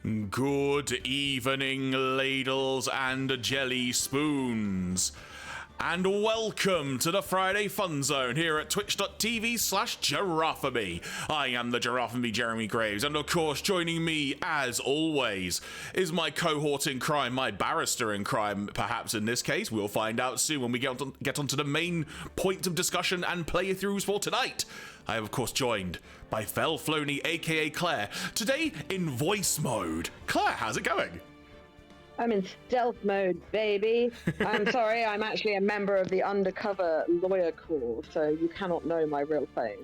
Good evening, ladles and jelly spoons. And welcome to the Friday Fun Zone here at twitch.tv/Jeraffemy. I am the Jeraffemy Jeremy Graves, and of course joining me, as always, is my cohort in crime, my barrister in crime, perhaps in this case. We'll find out soon when we get onto the main point of discussion and playthroughs for tonight. I am, of course, joined by Felflowne, aka Claire, today in voice mode. Claire, how's it going? I'm in stealth mode, baby. I'm sorry, I'm actually a member of the undercover lawyer corps, so you cannot know my real face.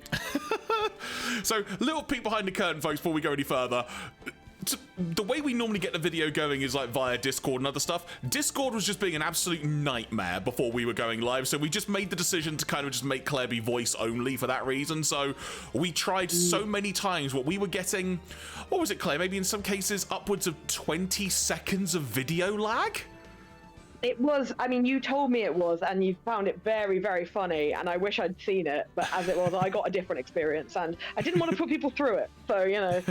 So, little peek behind the curtain, folks, before we go any further. The way we normally get the video going is like via Discord and other stuff. Discord was just being an absolute nightmare before we were going live, so we just made the decision to kind of just make Claire be voice only for that reason. So we tried so many times. What we were getting, what was it, Claire? Maybe in some cases upwards of 20 seconds of video lag? It was, I mean, you told me it was, and you found it very, very funny, and I wish I'd seen it, but as it was, I got a different experience, and I didn't want to put people through it, so, you know.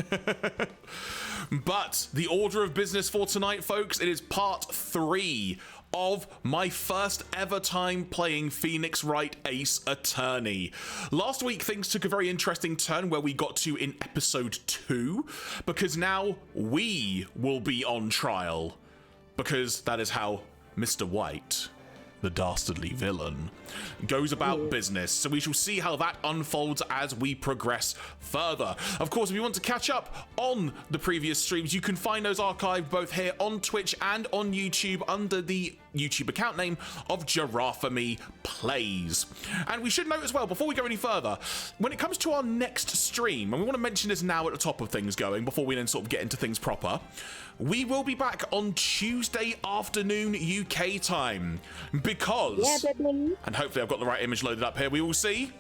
But the order of business for tonight, folks, it is part 3 of my first ever time playing Phoenix Wright Ace Attorney. Last week, things took a very interesting turn where we got to in episode 2, because now we will be on trial, because that is how Mr. White, the dastardly villain, goes about business. So we shall see how that unfolds as we progress further. Of course, if you want to catch up on the previous streams, you can find those archived both here on Twitch and on YouTube under the YouTube account name of Jeraffemy Plays. And we should note as well, before we go any further, when it comes to our next stream, and we want to mention this now at the top of things going, before we then sort of get into things proper, we will be back on Tuesday afternoon UK time, because, and hopefully I've got the right image loaded up here, we will see,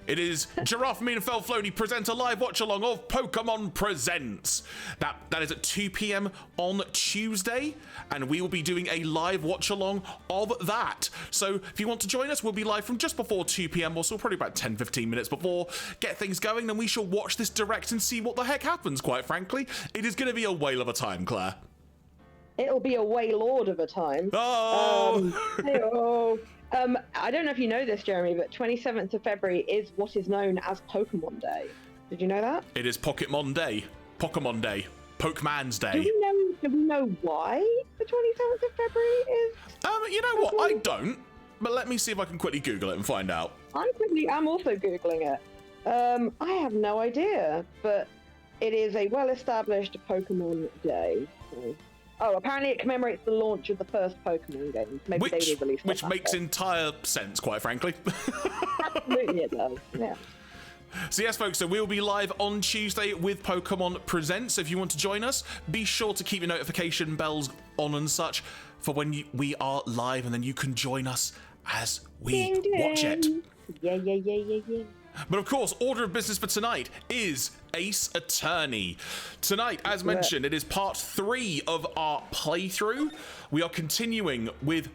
it is Jeraffemy and Felflowne present a live watch-along of Pokemon Presents. That is at 2 p.m. on Tuesday, and we will be doing a live watch-along of that. So if you want to join us, we'll be live from just before 2 p.m. or so, probably about 10-15 minutes before. Get things going, then we shall watch this direct and see what the heck happens, quite frankly. It is going to be a whale of a time, Claire. It'll be a waylord of a time. Oh! I don't know if you know this, Jeremy, but 27th of February is what is known as Pokemon Day. Did you know that? It is Pokemon Day. Pokemon Day. Pokemon's Day. Do we know why the 27th of February is? You know what? I don't. But let me see if I can quickly Google it and find out. I'm also Googling it. I have no idea, but it is a well-established Pokemon Day. Oh, apparently it commemorates the launch of the first Pokemon game. Maybe they re-released it. Which makes entire sense, quite frankly. Absolutely it does, yeah. So yes, folks, so we'll be live on Tuesday with Pokemon Presents. So if you want to join us, be sure to keep your notification bells on and such for when we are live, and then you can join us as we watch it. Yeah. But of course, order of business for tonight is Ace Attorney. Tonight, as mentioned, it is part 3 of our playthrough. We are continuing with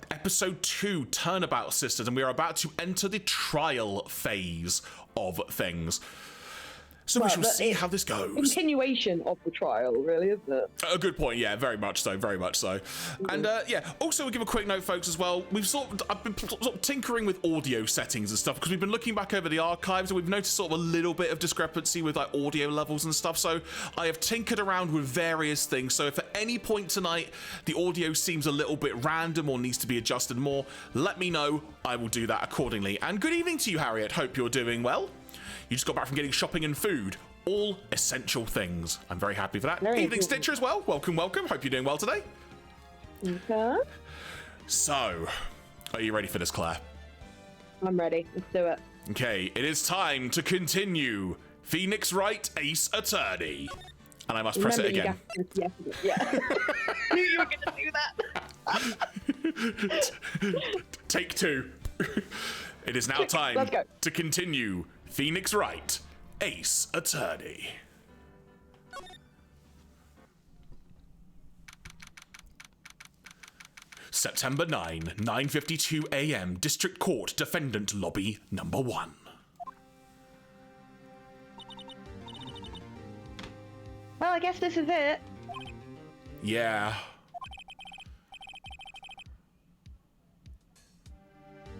episode 2, Turnabout Sisters, and we are about to enter the trial phase of things. So we shall see how this goes. Continuation of the trial, really, isn't it? A good point, yeah, very much so, very much so. And yeah, also we'll give a quick note, folks, as well. I've been sort of tinkering with audio settings and stuff, because we've been looking back over the archives and we've noticed sort of a little bit of discrepancy with like audio levels and stuff. So I have tinkered around with various things. So if at any point tonight the audio seems a little bit random or needs to be adjusted more, let me know. I will do that accordingly. And good evening to you, Harriet. Hope you're doing well. You just got back from getting shopping and food. All essential things. I'm very happy for that. Very Evening, important. Stitcher, as well. Welcome, welcome. Hope you're doing well today. Okay. So, are you ready for this, Claire? I'm ready. Let's do it. Okay, it is time to continue Phoenix Wright Ace Attorney. And I must press it again. Yeah. Knew you were going to do that. Take 2. It is now time to continue Phoenix Wright Ace Attorney. September 9, 9:52 a.m. District Court Defendant Lobby Number 1. Well, I guess this is it. Yeah.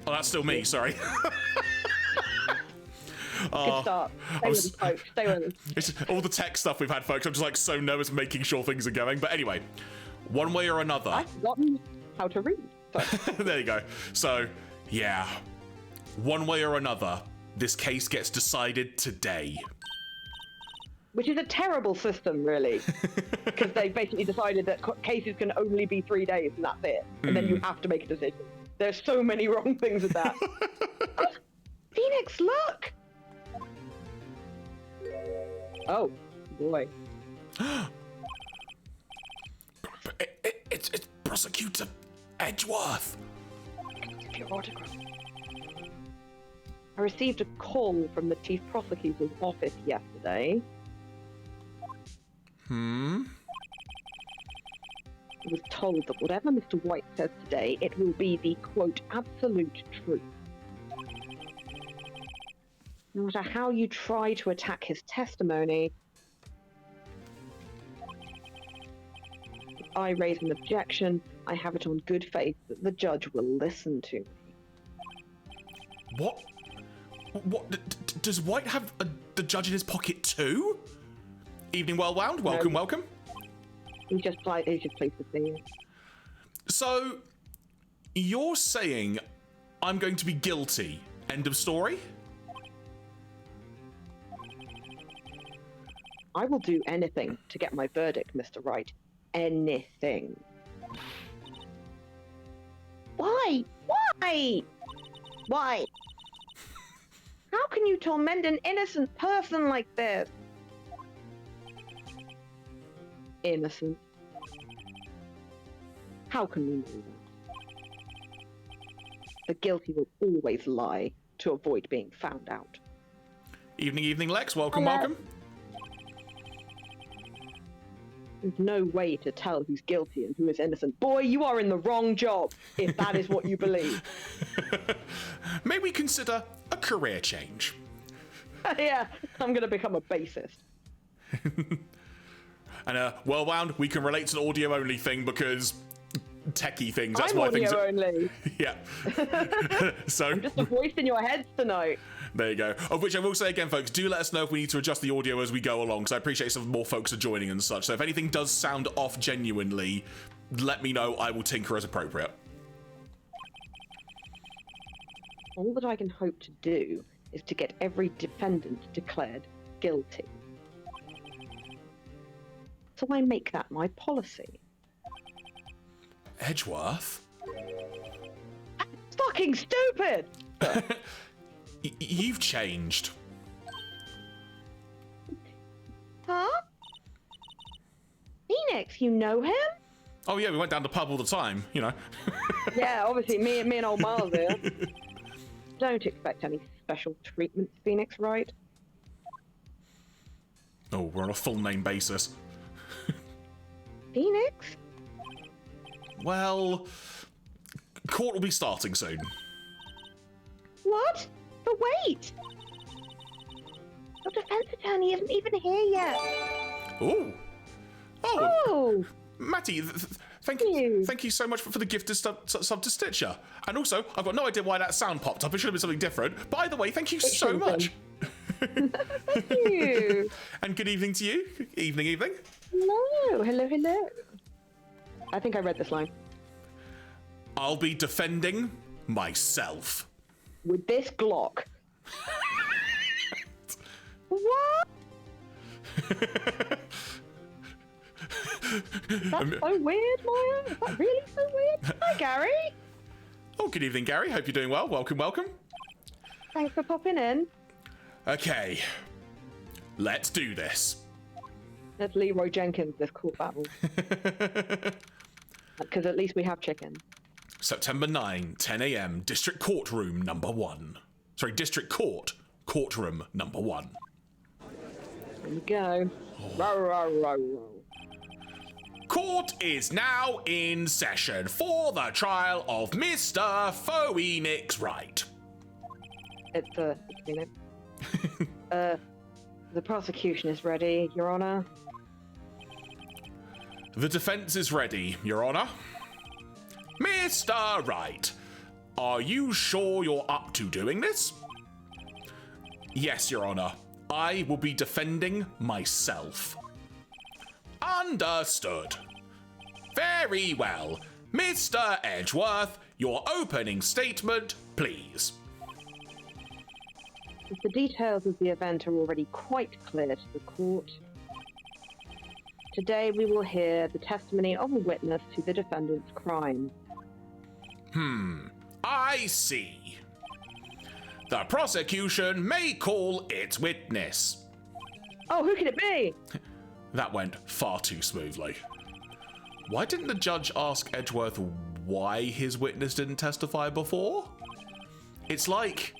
Oh, that's still me, sorry. Good start. Stay with us, folks. Stay with us. It's all the tech stuff we've had, folks. I'm just like so nervous making sure things are going. But anyway, one way or another. I've forgotten how to read. So. There you go. So, yeah. One way or another, this case gets decided today. Which is a terrible system, really. Because they basically decided that cases can only be 3 days and that's it. And then you have to make a decision. There's so many wrong things with that. Oh, Phoenix, look! Oh, boy. It's Prosecutor Edgeworth. Your autograph. I received a call from the Chief Prosecutor's office yesterday. I was told that whatever Mr. White says today, it will be the, quote, absolute truth. No matter how you try to attack his testimony, if I raise an objection, I have it on good faith that the judge will listen to me. What? Does White have the judge in his pocket too? Evening, well-wound. Welcome, welcome. He's just pleased to see you. So, you're saying I'm going to be guilty. End of story? I will do anything to get my verdict, Mr. Wright. Anything. Why? Why? Why? How can you torment an innocent person like this? Innocent. How can we know that? The guilty will always lie to avoid being found out. Evening, Lex. Welcome, Hello. welcome. There's no way to tell who's guilty and who is innocent. Boy, you are in the wrong job if that is what you believe. May we consider a career change? Yeah, I'm going to become a bassist. And well-wound, we can relate to the audio-only thing because techie things. That's I'm why audio things. only. Yeah. So. I'm just a voice in your heads tonight. There you go. Of which I will say again, folks, do let us know if we need to adjust the audio as we go along, because I appreciate some more folks are joining and such. So if anything does sound off genuinely, let me know. I will tinker as appropriate. All that I can hope to do is to get every defendant declared guilty. So I make that my policy. Edgeworth? That's fucking stupid! You've changed. Huh? Phoenix, you know him? Oh yeah, we went down the pub all the time, you know. Yeah, obviously, me and old Miles here. Don't expect any special treatment, Phoenix, right? Oh, we're on a full name basis. Phoenix? Well, court will be starting soon. What? But wait! Your defense attorney isn't even here yet. Ooh. Oh, Oh! Matty, thank you so much for the gift of sub to Stitcher. And also, I've got no idea why that sound popped up. It should have been something different. But either way, thank you so much. Thank you. And good evening to you. Evening. Hello. I think I read this line. I'll be defending myself. With this Glock. What? That's so weird, Maya. Is that really so weird? Hi, Gary. Oh, good evening, Gary. Hope you're doing well. Welcome. Thanks for popping in. Okay. Let's do this. Let's Leroy Jenkins this court battle. Because at least we have chicken. September 9, 10 a.m. District Courtroom number 1. Sorry, District Court, Courtroom number 1. Here we go. Row. Court is now in session for the trial of Mr. Phoenix Wright. It's Phoenix. The prosecution is ready, Your Honor. The defense is ready, Your Honor. Mr. Wright, are you sure you're up to doing this? Yes, Your Honor. I will be defending myself. Understood. Very well. Mr. Edgeworth, your opening statement, please. The details of the event are already quite clear to the court. Today we will hear the testimony of a witness to the defendant's crime. I see. The prosecution may call its witness. Oh, who could it be? That went far too smoothly. Why didn't the judge ask Edgeworth why his witness didn't testify before? It's like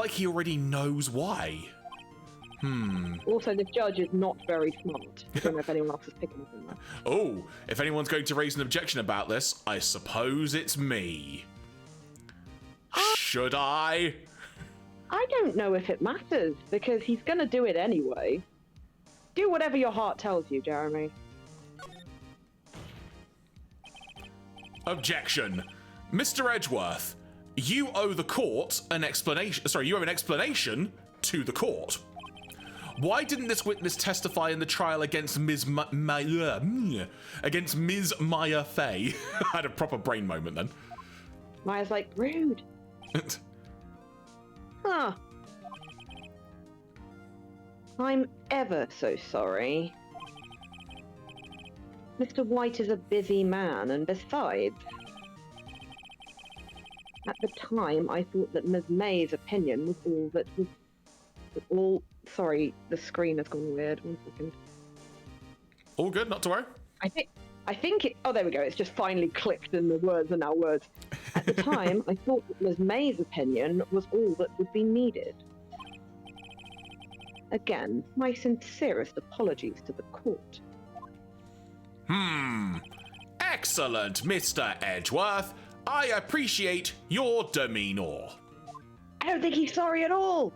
he already knows why. Also, the judge is not very smart. I don't know if anyone else is picking up on that. Oh, if anyone's going to raise an objection about this, I suppose it's me. Should I? I don't know if it matters, because he's going to do it anyway. Do whatever your heart tells you, Jeremy. Objection. Mr. Edgeworth, you owe the court an explanation. Sorry, you owe an explanation to the court. Why didn't this witness testify in the trial against Ms. against Ms. Maya Fey? I had a proper brain moment then. Maya's like, rude. Huh. I'm ever so sorry. Mr. White is a busy man, and besides, at the time I thought that Ms. May's opinion was all that was all. Sorry, the screen has gone weird. 1 second. All good, not to worry. I think it. Oh, there we go. It's just finally clicked, and the words are now words. At the time, I thought that Ms. May's opinion was all that would be needed. Again, my sincerest apologies to the court. Excellent, Mr. Edgeworth. I appreciate your demeanor. I don't think he's sorry at all.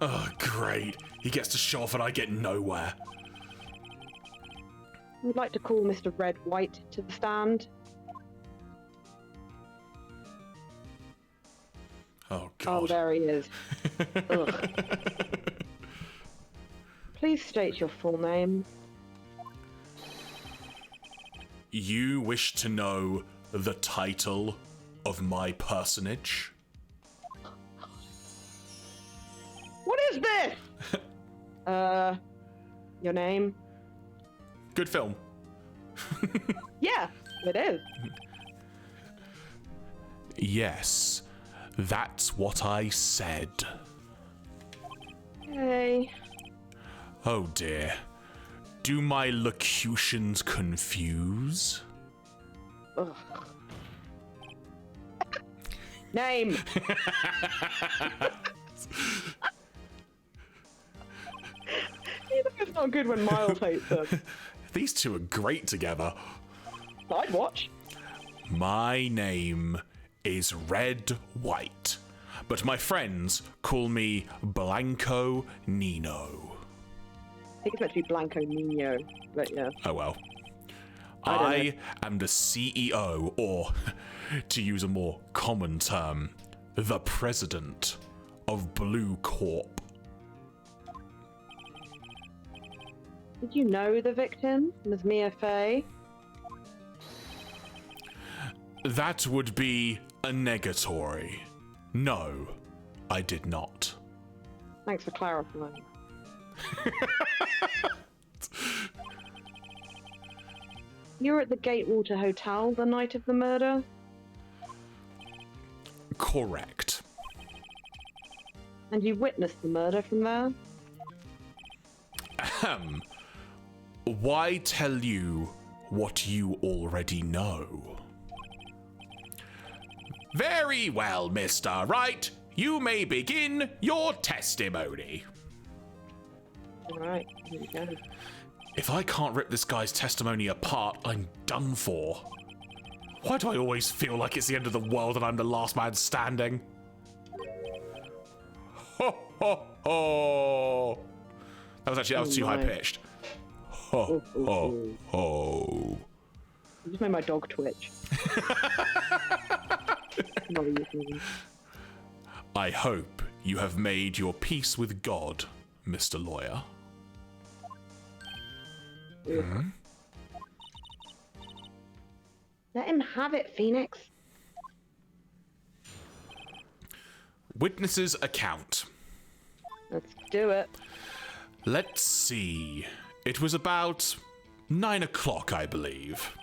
Oh, great. He gets to show off and I get nowhere. I would like to call Mr. Red White to the stand. Oh, God. Oh, there he is. Ugh. Please state your full name. You wish to know the title of my personage? What is this? Your name? Good film. Yeah, it is. Yes, that's what I said. Hey. Oh dear. Do my locutions confuse? Ugh. Name. It's not good when Miles hates them. These two are great together. I'd watch. My name is Red White, but my friends call me Blanco Nino. I think it's meant to be Blanco Nino, but yeah. Oh well. I am the CEO, or to use a more common term, the president of Blue Corp. Did you know the victim, Ms. Mia Fey? That would be a negatory. No, I did not. Thanks for clarifying. You were at the Gatewater Hotel the night of the murder? Correct. And you witnessed the murder from there? Ahem. Why tell you what you already know? Very well, Mr. Wright. You may begin your testimony. Alright, here we go. If I can't rip this guy's testimony apart, I'm done for. Why do I always feel like it's the end of the world and I'm the last man standing? Ho, ho, ho. That was too high pitched. Ho, ho, ho. You just made my dog twitch. I hope you have made your peace with God, Mr. Lawyer. Let him have it, Phoenix. Witness's account. Let's do it. Let's see. It was about 9 o'clock, I believe.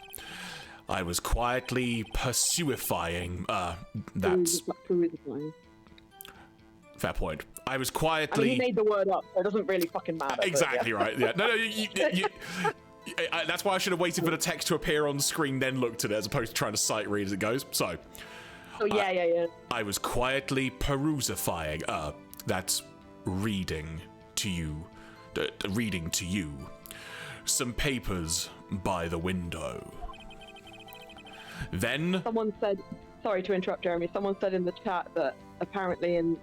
I was quietly pursuifying. That's fair point. I was quietly. I mean, he made the word up, so it doesn't really fucking matter. Exactly right. Yeah. No. That's why I should have waited for the text to appear on the screen, then looked at it, as opposed to trying to sight read as it goes. So. Oh yeah. I was quietly perusifying. That's reading to you. Reading to you. Some papers by the window. Then someone said, sorry to interrupt, Jeremy, someone said in the chat that apparently can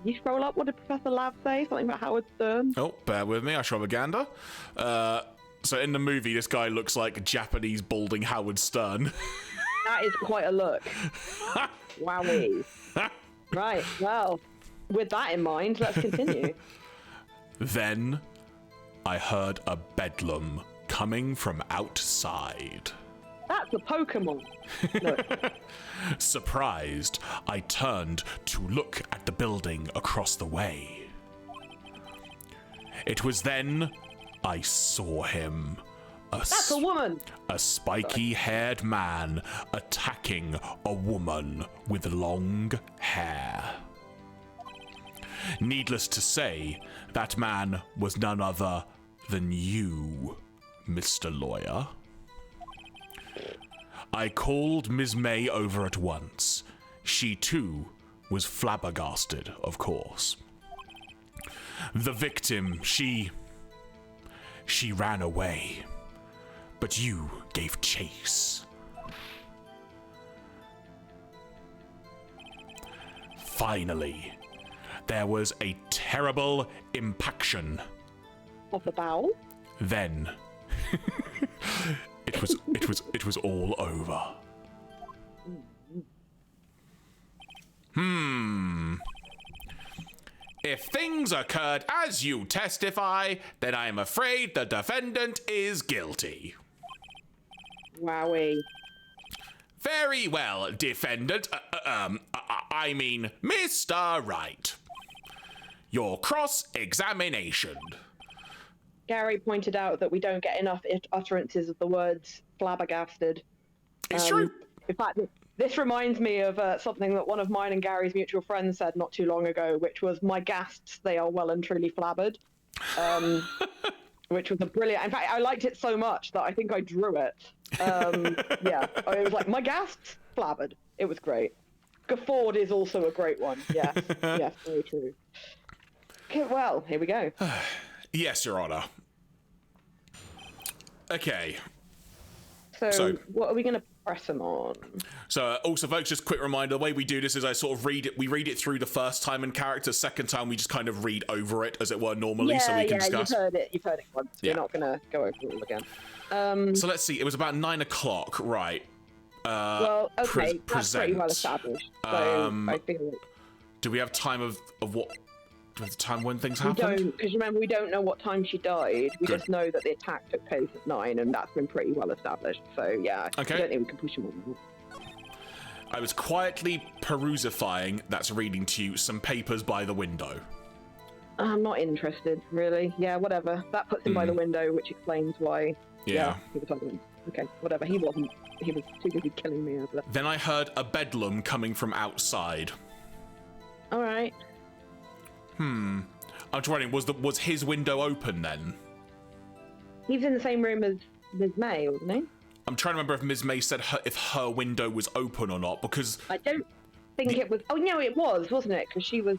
you scroll up? What did Professor Lav say? Something about Howard Stern? Oh, bear with me, I shall have a gander. So in the movie, this guy looks like Japanese balding Howard Stern. That is quite a look. Wowee. Right, well, with that in mind, let's continue. Then I heard a bedlam coming from outside. That's a Pokemon. Look. Surprised, I turned to look at the building across the way. It was then I saw him. That's a woman! A spiky-haired man attacking a woman with long hair. Needless to say, that man was none other than you, Mr. Lawyer. I called Ms. May over at once. She, too, was flabbergasted, of course. The victim, she ran away. But you gave chase. Finally, there was a terrible impaction. Of the bowel? Then it was all over. If things occurred as you testify, then I am afraid the defendant is guilty. Wowee. Very well, defendant. I mean, Mr. Wright. Your cross-examination. Gary pointed out that we don't get enough utterances of the words flabbergasted. It's true. In fact, this reminds me of something that one of mine and Gary's mutual friends said not too long ago, which was, my gasts, they are well and truly flabbered. Which was a brilliant... In fact, I liked it so much that I think I drew it. Yeah, it was like, my gasts, flabbered. It was great. Guffawed is also a great one. Yes, yes, very true. Okay, well, here we go. Yes, Your Honor. Okay. So what are we going to press them on? So, also, folks, just a quick reminder, the way we do this is I sort of read it, we read it through the first time in character, second time we just kind of read over it, as it were, normally, so we can discuss. You've heard it once. Yeah. We're not going to go over it all again. So let's see, it was about 9 o'clock, right. Well, okay, that's pretty well established, so I feel like... Do we have time of what... Do we have the time when things happened? We don't, because remember, we don't know what time she died. We Good. just know that the attack took place at 9, and that's been pretty well established. So, yeah, okay. I don't think we can push him on. I was quietly perusifying, that's reading to you, some papers by the window. I'm not interested, really. Yeah, whatever. That puts him by the window, which explains why. Yeah. He was on the window. Okay, whatever. He wasn't. He was too busy killing me. Then I heard a bedlam coming from outside. All right. I'm just wondering, was his window open then? He's in the same room as Ms. May, wasn't he? I'm trying to remember if Ms. May said if her window was open or not, because... I don't think it was... Oh, no, it was, wasn't it? Because she was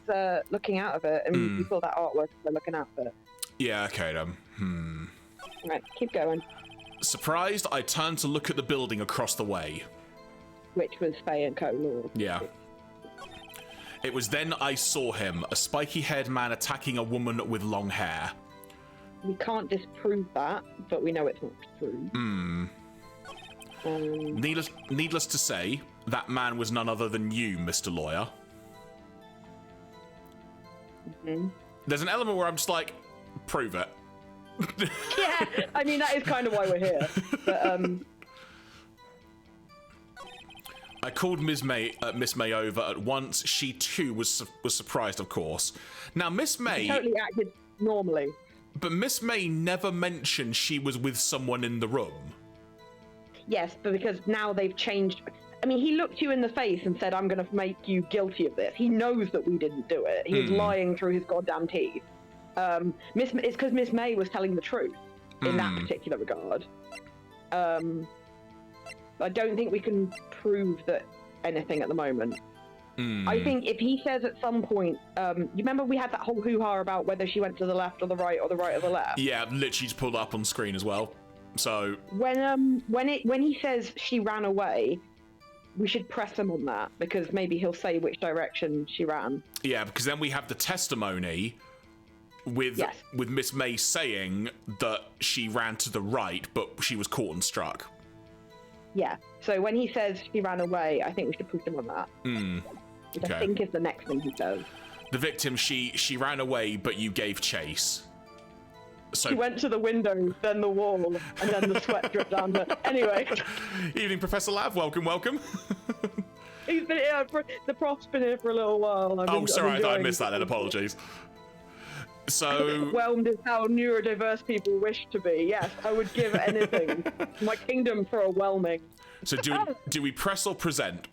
looking out of it, and we saw that artwork of her looking out of it. Yeah, okay, then. Right, keep going. Surprised, I turned to look at the building across the way. Which was Faye and Co. Law. Yeah. It was then I saw him, a spiky-haired man attacking a woman with long hair. We can't disprove that, but we know it's not true. Needless to say, that man was none other than you, Mr. Lawyer. There's an element where I'm just like, prove it. Yeah, I mean, that is kind of why we're here. But, I called Miss May over at once. She too was surprised, of course. Now, Miss May... She totally acted normally. But Miss May never mentioned she was with someone in the room. Yes, but because now they've changed... I mean, he looked you in the face and said, I'm going to make you guilty of this. He knows that we didn't do it. He was lying through his goddamn teeth. It's because Miss May was telling the truth in that particular regard. I don't think we can prove that anything at the moment. I think if he says at some point, you remember we had that whole hoo-ha about whether she went to the left or the right or the right or the left? Yeah, literally just pulled up on screen as well. So when he says she ran away, we should press him on that because maybe he'll say which direction she ran. Yeah, because then we have the testimony with Miss May saying that she ran to the right, but she was caught and struck. Yeah. So when he says she ran away, I think we should push him on that. Which I think is the next thing he says. The victim, she ran away, but you gave chase. So she went to the window, then the wall, and then the sweat dripped down her. Anyway. Evening, Professor Lav. Welcome. He's been here. The prof's been here for a little while. Sorry, I thought I missed that then. Apologies. So... Overwhelmed is how neurodiverse people wish to be. Yes, I would give anything. My kingdom for a whelming. So do we press or present?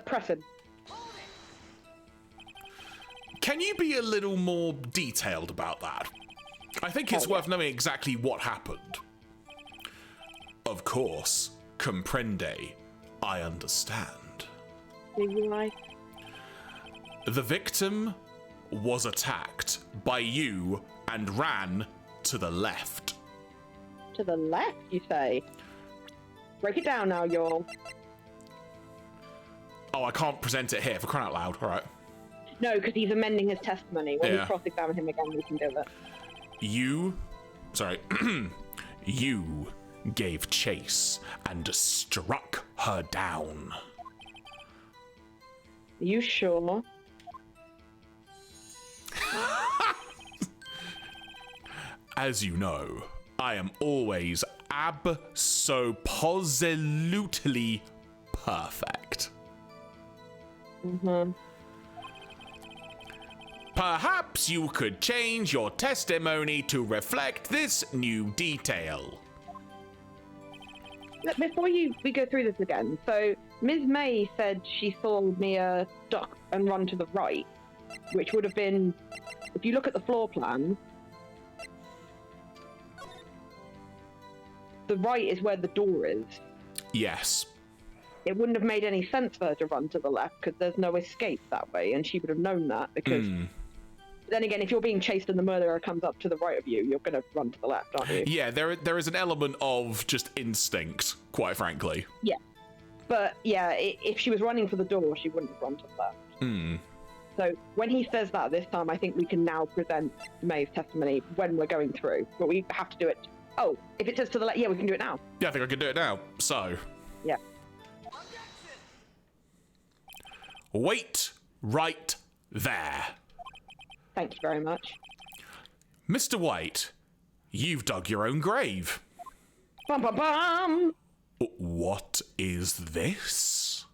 Pressing. Can you be a little more detailed about that? I think it's worth knowing exactly what happened. Of course, comprende. I understand. Do you like? The victim was attacked by you and ran to the left. To the left, you say? Break it down now, y'all. Oh, I can't present it here, for crying out loud. All right. No, because he's amending his testimony. When we cross-examine him again, we can do it. You gave chase and struck her down. Are you sure? As you know, I am always abso-positively perfect. Perhaps you could change your testimony to reflect this new detail. Before we go through this again, so Ms. May said she saw Mia duck and run to the right, which would have been, if you look at the floor plan, the right is where the door is. Yes. It wouldn't have made any sense for her to run to the left because there's no escape that way, and she would have known that because... Then again, if you're being chased and the murderer comes up to the right of you, you're going to run to the left, aren't you? Yeah, there is an element of just instinct, quite frankly. Yeah. But, yeah, if she was running for the door, she wouldn't have run to the left. So when he says that this time, I think we can now present May's testimony when we're going through. But we have to do it... Oh, if it says to the left, yeah, we can do it now. Yeah, I think I can do it now. So... Yeah. Wait right there. Thank you very much. Mr. White, you've dug your own grave. Bum, bum, bum. What is this?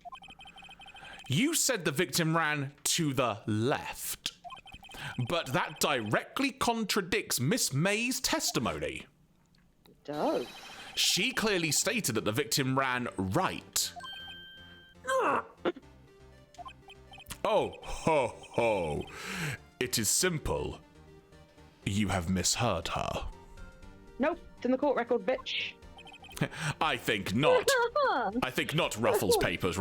You said the victim ran to the left, but that directly contradicts Miss May's testimony. It does. She clearly stated that the victim ran right. Oh, ho, ho. It is simple. You have misheard her. Nope, it's in the court record, bitch. I think not. I think not, Ruffles Papers.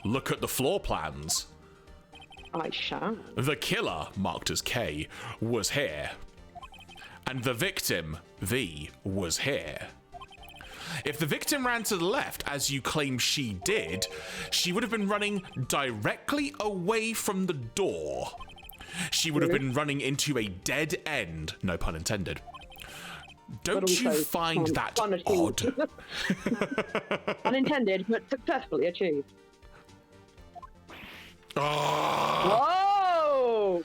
Look at the floor plans. I shall. The killer, marked as K, was here. And the victim, V, was here. If the victim ran to the left, as you claim she did, she would have been running directly away from the door. She would have been running into a dead end, no pun intended. Don't you find that odd? Unintended, but successfully achieved. Oh! Whoa!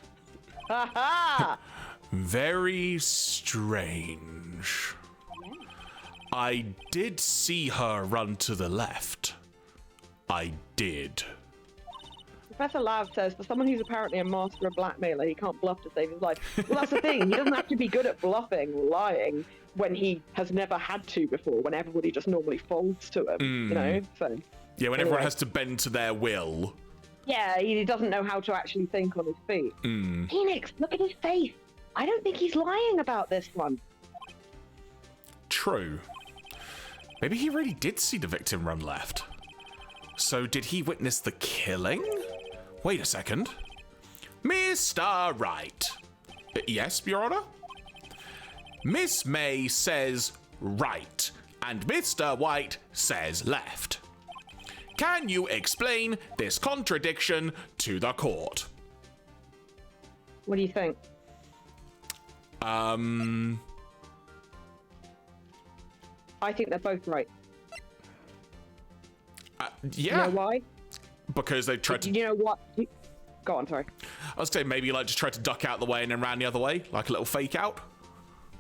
Ha-ha! Very strange. I did see her run to the left. I did. Professor Lav says, for someone who's apparently a master of blackmailer, he can't bluff to save his life. Well, that's the thing. He doesn't have to be good at bluffing or lying when he has never had to before, when everybody just normally folds to him, you know? So, yeah, when everyone has to bend to their will. Yeah, he doesn't know how to actually think on his feet. Phoenix, look at his face. I don't think he's lying about this one. True. Maybe he really did see the victim run left. So did he witness the killing? Wait a second. Mr. Wright. Yes, Your Honor? Miss May says right, and Mr. White says left. Can you explain this contradiction to the court? What do you think? I think they're both right. Yeah. You know why? Because they tried to... You know what? Go on, sorry. I was saying maybe like just tried to duck out the way and then ran the other way, like a little fake out.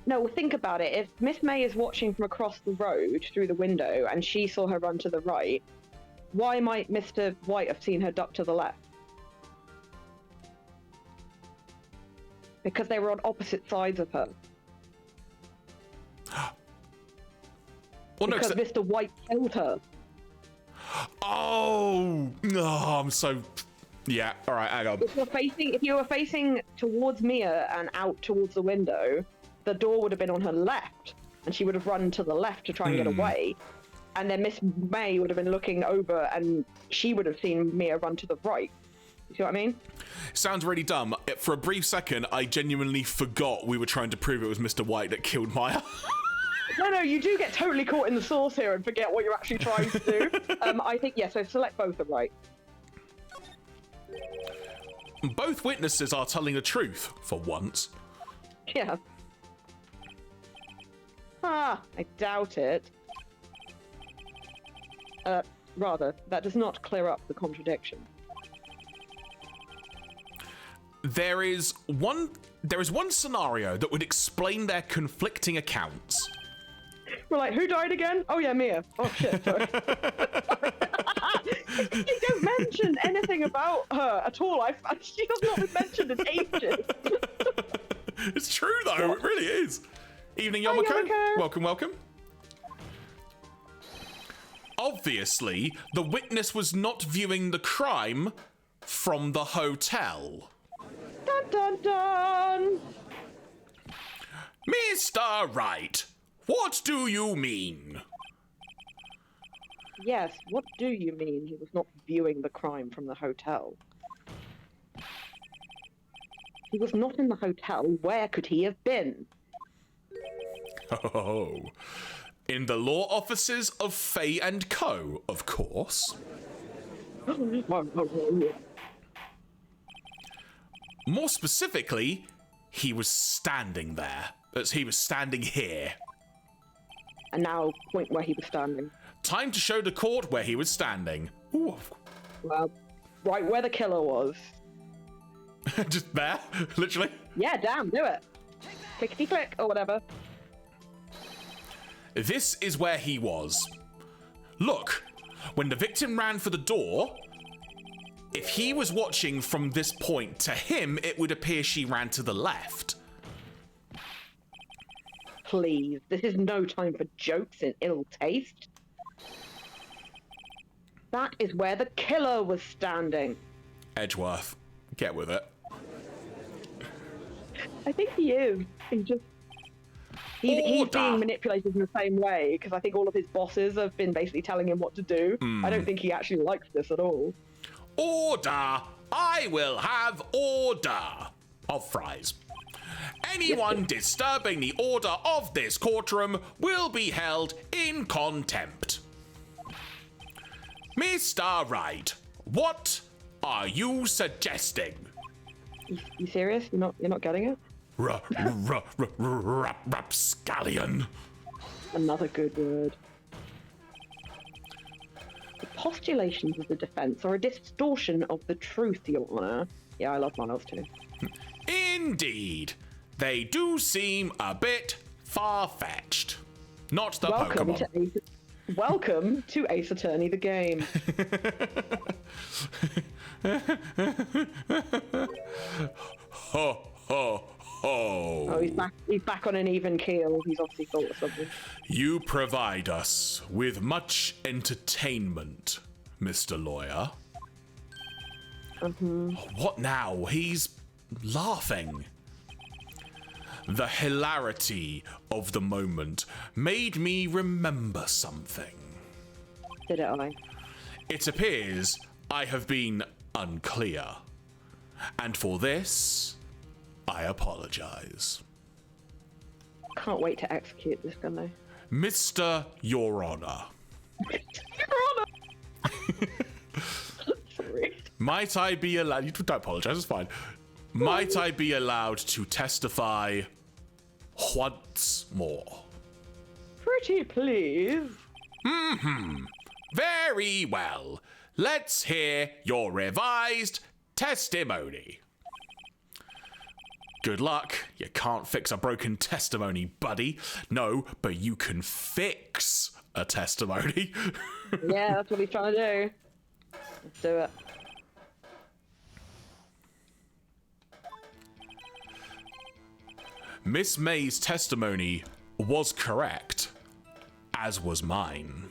No, well, think about it. If Miss May is watching from across the road through the window and she saw her run to the right, why might Mr. White have seen her duck to the left? Because they were on opposite sides of her. Well, no, because Mr. White killed her. Oh, no, I'm so... Yeah, all right, hang on. If you were facing towards Mia and out towards the window, the door would have been on her left, and she would have run to the left to try and get away. And then Miss May would have been looking over, and she would have seen Mia run to the right. You see what I mean? Sounds really dumb. For a brief second, I genuinely forgot we were trying to prove it was Mr. White that killed Maya. No, you do get totally caught in the sauce here and forget what you're actually trying to do. I think, yes, so select both are right. Both witnesses are telling the truth, for once. Yeah. I doubt it. Rather, that does not clear up the contradiction. There is one scenario that would explain their conflicting accounts. We're like, who died again? Oh yeah, Mia. Oh shit, sorry. You don't mention anything about her at all. She has not been mentioned in ages. It's true though, it really is. Evening, Yomiko. Yomiko. Welcome, welcome. Obviously, the witness was not viewing the crime from the hotel. Dun dun dun! Mr. Wright, what do you mean? Yes, what do you mean he was not viewing the crime from the hotel? He was not in the hotel. Where could he have been? Oh, in the law offices of Faye & Co., of course. More specifically, he was standing there. He was standing here. And now, point where he was standing. Time to show the court where he was standing. Ooh. Well, right where the killer was. Just there, literally. Yeah, damn, do it. Clickety click, or whatever. This is where he was. Look, when the victim ran for the door, if he was watching from this point, to him, it would appear she ran to the left. Please, this is no time for jokes in ill taste. That is where the killer was standing. Edgeworth, get with it. I think he is. He's being manipulated in the same way, because I think all of his bosses have been basically telling him what to do. I don't think he actually likes this at all. Order! I will have order! Of fries. Anyone disturbing the order of this courtroom will be held in contempt. Mr. Wright, what are you suggesting? You serious? You're not getting it? Rapscallion. Another good word. The postulations of the defense are a distortion of the truth, Your Honor. Yeah, I love Miles too. Indeed. They do seem a bit far-fetched. Not the Pokemon. Welcome to Ace Attorney, the game. Ho, ho, ho. Oh, he's back on an even keel. He's obviously thought of something. You provide us with much entertainment, Mr. Lawyer. What now? He's laughing. The hilarity of the moment made me remember something. Did it, I? It appears I have been unclear. And for this, I apologize. Can't wait to execute this, can I? Mr. Your Honor. Your Honor! Sorry. Might I be allowed... You don't apologize, it's fine. Might I be allowed to testify once more? Pretty please. Very well. Let's hear your revised testimony. Good luck. You can't fix a broken testimony, buddy. No, but you can fix a testimony. Yeah, that's what he's trying to do. Let's do it. Miss May's testimony was correct, as was mine.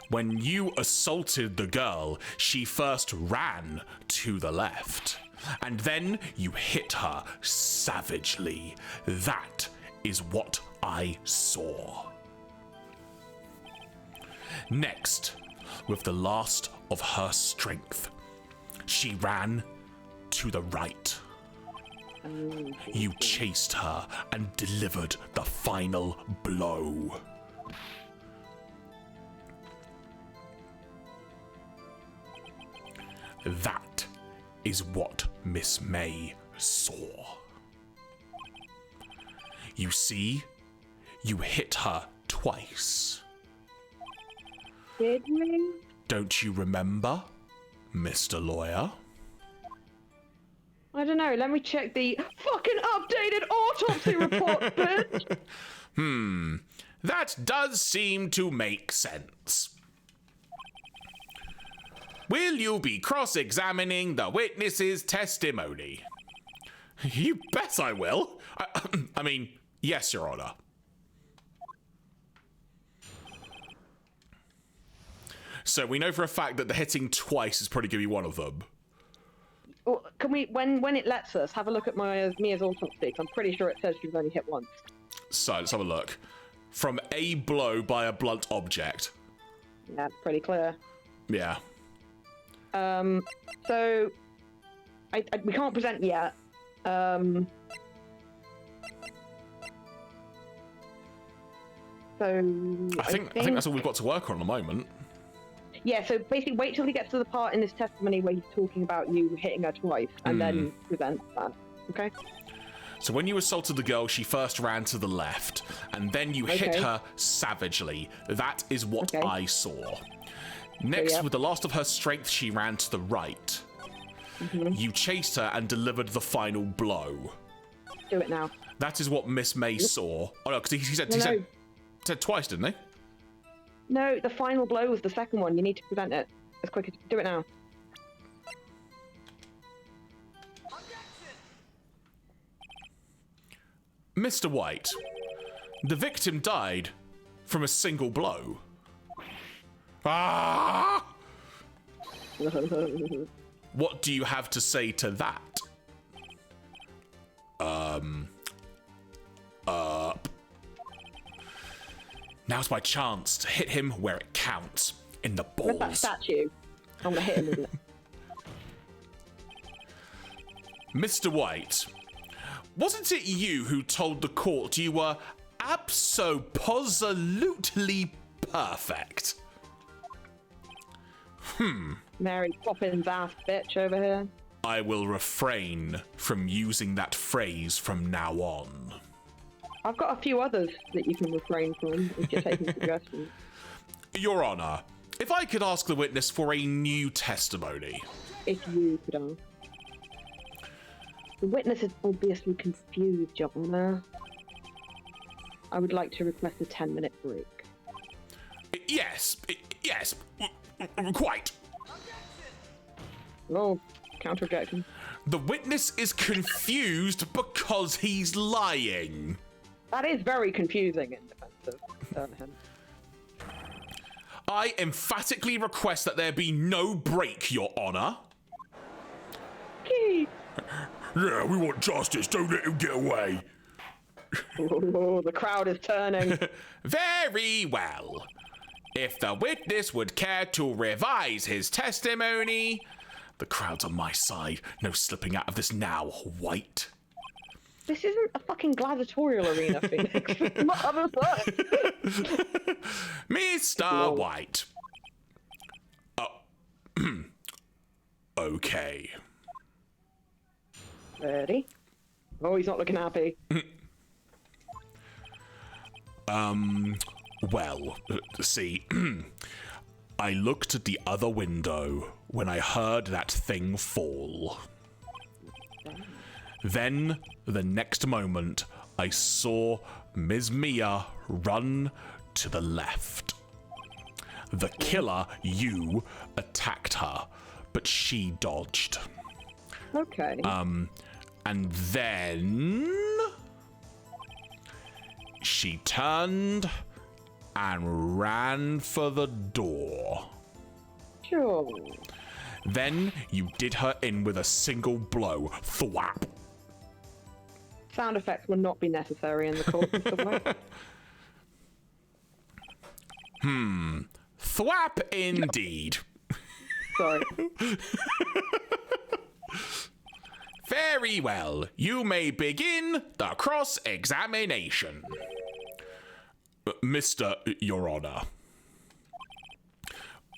When you assaulted the girl, she first ran to the left, and then you hit her savagely. That is what I saw. Next, with the last of her strength, she ran to the right. You chased her and delivered the final blow. That is what Miss May saw. You see, you hit her twice. Did we? Don't you remember, Mr. Lawyer? I don't know. Let me check the fucking updated autopsy report, bitch. That does seem to make sense. Will you be cross-examining the witness's testimony? You bet I will. I mean, yes, Your Honor. So we know for a fact that the hitting twice is probably going to be one of them. Well, can we, when it lets us, have a look at Mia's autopsy? 'Cause I'm pretty sure it says she was only hit once. So let's have a look. From a blow by a blunt object. Yeah, pretty clear. Yeah. So we can't present yet. So I think that's all we've got to work on at the moment. Yeah, so basically wait till he gets to the part in his testimony where he's talking about you hitting her twice, and then present that, okay? So when you assaulted the girl, she first ran to the left, and then you hit her savagely. That is what I saw. Next, with the last of her strength, she ran to the right. You chased her and delivered the final blow. Do it now. That is what Miss May saw. Oh no, because he said twice, didn't he? No, the final blow was the second one. You need to present it as quick as... Do it now. Mr. White, the victim died from a single blow. Ah! What do you have to say to that? Now's my chance to hit him where it counts, in the balls. Where's that statue? I'm gonna hit him with it. Mr. White, wasn't it you who told the court you were abso-positively perfect? Mary Poppins ass bitch over here. I will refrain from using that phrase from now on. I've got a few others that you can refrain from if you're taking suggestions. Your Honor, if I could ask the witness for a new testimony. If you could ask. The witness is obviously confused, Your Honor. I would like to request a 10-minute break. Yes, quite. Oh, counter-objection. The witness is confused because he's lying. That is very confusing in defense of him. I emphatically request that there be no break, Your Honor. Key. Yeah, we want justice. Don't let him get away. Oh, the crowd is turning. Very well. If the witness would care to revise his testimony... The crowd's on my side. No slipping out of this now, White. This isn't a fucking gladiatorial arena, Phoenix. What other side? Mr. White. Oh. Okay. Ready? Oh, he's not looking happy. Well, see, I looked at the other window when I heard that thing fall. Then, the next moment, I saw Ms. Mia run to the left. The killer, you, attacked her, but she dodged. Okay. And then... she turned and ran for the door. Sure. Then you did her in with a single blow. Thwap. Sound effects will not be necessary in the court, Mr. White. Thwap indeed. Sorry. Very well. You may begin the cross-examination. Mr. Your Honor.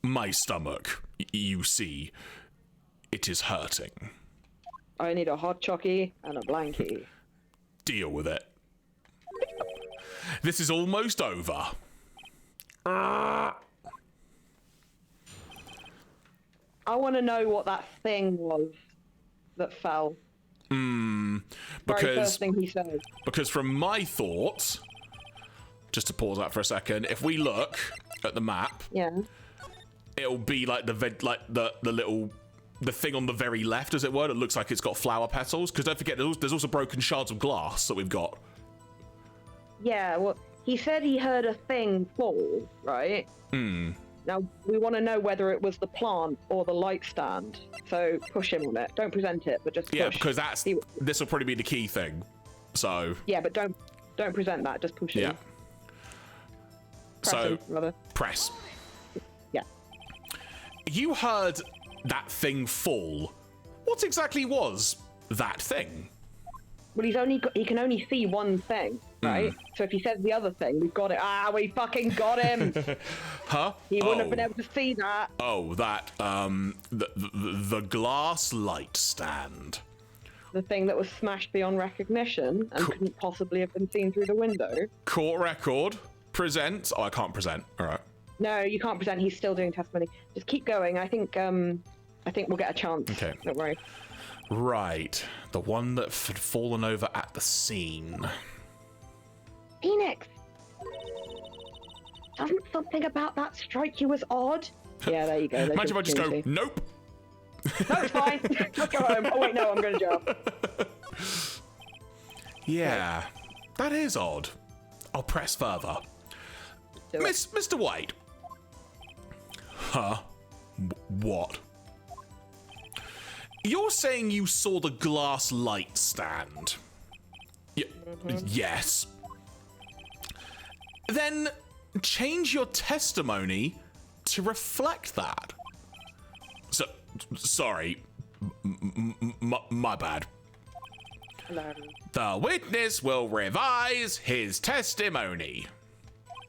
My stomach, you see, it is hurting. I need a hot chockey and a blankie. Deal with it. This is almost over. I want to know what that thing was that fell. Very first thing he said. Because from my thoughts, just to pause that for a second, if we look at the map, Yeah. it'll be like the little thing on the very left, as it were, that looks like it's got flower petals. Because don't forget, there's also broken shards of glass that we've got. Yeah, well, he said he heard a thing fall, right? Now, we want to know whether it was the plant or the light stand. So push him on it. Don't present it, but just push. Yeah, because this will probably be the key thing. So... yeah, but don't present that. Just push yeah. him. Press him, rather. Press. Yeah. You heard that thing fall. What exactly was that thing? Well, he can only see one thing, right? So if he says the other thing, we've got it. Ah, we fucking got him. Huh? He wouldn't have been able to see that. Oh, that the glass light stand. The thing that was smashed beyond recognition and couldn't possibly have been seen through the window. Court record. Present. Oh, I can't present. All right. No, you can't present. He's still doing testimony. Just keep going. I think we'll get a chance. Okay. Don't worry. Right. The one that had fallen over at the scene. Phoenix! Doesn't something about that strike you as odd? Yeah, there you go. Imagine if I just go, nope. No, it's fine. Let's go home. Oh, wait, no, I'm going to jail. Yeah, that is odd. I'll press further. Mr. White. Huh? What? You're saying you saw the glass light stand? Yes. Then change your testimony to reflect that. So, sorry. My bad. The witness will revise his testimony.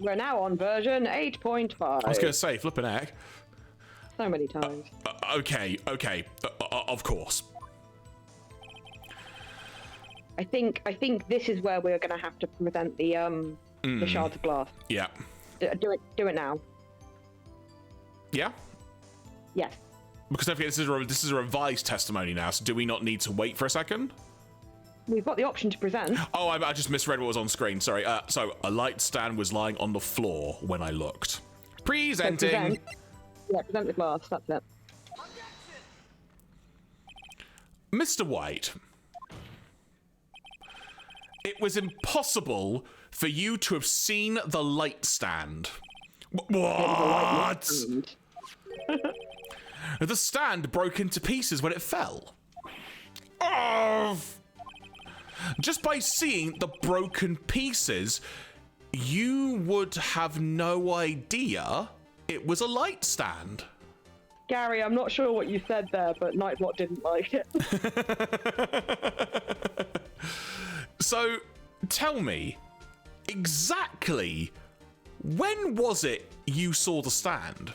We're now on version 8.5. I was going to say, flipping heck. So many times. Okay. Of course. I think this is where we're going to have to present the shards of glass. Yeah. Do it now. Yeah? Yes. Because don't forget, this is a revised testimony now, so do we not need to wait for a second? We've got the option to present. Oh, I just misread what was on screen. Sorry. So a light stand was lying on the floor when I looked. Presenting. So present the glass. That's it. Mr. White, it was impossible for you to have seen the light stand. What? The stand broke into pieces when it fell. Oh! Just by seeing the broken pieces, you would have no idea it was a light stand. Gary, I'm not sure what you said there, but Nightbot didn't like it. So, tell me, exactly when was it you saw the stand?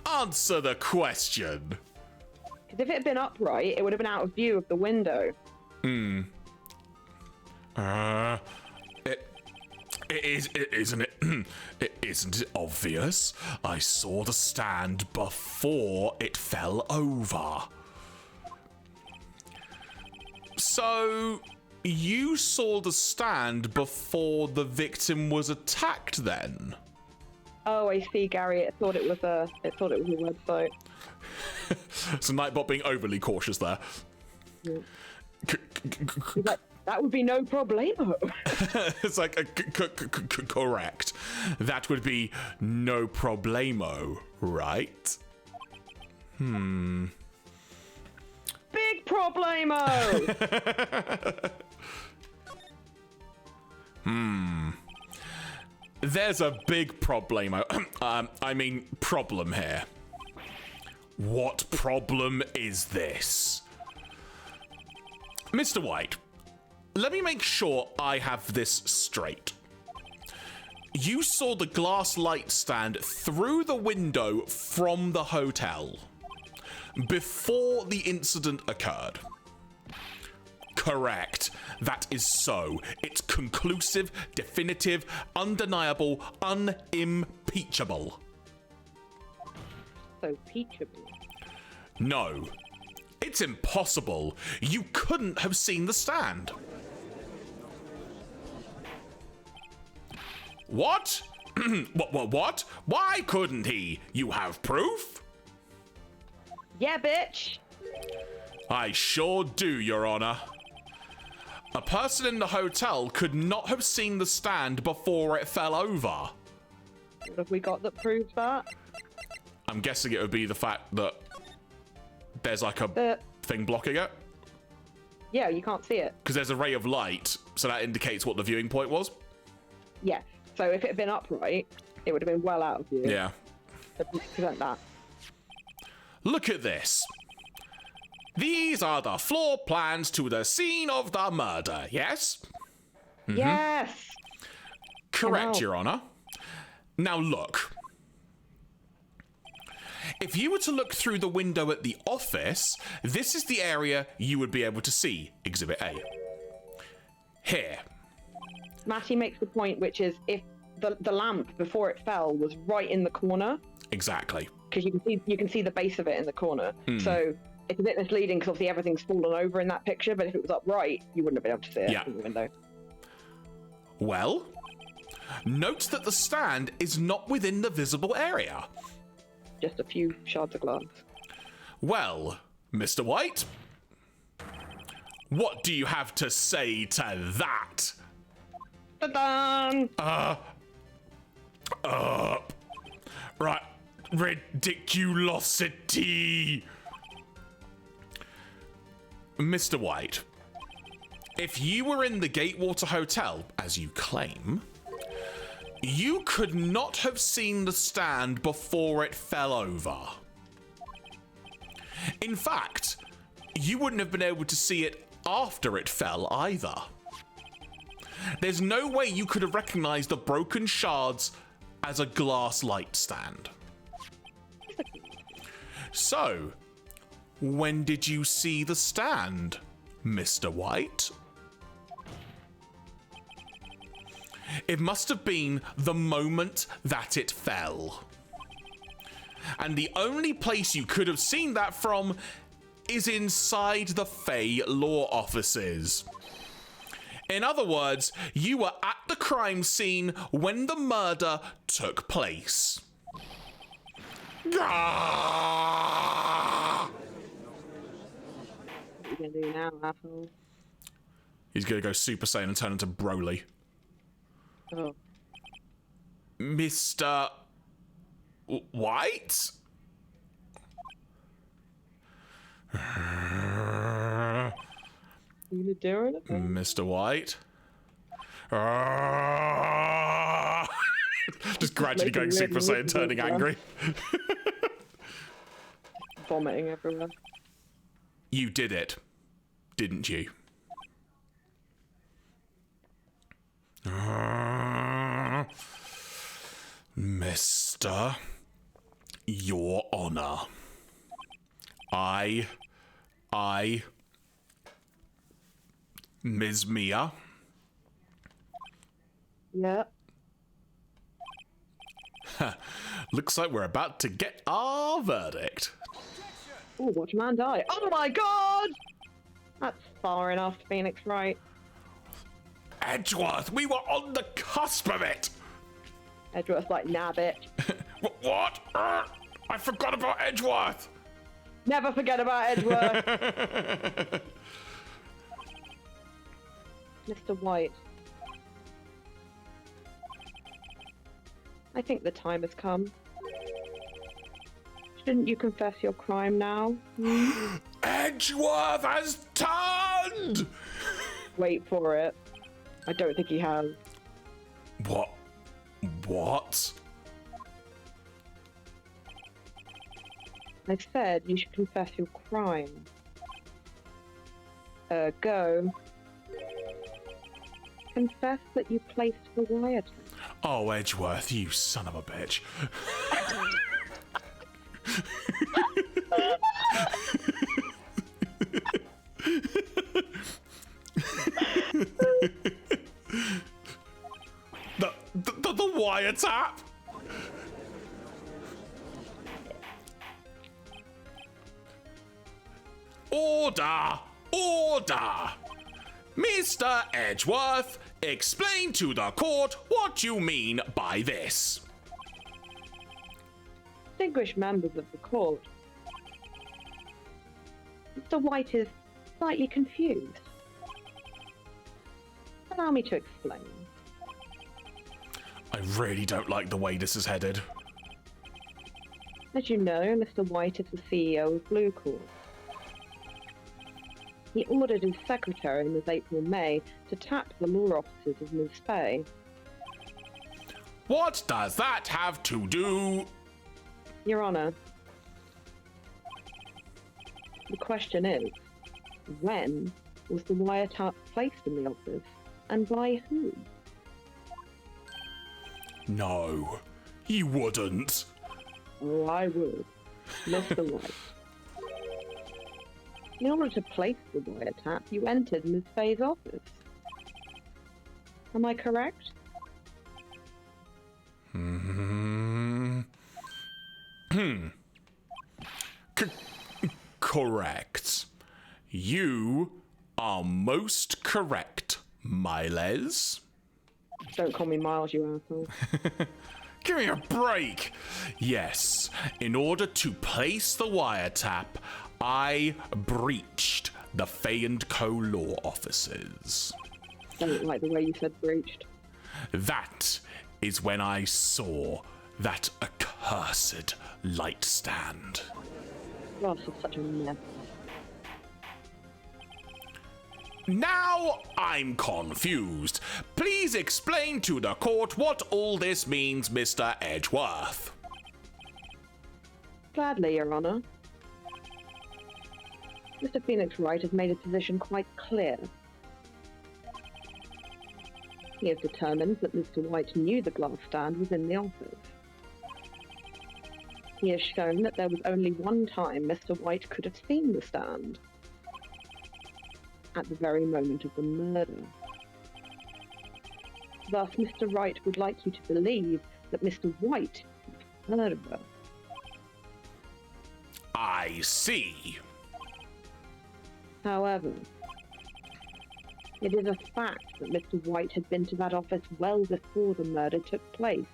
Answer Question. Because if it had been upright, it would have been out of view of the window. Isn't it? Isn't it obvious? I saw the stand before it fell over. So, you saw the stand before the victim was attacked, then? Oh, I see, Gary. It thought it was a website. So Nightbot being overly cautious there. Yeah. That would be no problemo. It's like correct. That would be no problemo, right? Big problemo. There's a big problemo. I mean, problem here. What problem is this? Mr. White, let me make sure I have this straight. You saw the glass light stand through the window from the hotel before the incident occurred. Correct. That is so. It's conclusive, definitive, undeniable, unimpeachable. So peachable. No. It's impossible. You couldn't have seen the stand. What? What? Why couldn't he? You have proof? Yeah, bitch. I sure do, Your Honor. A person in the hotel could not have seen the stand before it fell over. What have we got that proves that? I'm guessing it would be the fact that there's like a thing blocking it. Yeah, you can't see it. Because there's a ray of light, so that indicates what the viewing point was. Yeah. So if it had been upright, it would have been well out of view. Yeah. To present that. Look at this. These are the floor plans to the scene of the murder, yes? Yes. Correct, Your Honor. Now look. If you were to look through the window at the office, this is the area you would be able to see Exhibit A. Here. Matty makes the point, which is if the lamp before it fell was right in the corner. Exactly. Because you can see the base of it in the corner. So it's a bit misleading because obviously everything's fallen over in that picture, but if it was upright, you wouldn't have been able to see it from the window. Well, note that the stand is not within the visible area. Just a few shards of glass. Well, Mr. White, what do you have to say to that? Ta-da! Right, ridiculosity. Mr. White, if you were in the Gatewater Hotel, as you claim, you could not have seen the stand before it fell over. In fact, you wouldn't have been able to see it after it fell either. There's no way you could have recognized the broken shards as a glass light stand. So, When did you see the stand, Mr. White? It must have been the moment that it fell. And the only place you could have seen that from is inside the Fey law offices. In other words, you were at the crime scene when the murder took place. Ah! What are you gonna do now, asshole? He's gonna go Super Saiyan and turn into Broly. Oh. Mr. White? You gonna do anything? Mr. White? Just gradually going Super Saiyan, turning angry. Vomiting everywhere. You did it, didn't you? Mr. Your Honor. Ms. Mia. Yeah. Looks like we're about to get our verdict. Oh, watch a man die. Oh my god! That's far enough, Phoenix Wright. Edgeworth, we were on the cusp of it. Edgeworth's like, nah, bitch. What? I forgot about Edgeworth. Never forget about Edgeworth. Mr. White. I think the time has come. Shouldn't you confess your crime now? Edgeworth has turned! Wait for it. I don't think he has. What? What? I said you should confess your crime. Go. Confess that you placed the wire. Oh, Edgeworth, you son of a bitch. the wiretap? Order! Order! Mr. Edgeworth, explain to the court what you mean by this. Distinguished members of the court. Mr. White is slightly confused. Allow me to explain. I really don't like the way this is headed. As you know, Mr. White is the CEO of Blue Corp. He ordered his secretary, Ms. April May, to tap the law offices of Ms. Fay. What does that have to do? Your Honor, the question is, when was the wiretap placed in the office, and by who? No, you wouldn't. Oh, I would. Mr. White. In order to place the wiretap, you entered Ms. Fay's office. Am I correct? Correct. You are most correct, Miles. Don't call me Miles, you asshole. Give me a break. Yes, in order to place the wiretap, I breached the Fay & Co. law offices. Don't like the way you said breached. That is when I saw that accursed light stand. Ross is such a mess. Now I'm confused. Please explain to the court what all this means, Mr. Edgeworth. Gladly, Your Honor. Mr. Phoenix Wright has made his position quite clear. He has determined that Mr. White knew the glass stand was in the office. He has shown that there was only one time Mr. White could have seen the stand. At the very moment of the murder. Thus, Mr. Wright would like you to believe that Mr. White is the murderer. I see. However, it is a fact that Mr. White had been to that office well before the murder took place,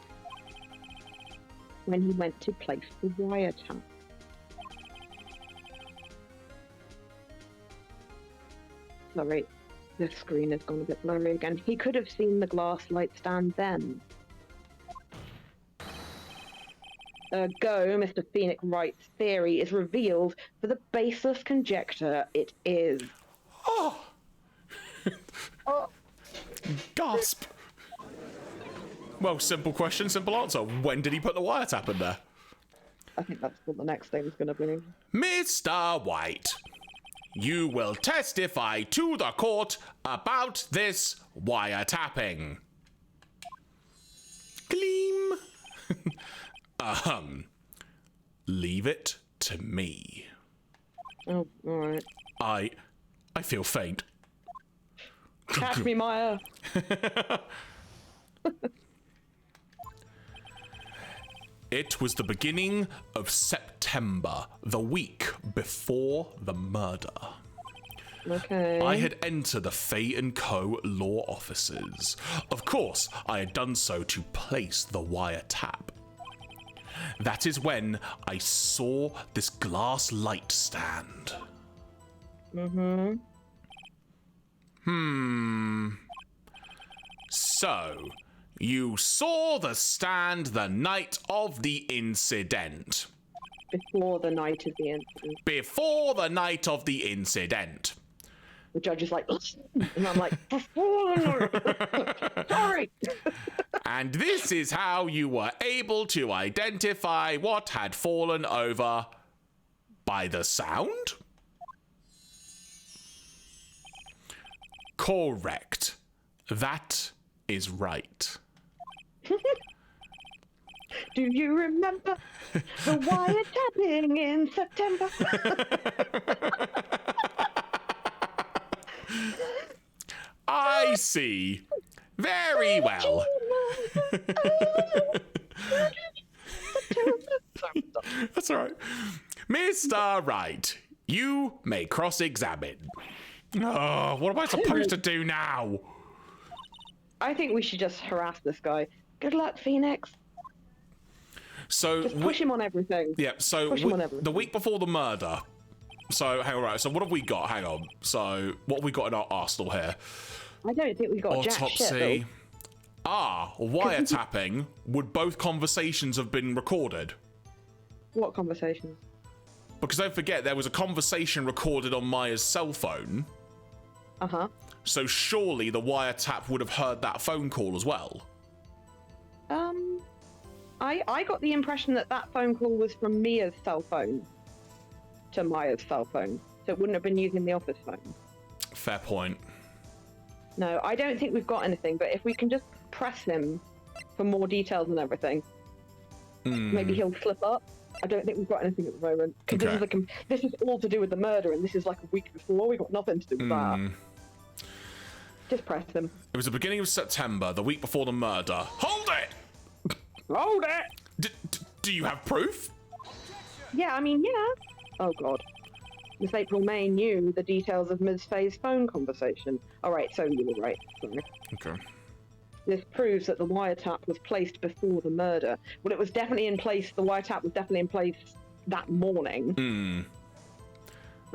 when he went to place the wiretap. Sorry, the screen has gone a bit blurry again. He could have seen the glass light stand then. Ergo, Mr. Phoenix Wright's theory is revealed for the baseless conjecture it is. Oh! Oh. Gasp! Well, simple question, simple answer. When did he put the wiretap in there? I think that's what the next thing's going to be. Mr. White, you will testify to the court about this wiretapping. Gleam. Leave it to me. Oh, alright. I feel faint. Catch me, Maya! It was the beginning of September, the week before the murder. Okay. I had entered the Fay & Co. law offices. Of course, I had done so to place the wiretap. That is when I saw this glass light stand. So, you saw the stand the night of the incident. Before the night of the incident. Before the night of the incident. The judge is like, and I'm like, before the night. Sorry. And this is how you were able to identify what had fallen over by the sound? Correct. That is right. Do you remember the wiretapping in September? I see. Very well. That's all right. Mr. Wright, you may cross-examine. Oh, what am I supposed to do now? I think we should just harass this guy. Good luck, Phoenix. So Just push him on everything. Yeah, so Push him on everything. the week before the murder. So, hang on, right. So, what have we got? Hang on. So, what have we got in our arsenal here? I don't think we got jack shit, Autopsy. Wiretapping. Would both conversations have been recorded? though. What conversations? Because don't forget, there was a conversation recorded on Maya's cell phone. Uh-huh. So, surely the wiretap would have heard that phone call as well. I got the impression that that phone call was from Mia's cell phone to Maya's cell phone, so it wouldn't have been using the office phone. Fair point. No, I don't think we've got anything, but if we can just press him for more details and everything, maybe he'll slip up. I don't think we've got anything at the moment. Because this is all to do with the murder, and this is like a week before. We've got nothing to do with that. Just press him. It was the beginning of September, the week before the murder. Hold it! Hold it! Do you have proof? Yeah, I mean, yeah. Oh, God. Miss April May knew the details of Ms. Faye's phone conversation. All right, so you were right. Sorry. Okay. This proves that the wiretap was placed before the murder. Well, it was definitely in place. The wiretap was definitely in place that morning.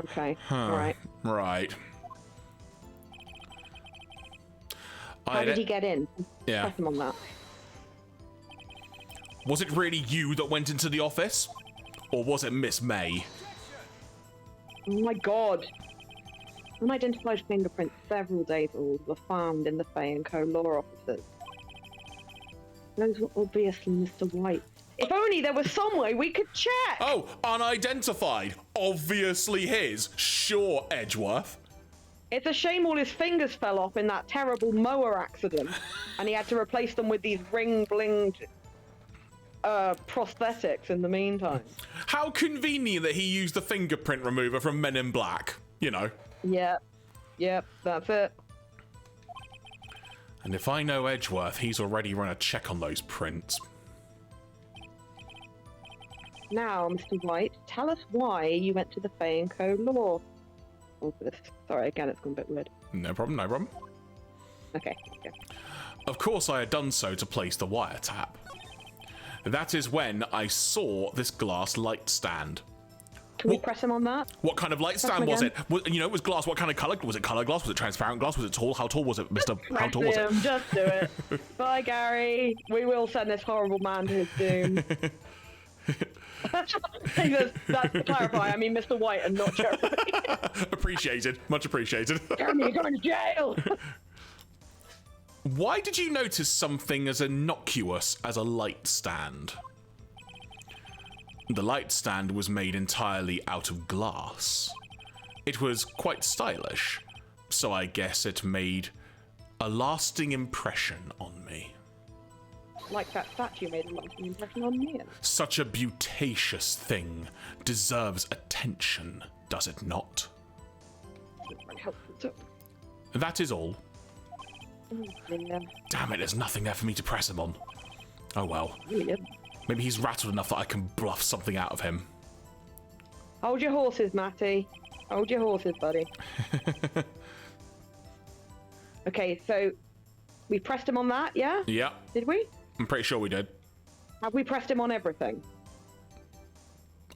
Okay. All right. Right. How did he get in? Yeah. Press him on that. Was it really you that went into the office? Or was it Miss May? Oh my God. Unidentified fingerprints several days old were found in the Fay & Co. law offices. Those were obviously Mr. White. If only there was some way we could check! Oh, unidentified. Obviously his. Sure, Edgeworth. It's a shame all his fingers fell off in that terrible mower accident, and he had to replace them with these ring-blinged prosthetics in the meantime. How convenient that he used the fingerprint remover from Men in Black, you know. Yep, that's it. And if I know Edgeworth, he's already run a check on those prints. Now, Mr. White, tell us why you went to the Fay & Co. law. Oh, sorry, again, it's gone a bit weird. No problem, no problem. Okay. Of course I had done so to place the wiretap. That is when I saw this glass light stand. Can we press him on that? What kind of light stand was it? It was glass. What kind of color? Was it color glass? Was it transparent glass? Was it tall? How tall was it, Mister? How tall was it? Just do it. Bye, Gary. We will send this horrible man to his doom. That's to clarify. I mean, Mr. White and not Jeremy. Appreciated. Much appreciated. Jeremy, you're going to jail. Why did you notice something as innocuous as a light stand? The light stand was made entirely out of glass. It was quite stylish, so I guess it made a lasting impression on me. Like that statue made a lasting impression on me. Such a beautacious thing deserves attention, does it not? That is all. Damn it, there's nothing there for me to press him on. Oh well. Maybe he's rattled enough that I can bluff something out of him. Hold your horses, Matty. Hold your horses, buddy. Okay, so we pressed him on that, yeah? Yeah. Did we? I'm pretty sure we did. Have we pressed him on everything?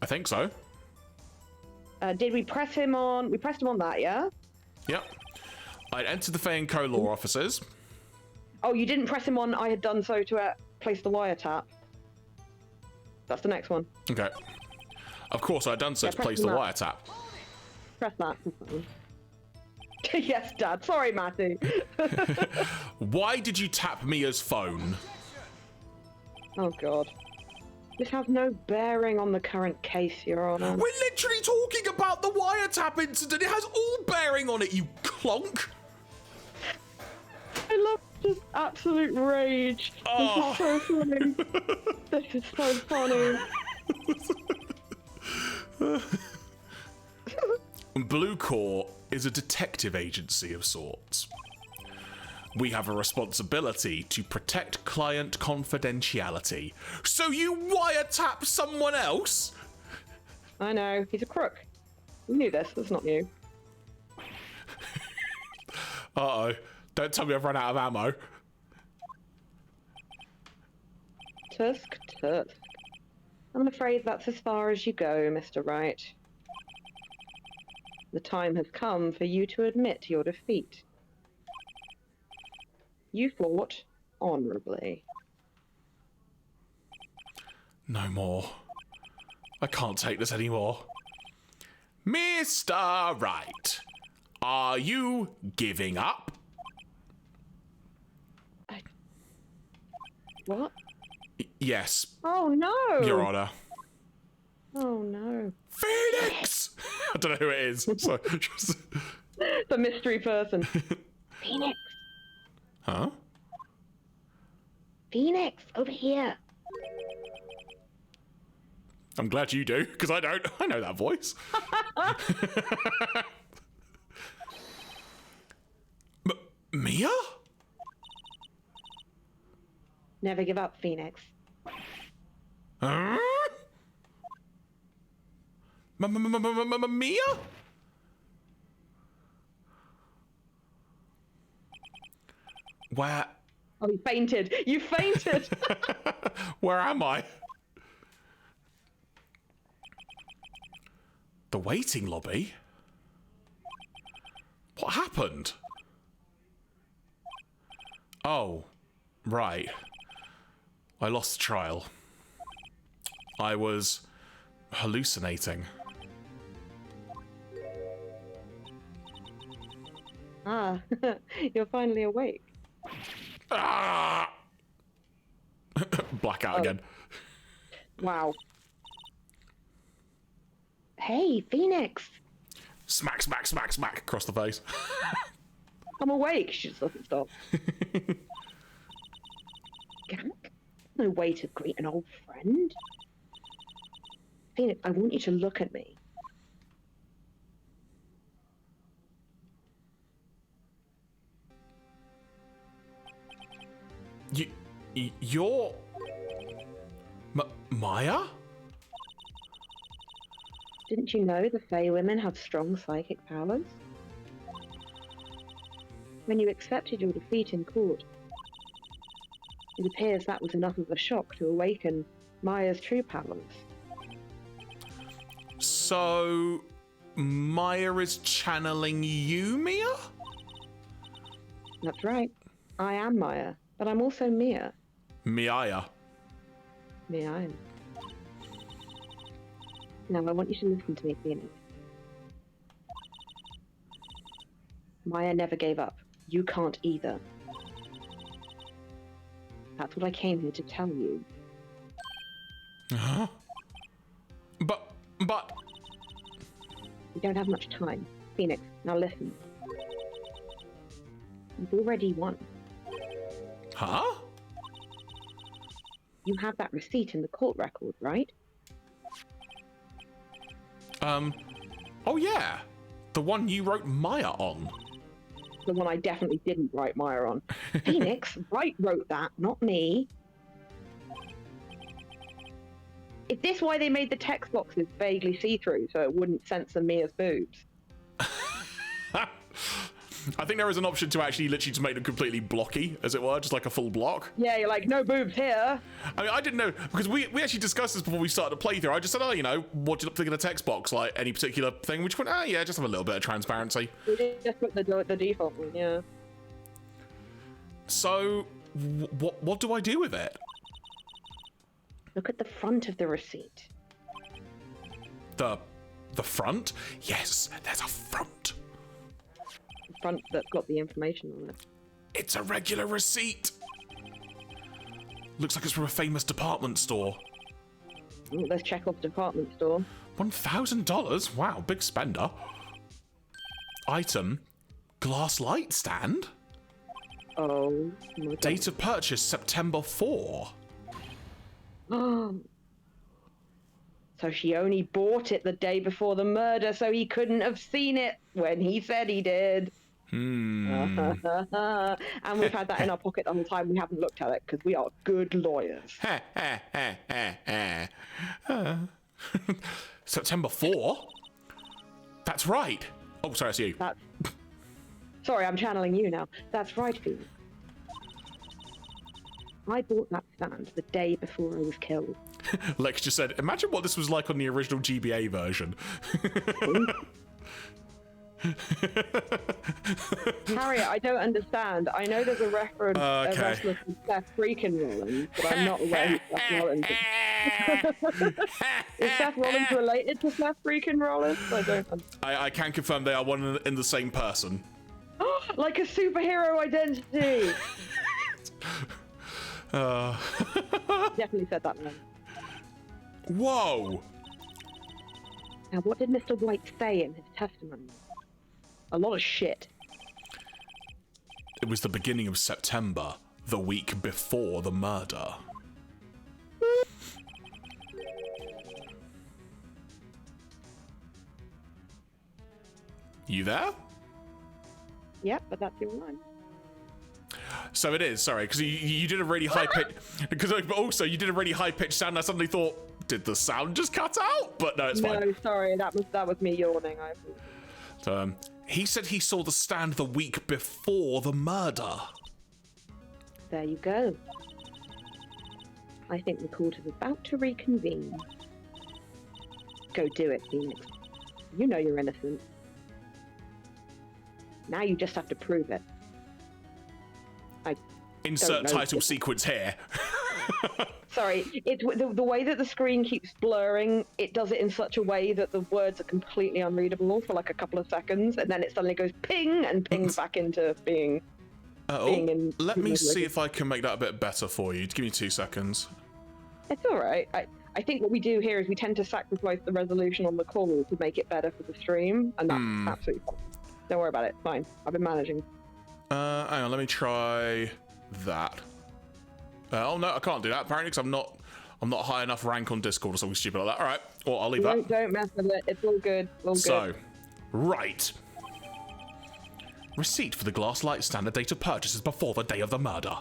I think so. Did we press him on... We pressed him on that, yeah? Yep. I'd entered the Fay & Co. law offices. Oh, you didn't press him on I had done so to place the wiretap. That's the next one. Okay. Of course, I'd done so to place the wiretap. Press that. Yes, Dad. Sorry, Matty. Why did you tap Mia's phone? Oh, God. This has no bearing on the current case, Your Honor. We're literally talking about the wiretap incident. It has all bearing on it, you clonk. I love this absolute rage. Oh. This is so funny. This is so funny. Blue Corps is a detective agency of sorts. We have a responsibility to protect client confidentiality. So you wiretap someone else? I know, he's a crook. You knew this, that's not new. Uh-oh. Don't tell me I've run out of ammo. Tusk. I'm afraid that's as far as you go, Mr. Wright. The time has come for you to admit your defeat. You fought honorably. No more. I can't take this anymore. Mr. Wright, are you giving up? What? Yes. Oh no! Your Honor. Oh no. Phoenix! I don't know who it is. So, just... The mystery person. Phoenix! Huh? Phoenix, over here. I'm glad you do, because I don't. I know that voice. Mia? Never give up, Phoenix. Huh? Mia? Where? Oh, you fainted. You fainted. Where am I? The waiting lobby? What happened? Oh, right. I lost the trial. I was hallucinating. Ah, you're finally awake. Ah! Blackout again. Wow. Hey, Phoenix. Smack, smack, smack, smack across the face. I'm awake. She just doesn't stop. No way to greet an old friend. Phoenix, I want you to look at me. You're... Maya? Didn't you know the Fey women have strong psychic powers? When you accepted your defeat in court, it appears that was enough of a shock to awaken Maya's true powers. So... Maya is channeling you, Mia? That's right. I am Maya, but I'm also Mia. Miaya. Mia. Now I want you to listen to me, Phoenix. Maya never gave up. You can't either. That's what I came here to tell you. Huh? But... We don't have much time. Phoenix, now listen. You've already won. Huh? You have that receipt in the court record, right? Oh yeah. The one you wrote Maya on. The one I definitely didn't write Maya on. Phoenix, Wright wrote that, not me. Is this why they made the text boxes vaguely see-through, so it wouldn't censor Mia's boobs? I think there is an option to actually literally just make them completely blocky, as it were, just like a full block. Yeah, you're like, no boobs here. I mean, I didn't know, because we actually discussed this before we started the playthrough. I just said, oh, you know, what do you think of the text box? Like, any particular thing? Which went, oh, yeah, just have a little bit of transparency. We just put the default one, yeah. So, what do I do with it? Look at the front of the receipt. The front? Yes, there's a front. The front that's got the information on it. It's a regular receipt. Looks like it's from a famous department store. Oh, let's check off the department store. $1,000? Wow, big spender. Item, glass light stand. Oh my God. Date of purchase, September 4. So she only bought it the day before the murder, so he couldn't have seen it when he said he did. And we've had that in our pocket the whole time. We haven't looked at it because we are good lawyers. September 4? That's right. Oh, sorry, that's you. Sorry, I'm channeling you now. That's right, Phoenix. I bought that stand the day before I was killed. Lex just said, imagine what this was like on the original GBA version. Harriet, I don't understand. I know there's a reference of wrestler called Seth freaking Rollins, but I'm not aware who Seth Rollins is. Is Seth Rollins related to Seth freaking Rollins? I don't understand. I can confirm they are one and the same person. Like a superhero identity! Definitely said that one. Whoa! Now, what did Mr. White say in his testimony? A lot of shit. It was the beginning of September, the week before the murder. You there? Yep, but that's your line. So it is, sorry, because you did a really high pitch. Because also you did a really high pitched sound. I suddenly thought, did the sound just cut out? But no, it's fine. No, sorry, that was me yawning. So he said he saw the stand the week before the murder. There you go. I think the court is about to reconvene. Go do it, Phoenix. You know you're innocent. Now you just have to prove it. Insert title sequence here. Sorry, it's the way that the screen keeps blurring. It does it in such a way that the words are completely unreadable for like a couple of seconds, and then it suddenly goes ping and pings back into being. Let me see if I can make that a bit better for you. Give me 2 seconds. It's all right. I think what we do here is we tend to sacrifice the resolution on the call to make it better for the stream, and that's absolutely fine. Don't worry about it. It's fine. I've been managing. Hang on, let me try that. Oh no, I can't do that apparently because I'm not high enough rank on Discord or something stupid like that. All right, well I'll leave that. Don't mess with it. It's all good. All So, good. right. Receipt for the glass light stand. The date of purchase is before the day of the murder.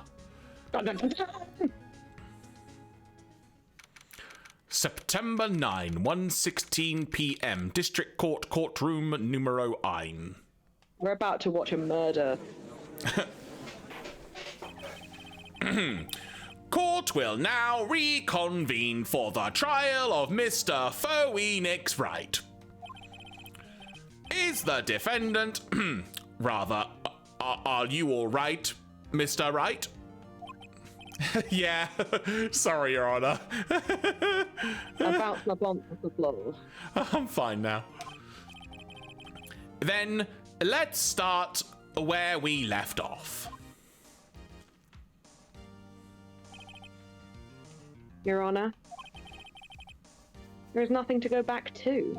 September 9, 1:16 p.m. District Court, courtroom numero 9. We're about to watch a murder. Court will now reconvene for the trial of Mr. Phoenix Wright. Is the defendant... Rather, are you all right, Mr. Wright? Yeah, sorry, Your Honor. About my blunt with the blow. I'm fine now. Then, let's start where we left off. Your Honor, there is nothing to go back to.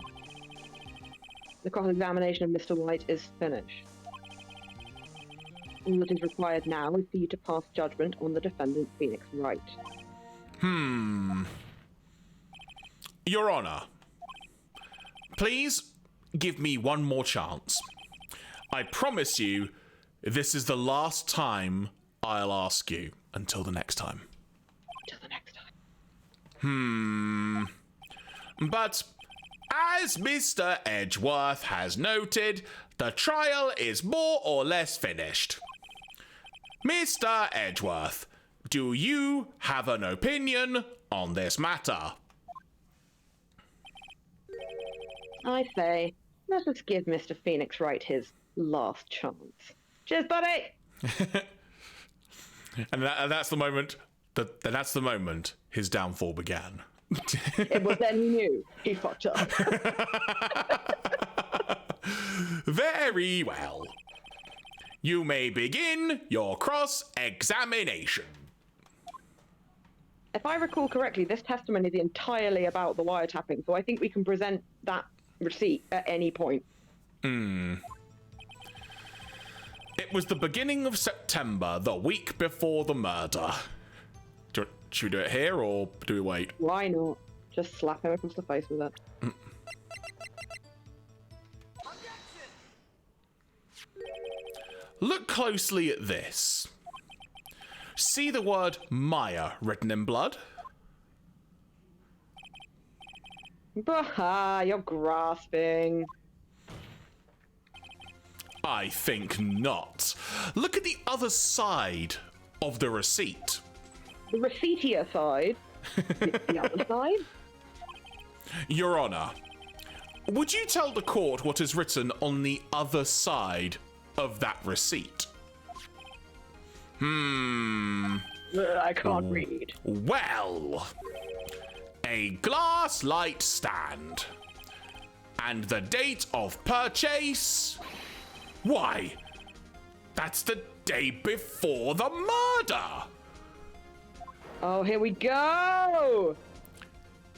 The cross-examination of Mr. White is finished. All that is required now is for you to pass judgment on the defendant, Phoenix Wright. Your Honor, please give me one more chance. I promise you, this is the last time I'll ask you until the next time. Till the next time. But as Mr. Edgeworth has noted, the trial is more or less finished. Mr. Edgeworth, do you have an opinion on this matter? I say, let us give Mr. Phoenix Wright his last chance. Cheers, buddy! And that's the moment. That's the moment his downfall began. It was then he knew he fucked up. Very well. You may begin your cross-examination. If I recall correctly, this testimony is entirely about the wiretapping, so I think we can present that receipt at any point. It was the beginning of September, the week before the murder. Should we do it here, or do we wait? Why not? Just slap him across the face with it. Look closely at this. See the word Maya written in blood? Bah, you're grasping. I think not. Look at the other side of the receipt. The receiptier side. The other side? Your Honor, would you tell the court what is written on the other side of that receipt? I can't read. Well, a glass light stand. And the date of purchase? Why, that's the day before the murder. Oh, here we go!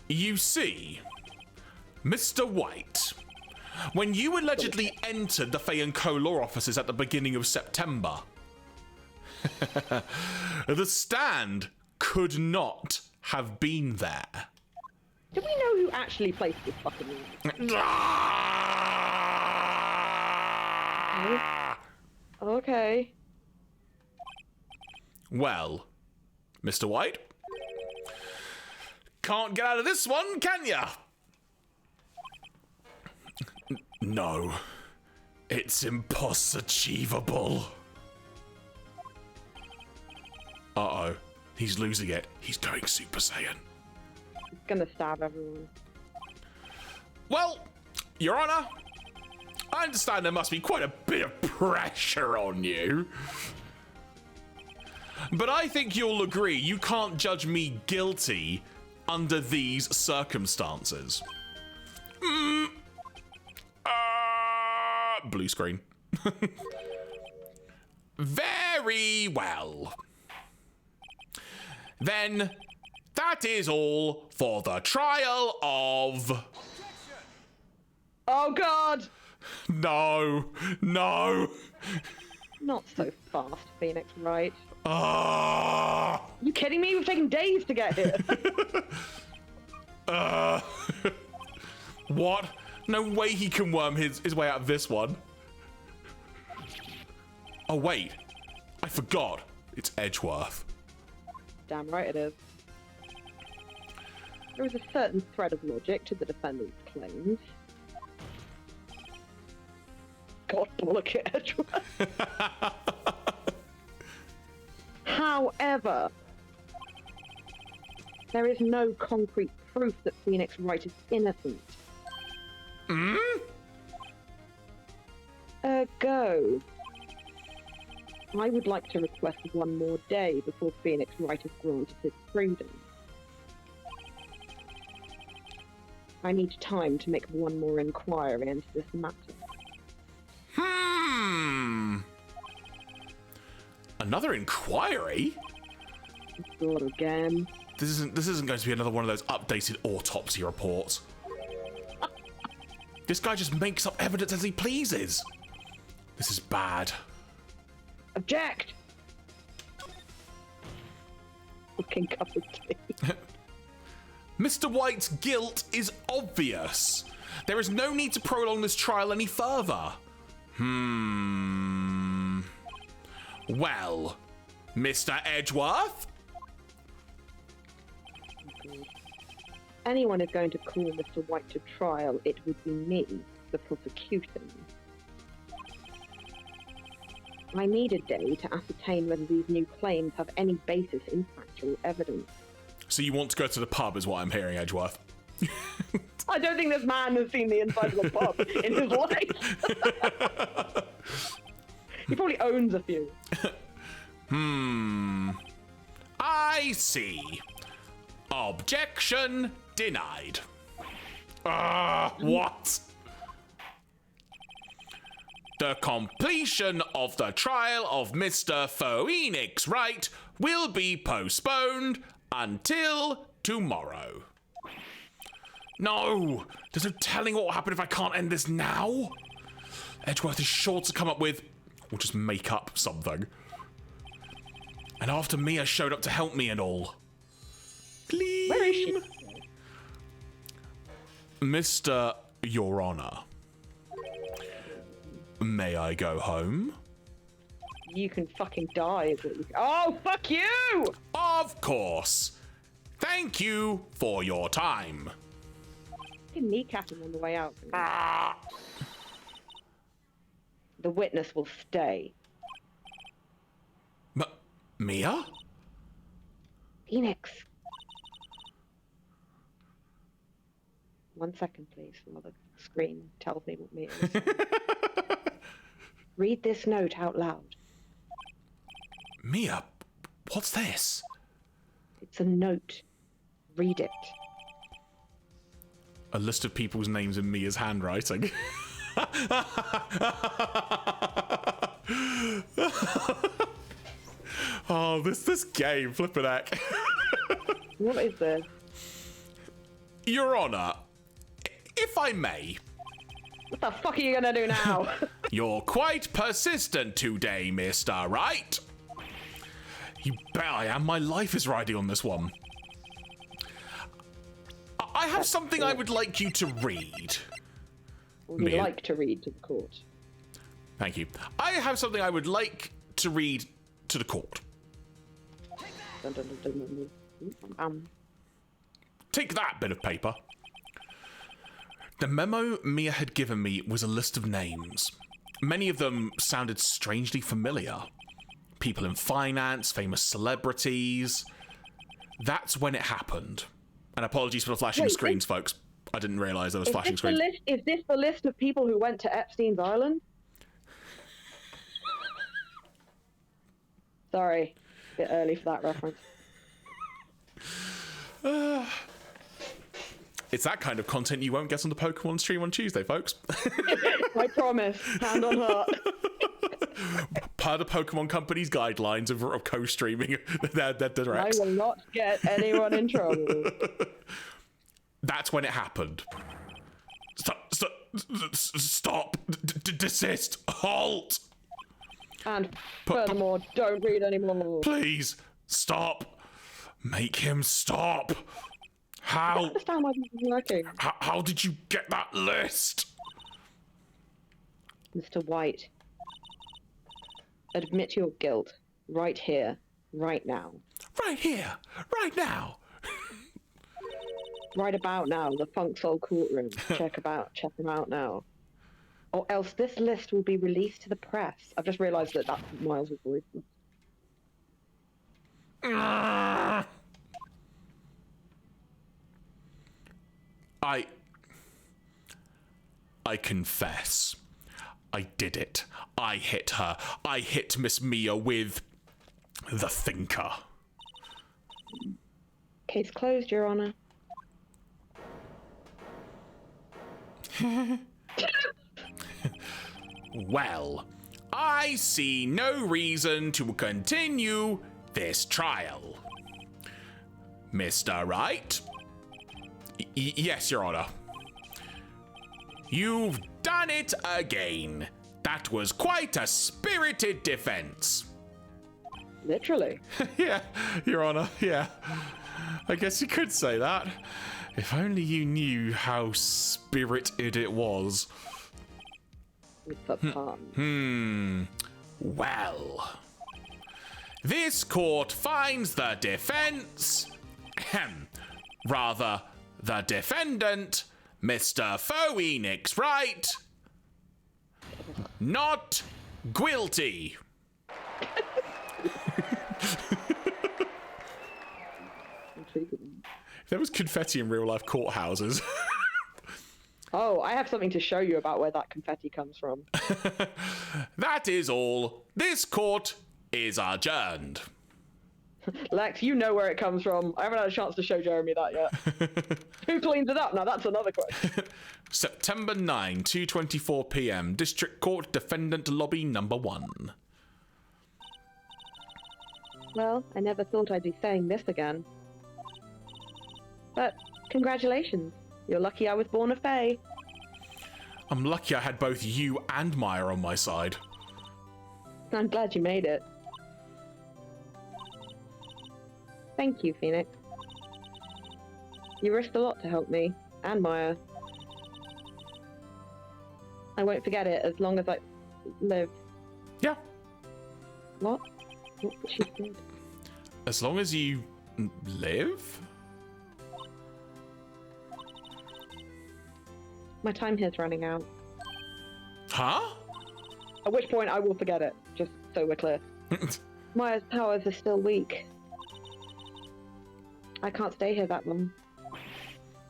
You see, Mr. White, when you allegedly entered the Fay & Co. law offices at the beginning of September, the stand could not have been there. Do we know who actually placed this fucking ring? Okay. Well, Mr. White, can't get out of this one, can ya? No, it's impossible. Uh-oh, he's losing it. He's going Super Saiyan. He's gonna stab everyone. Well, Your Honor, I understand there must be quite a bit of pressure on you. But I think you'll agree you can't judge me guilty under these circumstances. Blue screen. Very well. Then that is all for the trial of... Oh, God! No. Not so fast, Phoenix Wright. Ah! You kidding me? We've taken days to get here. What? No way he can worm his way out of this one. Oh, wait. I forgot. It's Edgeworth. Damn right it is. There is a certain thread of logic to the defendant's claims. God, look at Edgeworth. However, there is no concrete proof that Phoenix Wright is innocent. Ergo, I would like to request one more day before Phoenix Wright is granted his freedom. I need time to make one more inquiry into this matter. Another inquiry? God, again. This isn't going to be another one of those updated autopsy reports. This guy just makes up evidence as he pleases. This is bad. Object! Fucking cup of tea. Mr. White's guilt is obvious. There is no need to prolong this trial any further. Well, Mr. Edgeworth? Anyone is going to call Mr. White to trial, it would be me, the prosecution. I need a day to ascertain whether these new claims have any basis in factual evidence. So you want to go to the pub is what I'm hearing, Edgeworth. I don't think this man has seen the inside of a pub in his life. He probably owns a few. I see. Objection denied. What? The completion of the trial of Mr. Phoenix Wright will be postponed until tomorrow. No! There's no telling what will happen if I can't end this now. Edgeworth is sure to come up with, or just make up something. And after Mia showed up to help me and all. Gleam. Where is she? Mr. Your Honor. May I go home? You can fucking die. Is what you... Oh, fuck you! Of course. Thank you for your time. Fucking kneecap him on the way out. The witness will stay. Mia? Phoenix. 1 second, please, while the screen tells me what Mia is. Read this note out loud. Mia, what's this? It's a note. Read it. A list of people's names in Mia's handwriting. Oh, this game, flippin' heck. What is this? Your Honor, if I may. What the fuck are you gonna do now? You're quite persistent today, Mr. Wright. You bet I am. My life is riding on this one. I have something I would like you to read. Would you like to read to the court? Thank you. I have something I would like to read to the court. Dun, dun, dun, dun, dun. Take that bit of paper. The memo Mia had given me was a list of names. Many of them sounded strangely familiar. People in finance, famous celebrities. That's when it happened. And apologies for the flashing screens, folks. I didn't realise there was flashing screens. Is this the list of people who went to Epstein's Island? Sorry, a bit early for that reference. It's that kind of content you won't get on the Pokemon stream on Tuesday, folks. I promise, hand on heart. Per the Pokemon Company's guidelines of co-streaming their directs. I will not get anyone in trouble. That's when it happened. Stop. Desist. Halt. And furthermore, don't read anymore. Please, stop. Make him stop. I don't understand why this is working. How did you get that list? Mr. White, admit your guilt right here, right now. Right here, right now. Right about now, the Funk Soul courtroom. Check him out now. Or else this list will be released to the press. I've just realised that that's Miles' voice. I confess. I did it. I hit her. I hit Miss Mia with the thinker. Case closed, Your Honour. Well, I see no reason to continue this trial. Mr. Wright? Yes, Your Honor. You've done it again. That was quite a spirited defense. Literally. Yeah, Your Honor, yeah. I guess you could say that. If only you knew how spirited it was. With the pun. Well. This court finds the defense... rather, the defendant, Mr. Phoenix Wright, not guilty. There was confetti in real life courthouses. Oh, I have something to show you about where that confetti comes from. That is all. This court is adjourned. Lex, you know where it comes from. I haven't had a chance to show Jeremy that yet. Who cleans it up? Now that's another question. September 9, 2:24 p.m. District Court Defendant Lobby Number 1. Well, I never thought I'd be saying this again. But congratulations. You're lucky I was born a fae. I'm lucky I had both you and Maya on my side. I'm glad you made it. Thank you, Phoenix. You risked a lot to help me, and Maya. I won't forget it as long as I live. Yeah. What? What did she say? As long as you live? My time here's running out. Huh? At which point I will forget it, just so we're clear. Maya's powers are still weak. I can't stay here that long.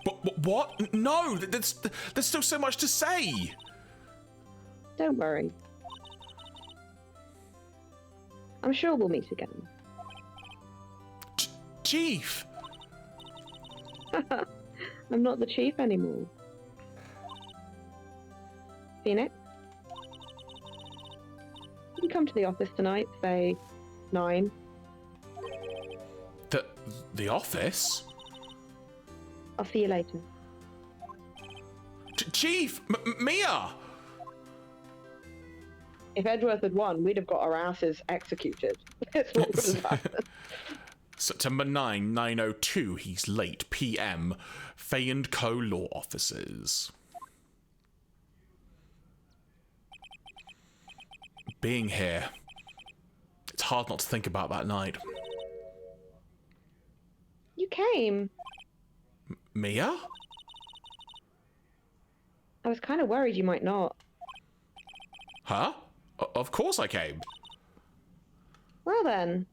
But what? No, there's still so much to say. Don't worry. I'm sure we'll meet again. Chief! I'm not the chief anymore. Phoenix? You come to the office tonight, say 9. The office? I'll see you later. Chief! Mia! If Edgeworth had won, we'd have got our asses executed. That's what would have happened. September 9, 9:02, he's late, PM. Faye & Co. Law Offices. Being here, it's hard not to think about that night. You came. Mia? I was kind of worried you might not. Huh? Of course I came. Well then.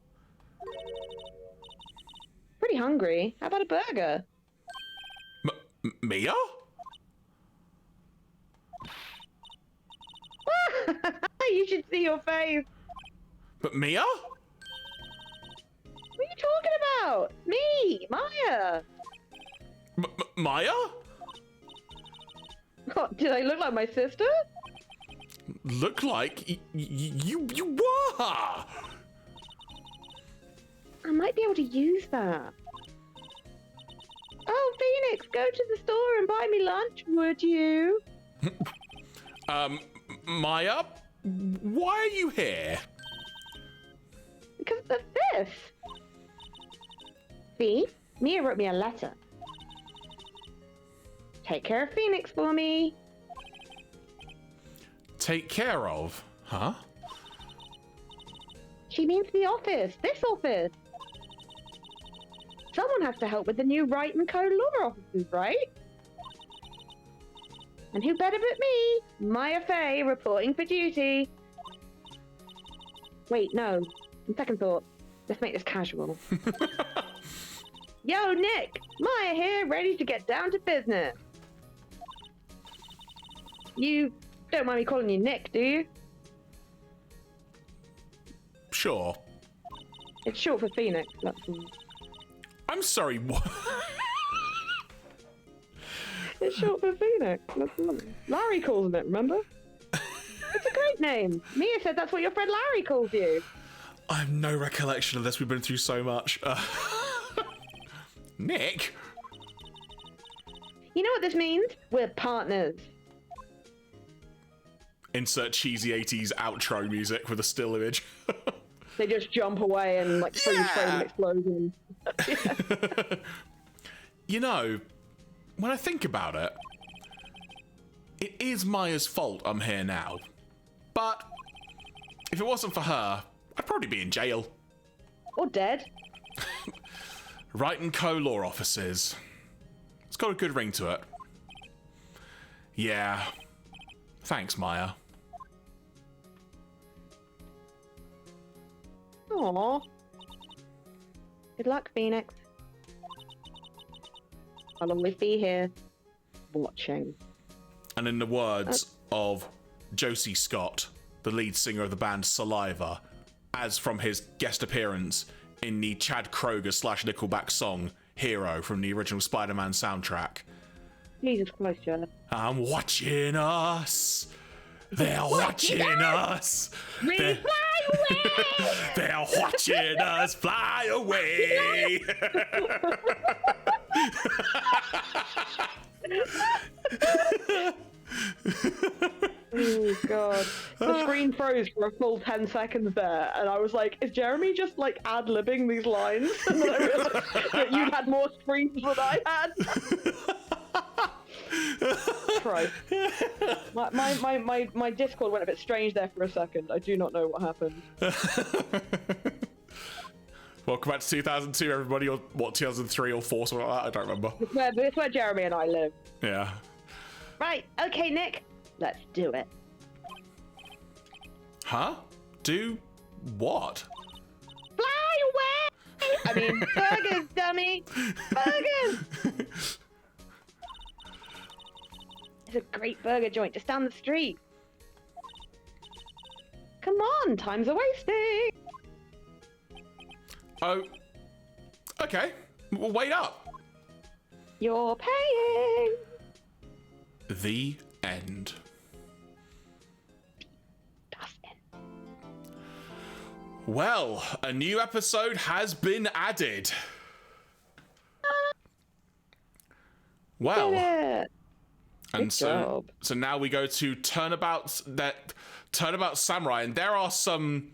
Pretty hungry. How about a burger? Mia? You should see your face. But Mia? What are you talking about? Me, Maya. Maya? What, did I look like my sister? Look like you were. I might be able to use that. Oh, Phoenix, go to the store and buy me lunch, would you? Maya, why are you here? What's this? See? Mia wrote me a letter. Take care of Phoenix for me. Take care of? Huh? She means the office. This office. Someone has to help with the new Wright and Co. law offices, right? And who better but me? Maya Fey, reporting for duty. Wait, no. On second thought, let's make this casual. Yo, Nick! Maya here, ready to get down to business. You don't mind me calling you Nick, do you? Sure. It's short for Phoenix, that's all. I'm sorry, what? It's short for Phoenix. That's all. Larry calls it, remember? It's a great name. Mia said that's what your friend Larry calls you. I have no recollection of this. We've been through so much. Nick? You know what this means? We're partners. Insert cheesy 80s outro music with a still image. They just jump away and like freeze frame an explosion. You know, when I think about it, it is Maya's fault I'm here now. But if it wasn't for her, I'd probably be in jail. Or dead. Wright and Co. law offices. It's got a good ring to it. Yeah. Thanks, Maya. Aww. Good luck, Phoenix. I'll always be here, watching. And in the words of Josie Scott, the lead singer of the band Saliva, as from his guest appearance in the Chad Kroger / Nickelback song Hero from the original Spider-Man soundtrack. Jesus Christ, Jenna. I'm watching us. They're watching us. Really fly away! They're watching us fly away. Oh god. The screen froze for a full 10 seconds there, and I was like, is Jeremy just like ad-libbing these lines? And then I realized that you had more screens than I had. Christ. My Discord went a bit strange there for a second. I do not know what happened. Welcome back to 2002, everybody, or what, 2003 or 4, something like that? I don't remember. It's where Jeremy and I live. Yeah. Right, okay, Nick. Let's do it. Huh? Do what? Fly away! I mean, burgers, dummy! Burgers! There's a great burger joint just down the street. Come on, time's a wasting. Oh. Okay. Well, wait up. You're paying. The end. Das End. Well, a new episode has been added. Well, Did it. and Good so job. so now we go to Turnabout Samurai, and there are some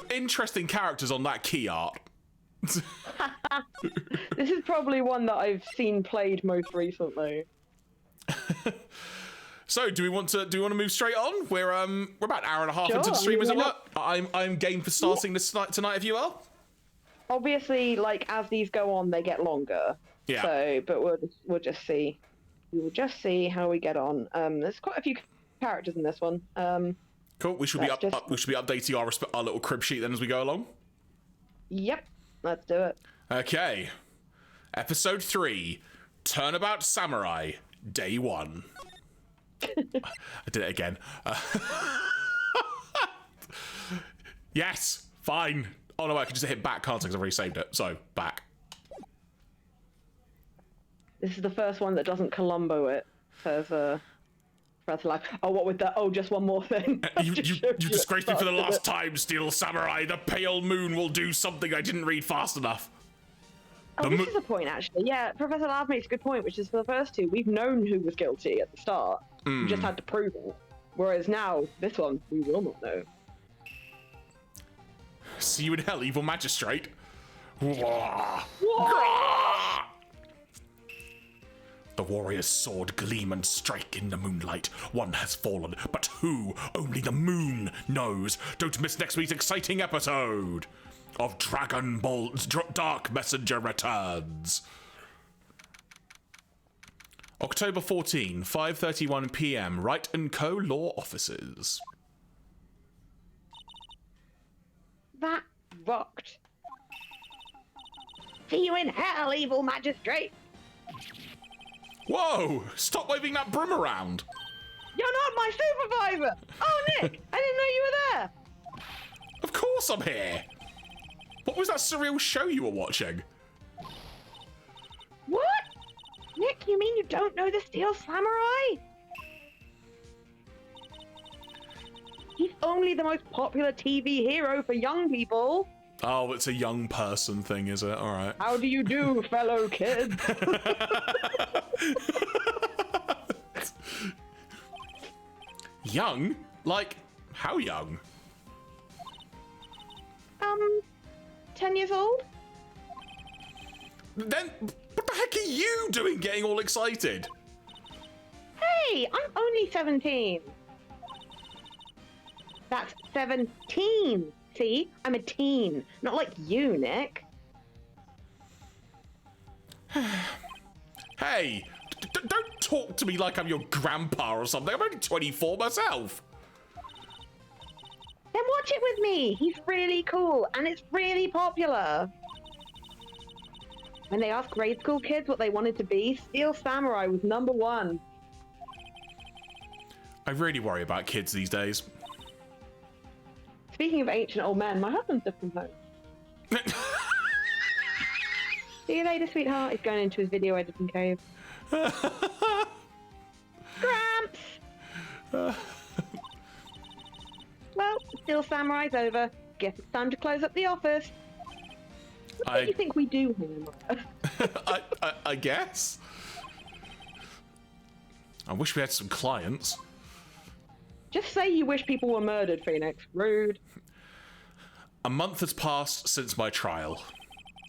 interesting characters on that key art. This is probably one that I've seen played most recently. So, do we want to move straight on? We're about an hour and a half Sure, into the stream, I as mean, it were. I'm game for starting this tonight if you are. Obviously, like as these go on, they get longer. Yeah. So, but we'll just see. We will just see how we get on. There's quite a few characters in this one. Cool. We should be updating our little crib sheet then as we go along. Yep. Let's do it. Okay. Episode 3, Turnabout Samurai, Day 1. I did it again. Yes, fine. Oh no, I can just hit back, can't I? Because I've already saved it. So, back. This is the first one that doesn't Columbo it. Says, Professor Life. Oh, what with that? Oh, just one more thing. You disgraced me for the last time, Steel Samurai. The pale moon will do something I didn't read fast enough. Oh, this is a point, actually. Yeah, Professor Lav makes a good point, which is for the first two, we've known who was guilty at the start. We just had to prove it. Whereas now, this one, we will not know. See you in hell, evil magistrate. The warrior's sword gleam and strike in the moonlight. One has fallen, but who? Only the moon knows. Don't miss next week's exciting episode of Dragon Ball Dark Messenger Returns. October 14, 5:31 p.m. Wright & Co. Law Offices. That rocked. See you in hell, evil magistrate. Whoa! Stop waving that broom around. You're not my supervisor. Oh, Nick, I didn't know you were there. Of course I'm here. What was that surreal show you were watching? What? Nick, you mean you don't know the Steel Samurai? He's only the most popular TV hero for young people. Oh, it's a young person thing, is it? All right. How do you do, fellow kids? Young? Like, how young? 10 years old? Then, what the heck are you doing getting all excited? Hey, I'm only 17. That's 17. See? I'm a teen. Not like you, Nick. Hey, don't talk to me like I'm your grandpa or something. I'm only 24 myself. Then watch it with me. He's really cool, and it's really popular. When they asked grade school kids what they wanted to be, Steel Samurai was #1. I really worry about kids these days. Speaking of ancient old men, my husband's just from home. See you later, sweetheart. He's going into his video editing cave. Gramps! Well, Steel Samurai's over. Guess it's time to close up the office. What do you think we do here? I guess. I wish we had some clients. Just say you wish people were murdered, Phoenix. Rude. A month has passed since my trial.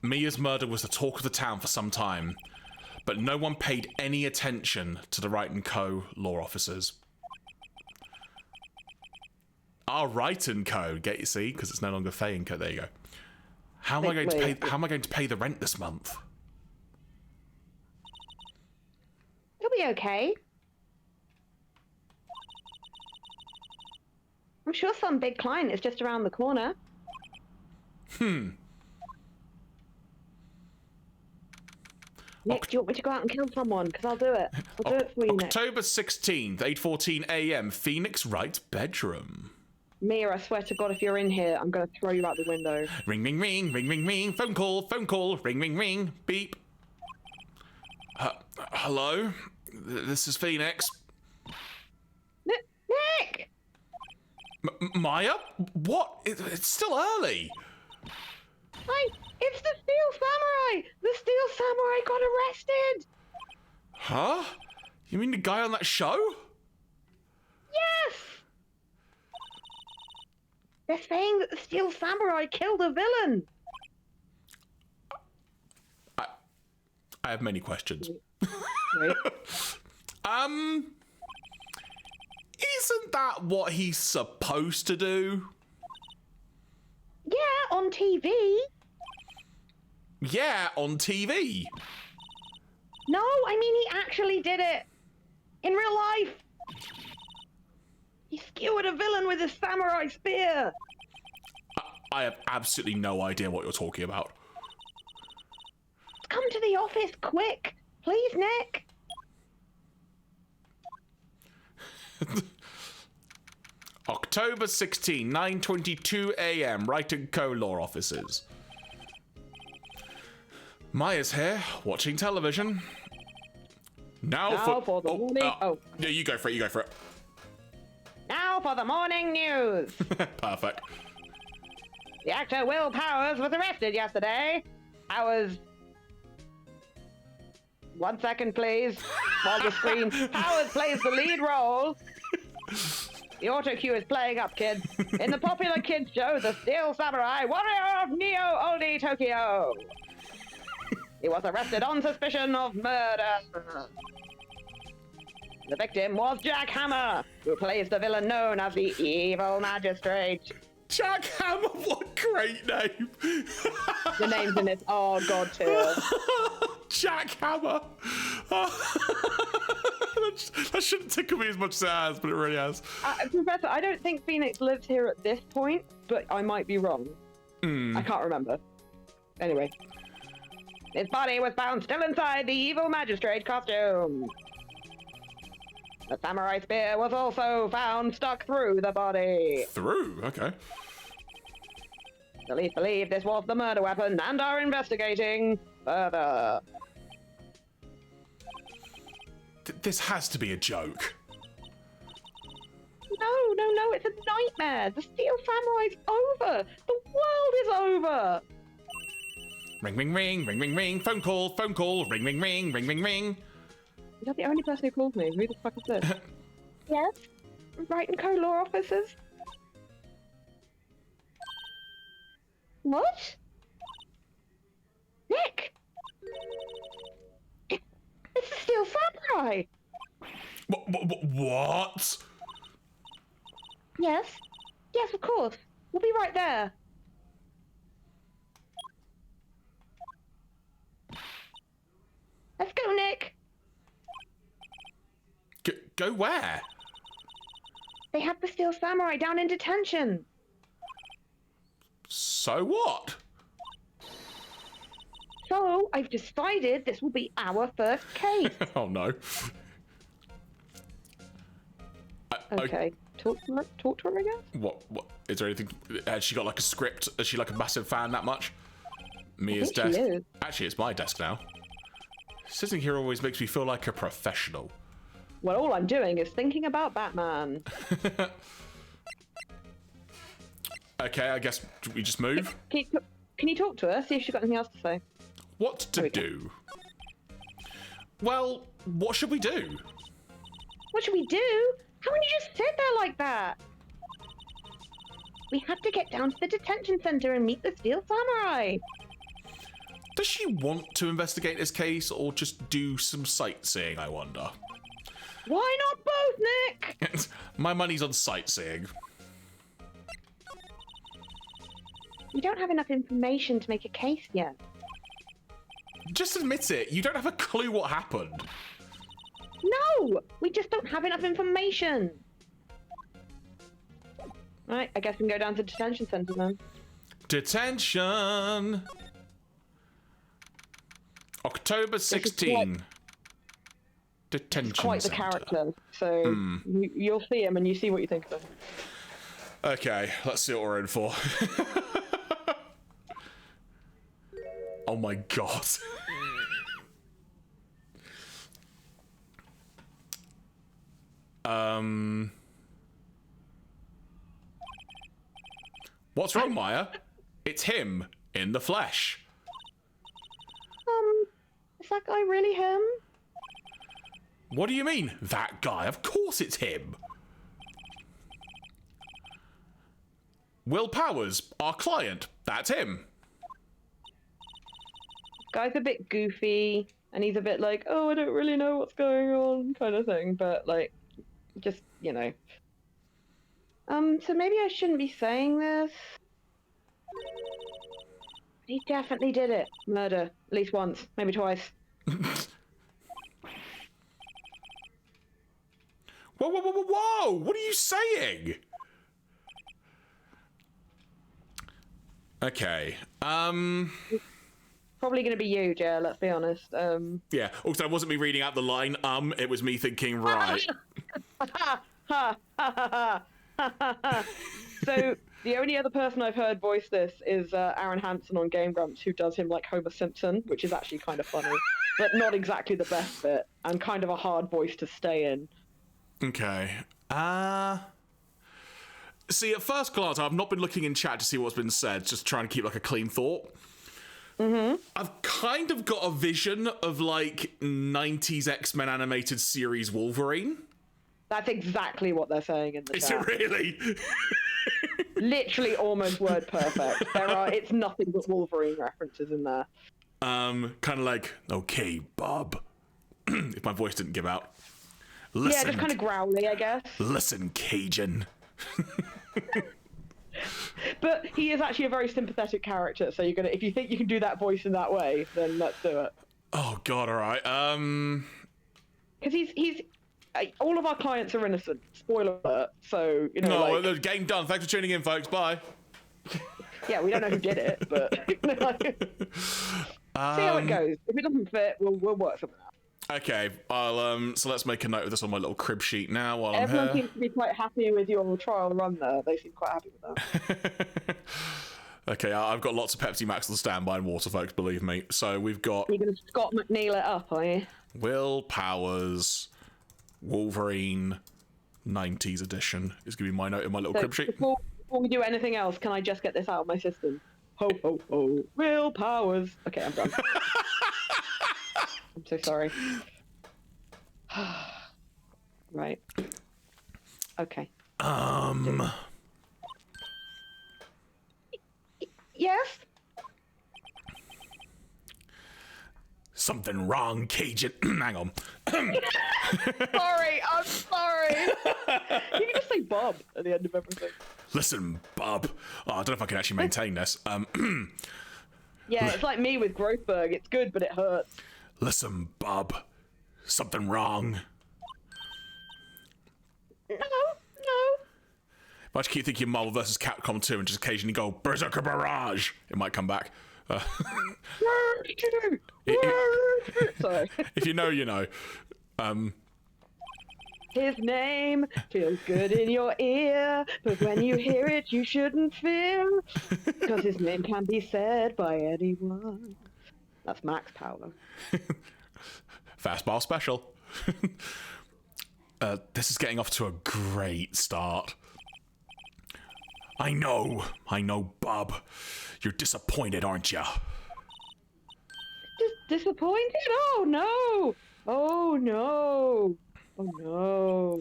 Mia's murder was the talk of the town for some time, but no one paid any attention to the Wright & Co. law officers. Our Wright & Co. Get you see, because it's no longer Faye & Co. There you go. How am I going to pay the rent this month? It'll be okay. I'm sure some big client is just around the corner. Nick, do you want me to go out and kill someone? Because I'll do it. I'll do it for you, Nick. October 16th, 8:14 a.m. Phoenix Wright bedroom. Mia, I swear to God, if you're in here, I'm going to throw you out the window. Ring, ring, ring, ring, ring, ring. Phone call, ring, ring, ring. Beep. Hello? This is Phoenix. Nick! Maya? What? It's still early. It's the Steel Samurai! The Steel Samurai got arrested! Huh? You mean the guy on that show? Yes! They're saying that the Steel Samurai killed a villain. I have many questions. Wait. Isn't that what he's supposed to do? Yeah, on TV. Yeah, on TV. No, I mean he actually did it. In real life. He skewered a villain with his samurai spear. I have absolutely no idea what you're talking about. Come to the office, quick. Please, Nick. October 16, 9:22 a.m. Wright & Co. law offices. Maya's here, watching television. Now for the morning... Yeah, you go for it, Now for the morning news. Perfect. The actor Will Powers was arrested yesterday. Powers... 1 second, please. While the screen... Powers plays the lead role. The auto cue is playing up, kids. In the popular kids show, The Steel Samurai, warrior of Neo-Oldie Tokyo. He was arrested on suspicion of murder. The victim was Jack Hammer, who plays the villain known as the Evil Magistrate. Jack Hammer, what great name! The names in this are god tier. Jack Hammer! That shouldn't tickle me as much as it has, but it really has. Professor, I don't think Phoenix lives here at this point, but I might be wrong. I can't remember. Anyway. His body was found still inside the Evil Magistrate costume. The samurai spear was also found stuck through the body. Through? Okay. Police believe this was the murder weapon and are investigating further. This has to be a joke. No, it's a nightmare. The Steel Samurai's over. The world is over. Ring, ring, ring, ring, ring, ring. Phone call, ring, ring, ring, ring, ring, ring. You're not the only person who called me. Who the fuck is this? Yes? Wright and Co. law officers? What? Nick! It's the Steel Samurai! What? Yes? Yes, of course. We'll be right there. Let's go, Nick! Go where? They have the Steel Samurai down in detention. So what? So, I've decided this will be our first case. Oh no. Okay, talk to her, I guess? What? Is there anything? Has she got like a script? Is she like a massive fan that much? Mia's I think desk. she is. Actually, it's my desk now. Sitting here always makes me feel like a professional. Well, all I'm doing is thinking about Batman. Okay, I guess we just move. Can you talk to her? See if she's got anything else to say. What to do? Well, what should we do? What should we do? How can you just sit there like that? We had to get down to the detention center and meet the Steel Samurai. Does she want to investigate this case or just do some sightseeing, I wonder? Why not both, Nick? My money's on sightseeing. We don't have enough information to make a case yet. Just admit it, you don't have a clue what happened. No! We just don't have enough information. Right, I guess we can go down to the detention center then. Detention! October 16. Detention Quite the centre. character, so you'll see him and you see what you think of him. Okay, let's see what we're in for. Oh my god. What's wrong, Maya? It's him in the flesh. Is that guy really him? What do you mean, that guy? Of course it's him. Will Powers, our client, that's him. Guy's a bit goofy, and he's a bit like, oh, I don't really know what's going on, kind of thing, but, like, just, you know. So maybe I shouldn't be saying this. He definitely did it. Murder. At least once, maybe twice. Whoa, whoa, whoa, whoa, whoa! What are you saying? Okay, Probably gonna be you, Jer, let's be honest. yeah, also, it wasn't me reading out the line, it was me thinking, right. So, the only other person I've heard voice this is Aaron Hansen on Game Grumps, who does him like Homer Simpson, which is actually kind of funny, but not exactly the best bit, and kind of a hard voice to stay in. Okay, see, at first glance, I've not been looking in chat to see what's been said, just trying to keep like a clean thought. I've kind of got a vision of like 90s X-Men animated series Wolverine. That's exactly what they're saying in the Is chat. it really? Literally almost word perfect. It's nothing but Wolverine references in there. Kind of like, okay, Bob. If my voice didn't give out. Listen, Yeah, just kind of growly, I guess. Listen, Cajun. But he is actually a very sympathetic character, so if you think you can do that voice in that way, then let's do it. Oh God, all right. Because he's all of our clients are innocent. Spoiler alert. So No, the game done. Thanks for tuning in, folks. Bye. Yeah, we don't know who did it, but see how it goes. If it doesn't fit, we'll work something out. Okay, I'll so let's make a note of this on my little crib sheet now while Everyone I'm here. seems to be quite happy with your trial run there. They seem quite happy with that. Okay, I've got lots of Pepsi Max on standby and water, folks, believe me. So we've got You're going to Scott McNeil it up, are you? Will Powers, Wolverine, 90s edition is going to be my note in my little crib sheet. Before we do anything else, can I just get this out of my system? Ho, ho, ho. Will Powers. Okay, I'm done. I'm so sorry. Right. Okay. Yes? Something wrong, Cajun. Hang on. Sorry, I'm sorry. You can just say Bob at the end of everything. Listen, Bob. Oh, I don't know if I can actually maintain this. Yeah, it's like me with Grothberg. It's good, but it hurts. Listen, Bob. Something wrong. No. If I just keep thinking Marvel vs. Capcom 2 and just occasionally go Berserker Barrage, it might come back. Sorry. If you know, you know. His name feels good in your ear, but when you hear it, you shouldn't fear, because his name can be said by anyone. That's Max Power. Fastball special. This is getting off to a great start. I know, Bob. You're disappointed, aren't you? Disappointed? Oh no! Oh no! Oh no!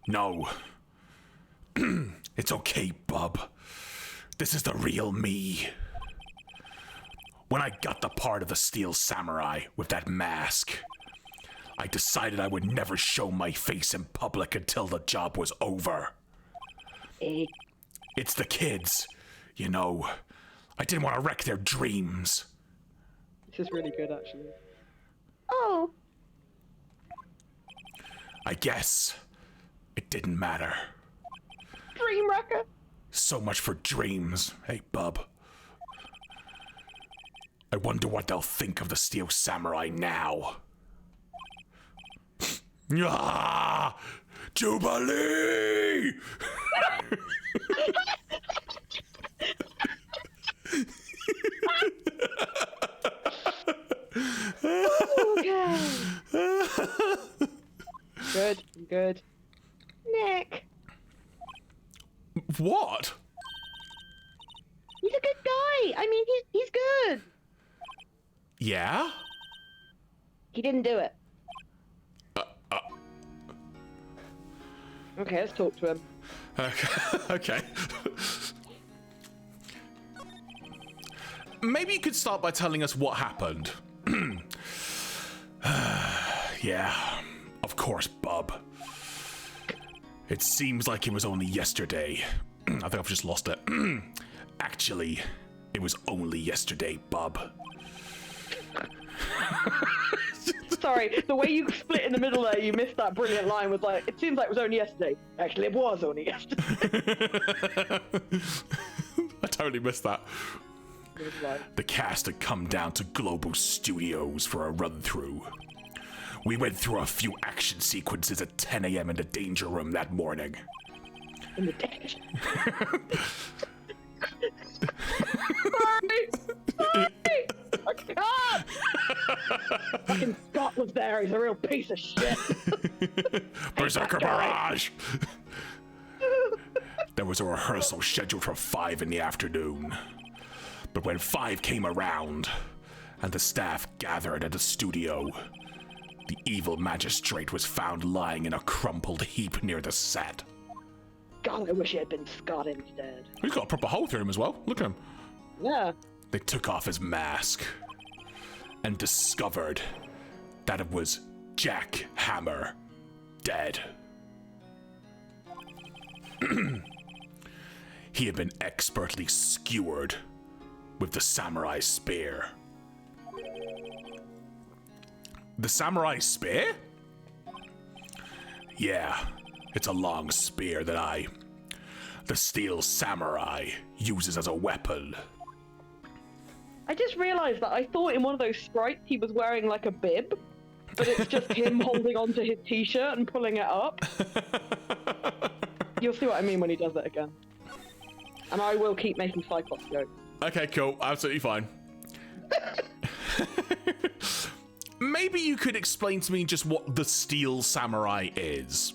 No. It's okay, Bob. This is the real me. When I got the part of the Steel Samurai with that mask, I decided I would never show my face in public until the job was over. It's the kids, you know. I didn't want to wreck their dreams. This is really good, actually. Oh. I guess it didn't matter. Dream wrecker. So much for dreams, hey, bub. I wonder what they'll think of the Steel Samurai now. Ah! Jubilee! Okay. Good. Nick. What? He's a good guy. I mean, he's good. Yeah? He didn't do it. Okay, let's talk to him. Okay. Maybe you could start by telling us what happened. Yeah, of course, bub. It seems like it was only yesterday. I think I've just lost it. Actually, it was only yesterday, bub. Sorry, the way you split in the middle there, you missed that brilliant line with like, it seems like it was only yesterday. Actually, it was only yesterday. I totally missed that. The cast had come down to Global Studios for a run-through. We went through a few action sequences at 10 a.m. in the Danger Room that morning. In the Danger Sorry! I can't! Fucking Scott was there, he's a real piece of shit. Berserker Barrage! There was a rehearsal scheduled for 5 in the afternoon. But when 5 came around, and the staff gathered at the studio, The evil magistrate was found lying in a crumpled heap near the set. God, I wish it had been Scott instead. He's got a proper hole through him as well. Look at him. Yeah. They took off his mask and discovered that it was Jack Hammer, dead. He had been expertly skewered with the samurai spear. The samurai spear? Yeah, it's a long spear that the steel samurai, uses as a weapon. I just realised that I thought in one of those sprites he was wearing like a bib, but it's just him holding onto his t-shirt and pulling it up. You'll see what I mean when he does it again. And I will keep making Cyclops jokes. Okay, cool. Absolutely fine. Maybe you could explain to me just what the steel samurai is.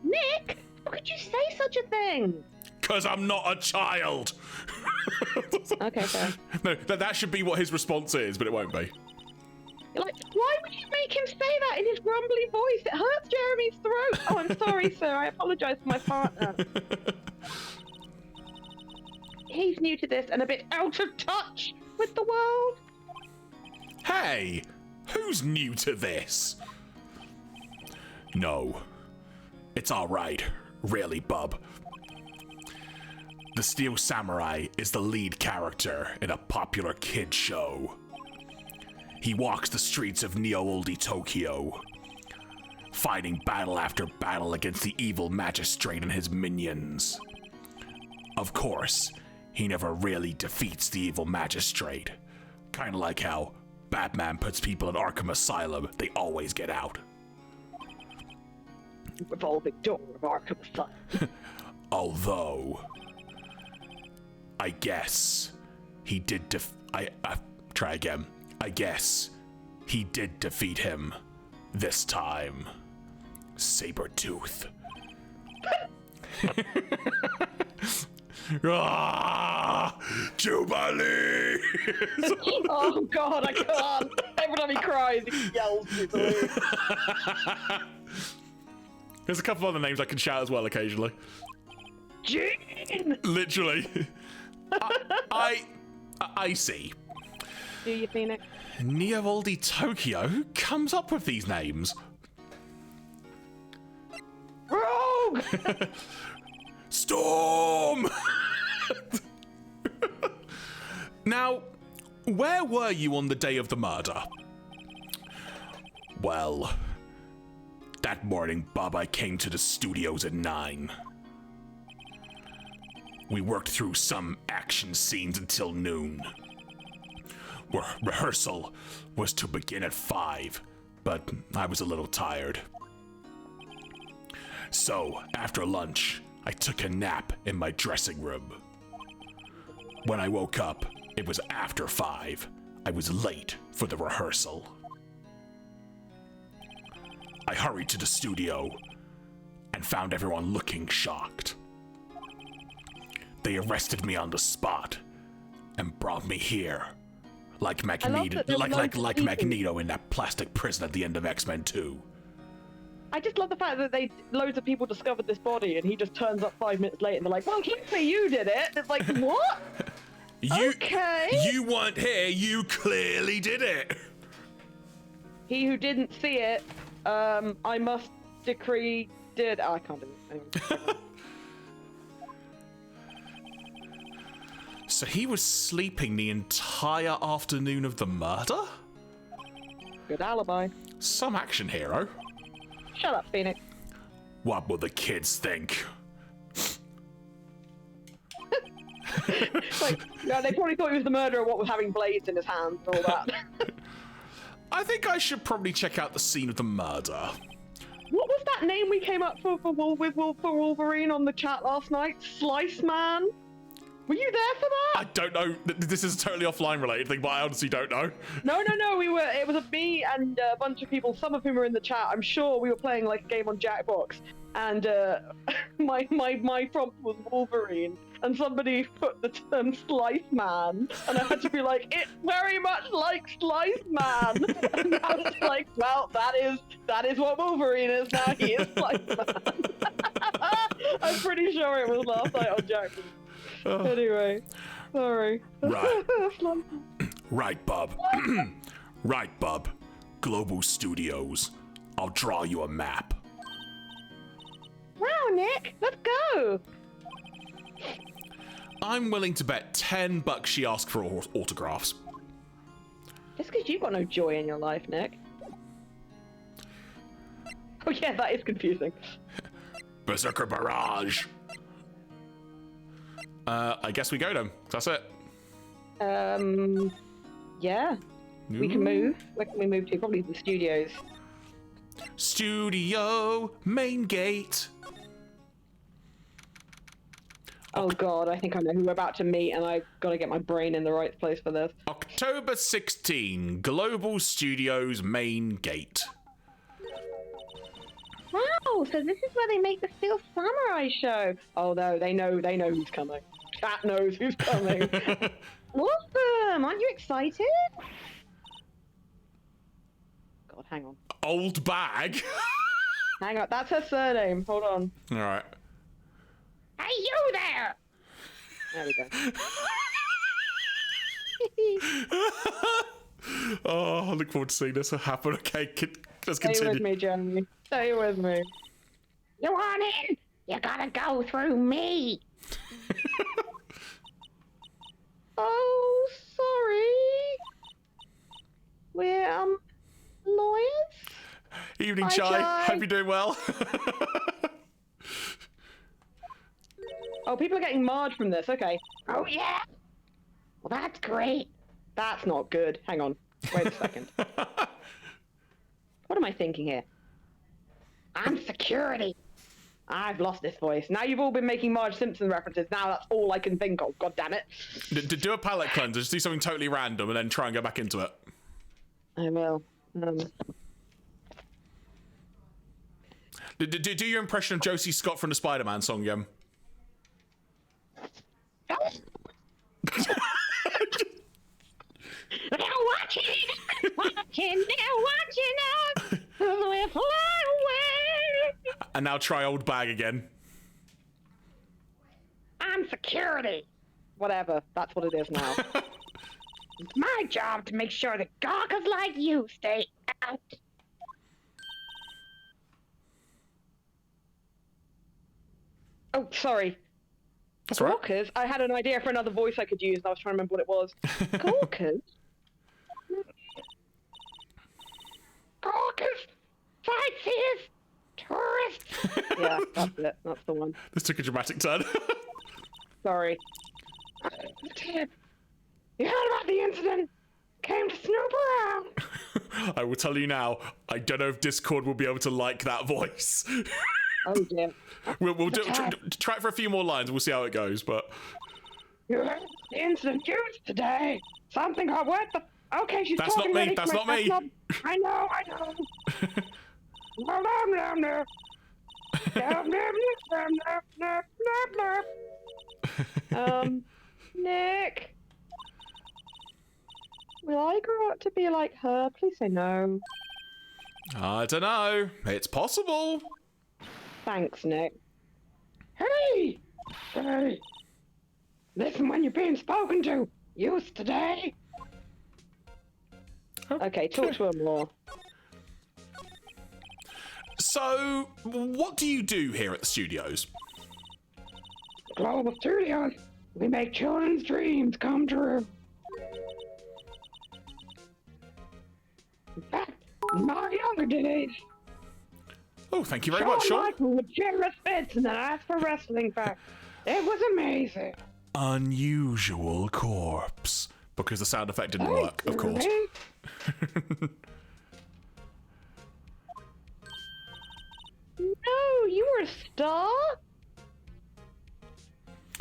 Nick, how could you say such a thing? 'Cause I'm not a child. Okay, fair. No, that should be what his response is, but it won't be. You're like, why would you make him say that in his grumbly voice? It hurts Jeremy's throat. Oh, I'm sorry, sir. I apologise for my partner. He's new to this and a bit out of touch with the world. Hey, who's new to this? No, it's all right, really, bub. The Steel Samurai is the lead character in a popular kid show. He walks the streets of Neo-Oldie Tokyo, fighting battle after battle against the evil magistrate and his minions. Of course, he never really defeats the evil magistrate. Kinda like how Batman puts people in Arkham Asylum, they always get out. Revolving door of Arkham Asylum. Although, I guess he did try again. I guess he did defeat him this time. Sabretooth. Ah, Jubilee! Oh god, I can't. Every time he cries, he yells Jubilee. There's a couple other names I can shout as well occasionally. Jean! Literally. I see. Do you, Phoenix? Neo-Oldie Tokyo? Who comes up with these names? Rogue! Storm! Now, where were you on the day of the murder? Well, that morning, Bob, I came to the studios at 9. We worked through some action scenes until noon. Rehearsal was to begin at 5, but I was a little tired. So, after lunch, I took a nap in my dressing room. When I woke up, it was after 5. I was late for the rehearsal. I hurried to the studio and found everyone looking shocked. They arrested me on the spot and brought me here, like Magneto, like Magneto in that plastic prison at the end of X-Men 2. I just love the fact that loads of people discovered this body and he just turns up 5 minutes later and they're like, well, clearly you did it. It's like, what? Okay. You weren't here, you clearly did it. He who didn't see it, I must decree did. Oh, I can't do it. Anyway. So he was sleeping the entire afternoon of the murder? Good alibi. Some action hero. Shut up, Phoenix. What will the kids think? Like, yeah, they probably thought he was the murderer, what with having blades in his hands and all that. I think I should probably check out the scene of the murder. What was that name we came up for Wolverine on the chat last night? Slice Man? Were you there for that? I don't know. This is a totally offline related thing, but I honestly don't know. No. It was me and a bunch of people, some of whom are in the chat. I'm sure we were playing like a game on Jackbox. And my prompt was Wolverine. and somebody put the term Slice Man, and I had to be like, it's very much like Slice Man. And I was like, well, that is what Wolverine is now. He is Slice Man. I'm pretty sure it was last night on Jackson. Anyway, sorry. Right. Right, bub. Right, bub. Global Studios. I'll draw you a map. Wow, Nick, let's go. I'm willing to bet $10 she asked for autographs. Just because you've got no joy in your life, Nick. Oh yeah, that is confusing. Berserker Barrage. I guess we go then. That's it. Yeah. We can move. Where can we move to? Probably the studios. Studio main gate. Oh god, I think I know who we're about to meet, and I've got to get my brain in the right place for this. October 16, Global Studios main gate. Wow, so this is where they make the Steel Samurai show. Oh no, they know who's coming. Cat knows who's coming. Awesome! Aren't you excited? God, hang on. Old bag. Hang on, that's her surname. Hold on. All right. Hey, you there! There we go. Oh, I look forward to seeing this happen. Okay, let's continue. Stay with me, Jeremy. Stay with me. You want in? You gotta go through me. Oh, sorry. We're, lawyers? Evening, Hi, Chai. Hope you're doing well. Oh, people are getting marred from this. Okay. Oh, yeah. Well, that's great. That's not good. Hang on. Wait a second. What am I thinking here? I'm security. I've lost this voice. Now you've all been making Marge Simpson references. Now that's all I can think of. God damn it. Do a palette cleanser. Just do something totally random and then try and go back into it. I will. Do your impression of Josie Scott from the Spider-Man song again. They're watching us. We're fly away. And now try old bag again. I'm security. Whatever. That's what it is now. It's my job to make sure that gawkers like you stay out. Oh, sorry. That's right. Gawkers? I had an idea for another voice I could use, and I was trying to remember what it was. Gawkers? Gawkers? Sightseers? Tourists? Yeah, that's it. That's the one. This took a dramatic turn. Sorry. Ted, you heard about the incident? Came to snoop around. I will tell you now, I don't know if Discord will be able to like that voice. Oh, dear. We'll try it for a few more lines. We'll see how it goes, but... You heard the incident news today. Something got what the... Okay, she's That's talking not me. That's not me. I know. Nick. Will I grow up to be like her? Please say no. I don't know. It's possible. Thanks, Nick. Hey! Listen when you're being spoken to. Use today. Okay, talk to her more. So, what do you do here at the studios? Global Studios. We make children's dreams come true. In fact, in my younger days, Oh, thank you very much, Sean. Michael would generous bits and then ask for wrestling facts. It was amazing. Unusual corpse. Because the sound effect didn't work, of course. No, you were a star?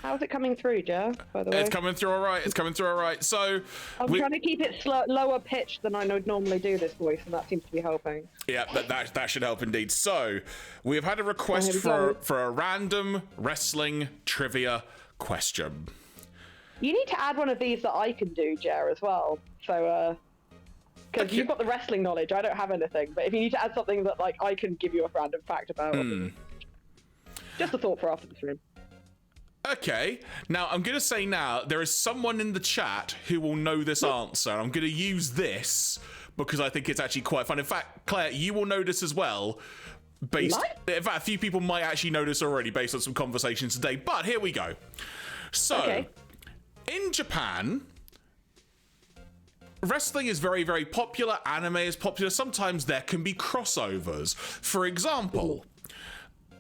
How's it coming through, Jeff, by the way? It's coming through all right. So... I'm trying to keep it lower pitched than I would normally do this voice, and that seems to be helping. Yeah, that should help indeed. So, we have had a request for a random wrestling trivia question. You need to add one of these that I can do, Jer, as well. So, because you've got the wrestling knowledge, I don't have anything. But if you need to add something that, like, I can give you a random fact about. Just a thought for after the stream. Okay, now I'm going to say now, there is someone in the chat who will know this answer. I'm going to use this because I think it's actually quite fun. In fact, Claire, you will know this as well. In fact, a few people might actually know this already based on some conversations today, but here we go. So, in Japan, wrestling is very, very popular. Anime is popular. Sometimes there can be crossovers. For example,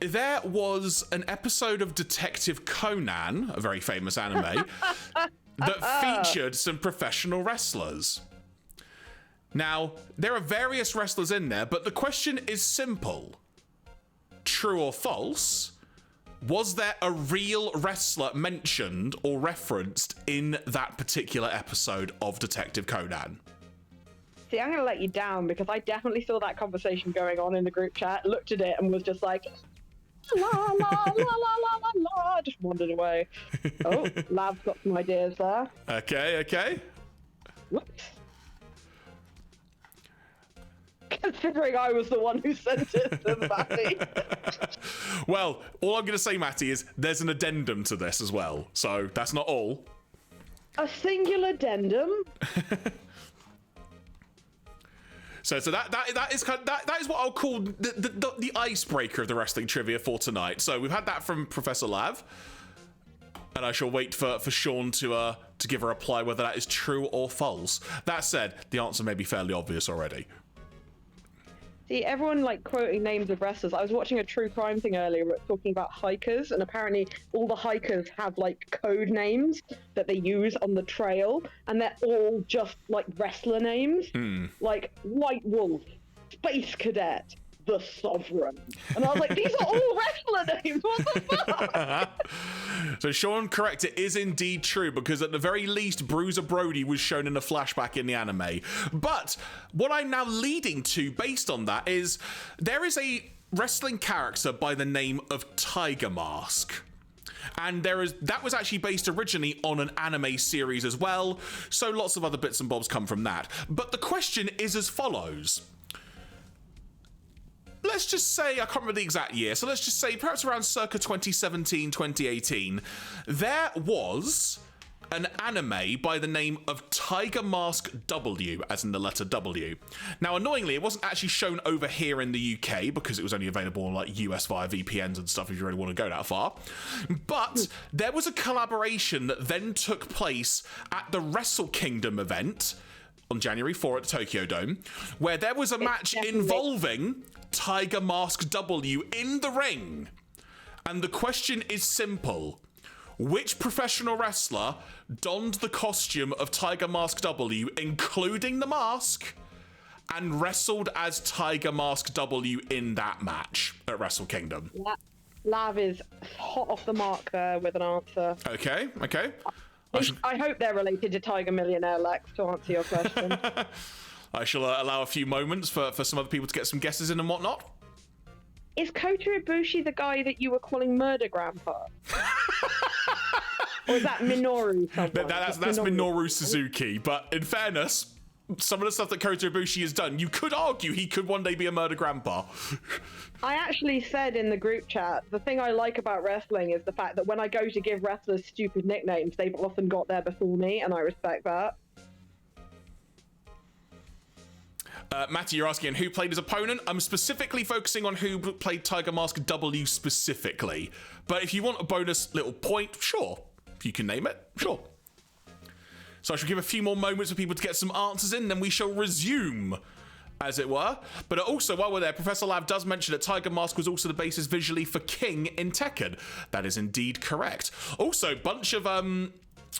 there was an episode of Detective Conan, a very famous anime, that featured some professional wrestlers. Now, there are various wrestlers in there, but the question is simple. True or false? Was there a real wrestler mentioned or referenced in that particular episode of Detective Conan? See, I'm going to let you down because I definitely saw that conversation going on in the group chat, looked at it and was just like, la, la, la, la, la, la, la, just wandered away. Oh, Lab's got some ideas there. Okay. Whoops. Considering I was the one who sent it to Matty. Well, all I'm going to say, Matty, is there's an addendum to this as well. So that's not all. A singular addendum? So that is what I'll call the icebreaker of the wrestling trivia for tonight. So we've had that from Professor Lav, and I shall wait for Sean to give a reply whether that is true or false. That said, the answer may be fairly obvious already. See, everyone like quoting names of wrestlers. I was watching a true crime thing earlier talking about hikers, and apparently all the hikers have like code names that they use on the trail, and they're all just like wrestler names, like White Wolf, Space Cadet, the Sovereign. And I was like, these are all wrestler names. What the fuck? So Sean, correct, it is indeed true, because at the very least, Bruiser Brody was shown in a flashback in the anime. But what I'm now leading to based on that is there is a wrestling character by the name of Tiger Mask. And that was actually based originally on an anime series as well, so lots of other bits and bobs come from that. But the question is as follows. Let's just say, I can't remember the exact year, so let's just say perhaps around circa 2017, 2018, there was an anime by the name of Tiger Mask W, as in the letter W. Now, annoyingly, it wasn't actually shown over here in the UK because it was only available on like US via VPNs and stuff if you really want to go that far. But there was a collaboration that then took place at the Wrestle Kingdom event on January 4 at the Tokyo Dome, where there was a match involving Tiger Mask W in the ring. And the question is simple. Which professional wrestler donned the costume of Tiger Mask W, including the mask, and wrestled as Tiger Mask W in that match at Wrestle Kingdom? Lav is hot off the mark there with an answer. Okay. I hope they're related to Tiger Millionaire Lex, to answer your question. I shall allow a few moments for some other people to get some guesses in and whatnot. Is Kota Ibushi the guy that you were calling Murder Grandpa? Or is that Minoru someone? That's Minoru Suzuki, but in fairness, some of the stuff that Kota Ibushi has done, you could argue he could one day be a Murder Grandpa. I actually said in the group chat, the thing I like about wrestling is the fact that when I go to give wrestlers stupid nicknames, they've often got there before me, and I respect that. Matty, you're asking who played his opponent. I'm specifically focusing on who played Tiger Mask W specifically. But if you want a bonus little point, sure. If you can name it, sure. So I shall give a few more moments for people to get some answers in, then we shall resume, as it were. But also, while we're there, Professor Lav does mention that Tiger Mask was also the basis visually for King in Tekken. That is indeed correct. Also, bunch of words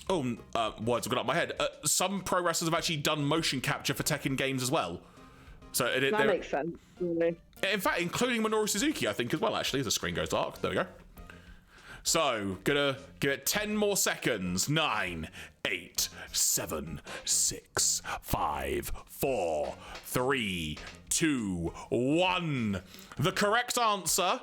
have got up my head. Some pro wrestlers have actually done motion capture for Tekken games as well. So that makes sense, really. In fact, including Minoru Suzuki, I think, as well, actually, as the screen goes dark. There we go. So, gonna give it 10 more seconds. 9, 8, 7, 6, 5, 4, 3, 2, 1. The correct answer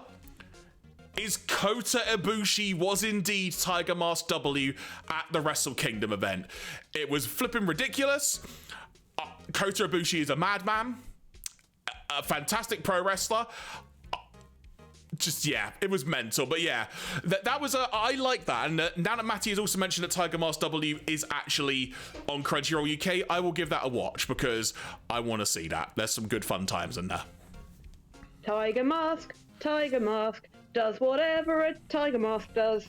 is Kota Ibushi was indeed Tiger Mask W at the Wrestle Kingdom event. It was flipping ridiculous. Kota Ibushi is a madman, a fantastic pro wrestler. Just, yeah, it was mental. But yeah, that was I like that. And now that Matty has also mentioned that Tiger Mask W is actually on Crunchyroll UK, I will give that a watch because I want to see that. There's some good fun times in there. Tiger Mask does whatever a Tiger Mask does.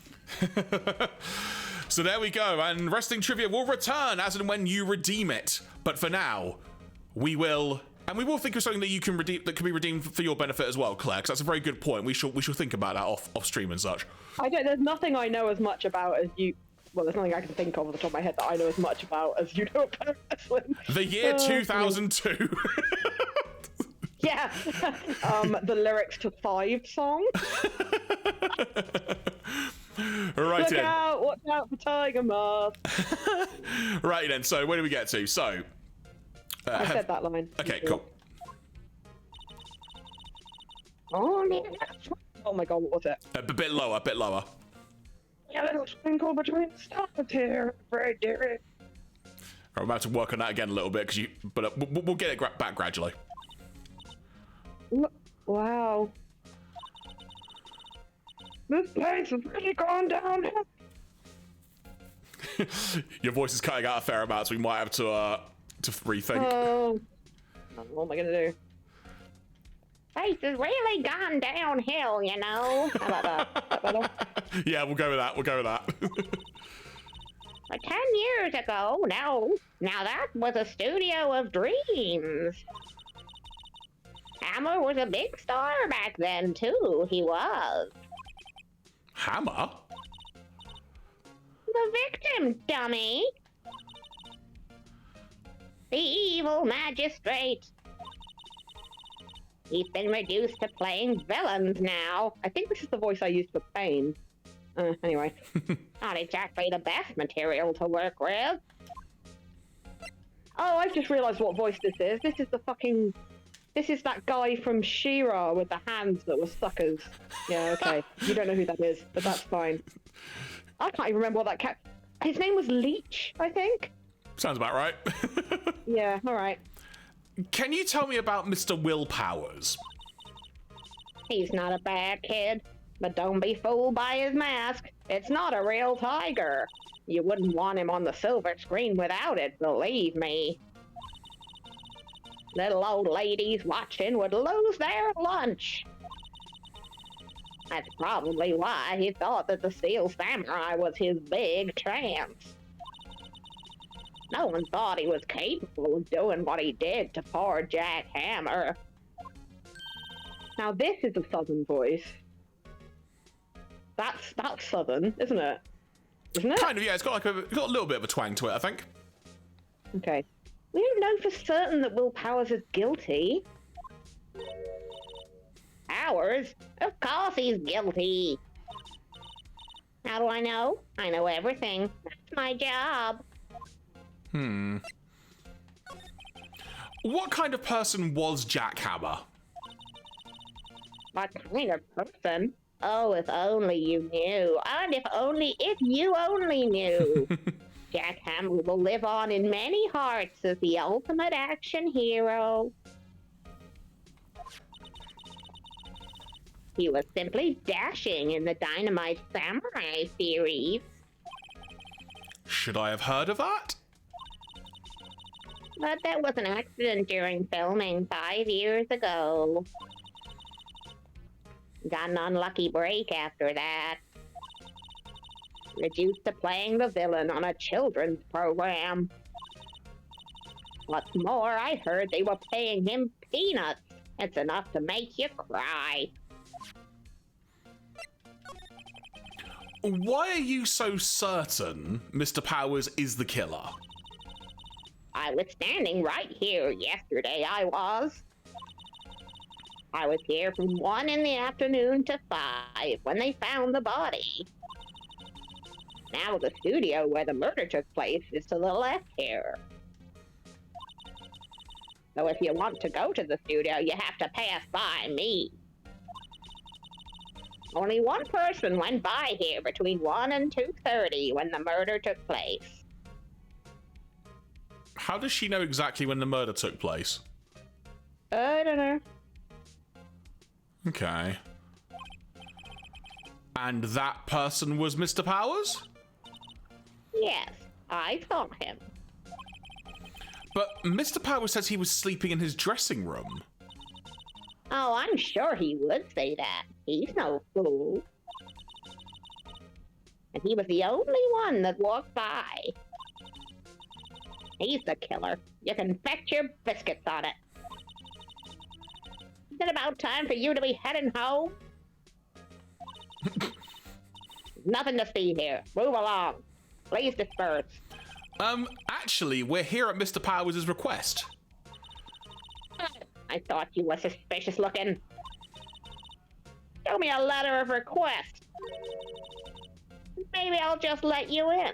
So there we go. And Wrestling Trivia will return as and when you redeem it. But for now, we will think of something that you can redeem, that can be redeemed for your benefit as well, Claire, because that's a very good point. We shall think about that off stream and such. There's nothing I know as much about as you. Well, there's nothing I can think of off the top of my head that I know as much about as you know about wrestling. The year 2002. Yeah. The lyrics to 5 song. Right. Watch out for Tiger Mask. Right then. So where do we get to? So. I said that line. Okay, cool. Oh my god, what was it? A bit lower. Yeah, little sprinkle between the stars here, right, dearie. I'm about to work on that again a little bit, but we'll get it back gradually. Wow. This place has really gone downhill. Your voice is cutting out a fair amount, so we might have to rethink. Oh, what am I gonna do? Face has really gone downhill, you know. How about that? Is that better? Yeah, we'll go with that. But 10 years ago, now that was a studio of dreams. Hammer was a big star back then, too. He was. Hammer? The victim, dummy. The evil magistrate. He's been reduced to playing villains now. I think this is the voice I used for Pain. Anyway. Not exactly the best material to work with. Oh, I've just realised what voice this is. This is that guy from She-Ra with the hands that were suckers. Yeah, okay. You don't know who that is, but that's fine. I can't even remember what that cat... His name was Leech, I think? Sounds about right. Yeah, alright. Can you tell me about Mr. Will Powers? He's not a bad kid, but don't be fooled by his mask. It's not a real tiger. You wouldn't want him on the silver screen without it, believe me. Little old ladies watching would lose their lunch. That's probably why he thought that the Steel Samurai was his big chance. No one thought he was capable of doing what he did to poor Jack Hammer. Now this is a southern voice. That's southern, isn't it? Isn't it? Kind of, yeah. It's got a little bit of a twang to it, I think. Okay. We don't know for certain that Will Powers is guilty. Powers? Of course he's guilty. How do I know? I know everything. That's my job. What kind of person was Jack Hammer? What kind of person? Oh, if only you knew. And if you only knew. Jack Hammer will live on in many hearts as the ultimate action hero. He was simply dashing in the Dynamite Samurai series. Should I have heard of that? But there was an accident during filming 5 years ago. Got an unlucky break after that. Reduced to playing the villain on a children's program. What's more, I heard they were paying him peanuts. It's enough to make you cry. Why are you so certain Mr. Powers is the killer? I was standing right here yesterday, I was. I was here from 1 in the afternoon to 5 when they found the body. Now the studio where the murder took place is to the left here. So if you want to go to the studio, you have to pass by me. Only one person went by here between 1 and 2:30 when the murder took place. How does she know exactly when the murder took place? I don't know. Okay. And that person was Mr. Powers? Yes, I saw him. But Mr. Powers says he was sleeping in his dressing room. Oh, I'm sure he would say that. He's no fool. And he was the only one that walked by. He's the killer. You can bet your biscuits on it. Is it about time for you to be heading home? Nothing to see here. Move along. Please disperse. Actually, we're here at Mr. Powers' request. I thought you were suspicious looking. Show me a letter of request. Maybe I'll just let you in.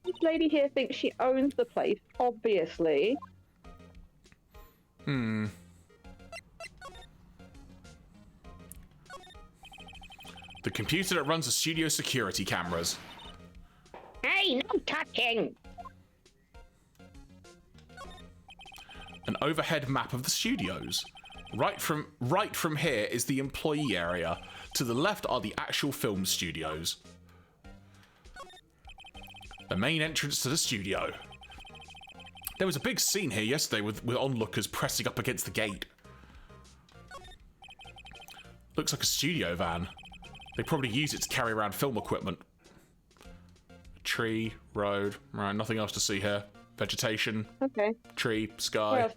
This lady here thinks she owns the place, obviously. The computer that runs the studio security cameras. Hey, no touching! An overhead map of the studios. Right from here is the employee area. To the left are the actual film studios. The main entrance to the studio. There was a big scene here yesterday with onlookers pressing up against the gate. Looks like a studio van. They probably use it to carry around film equipment. Tree, road, right, nothing else to see here. Vegetation, Okay. tree, Where sky.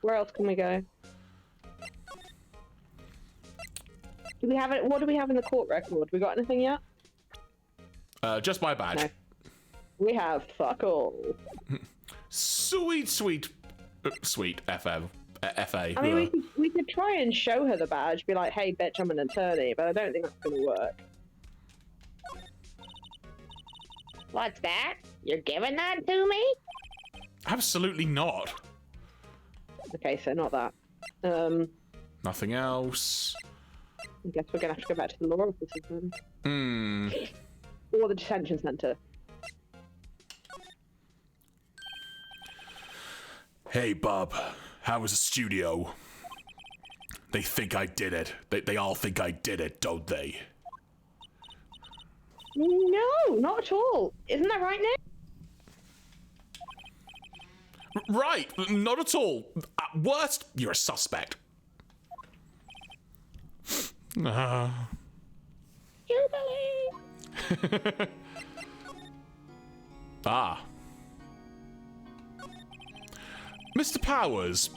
where else can we go? Do we have it? What do we have in the court record? We got anything yet? Just my badge. No. We have fuck all. Sweet FM. FA. I mean, we could try and show her the badge, be like, hey, bitch, I'm an attorney, but I don't think that's going to work. What's that? You're giving that to me? Absolutely not. Okay, so not that. Nothing else. I guess we're going to have to go back to the law offices then. Or the detention centre. Hey, Bob. How was the studio? They think I did it. They all think I did it, don't they? No, not at all. Isn't that right, Nick? Right, not at all. At worst, you're a suspect. Jubilee! Ah. Mr. Powers,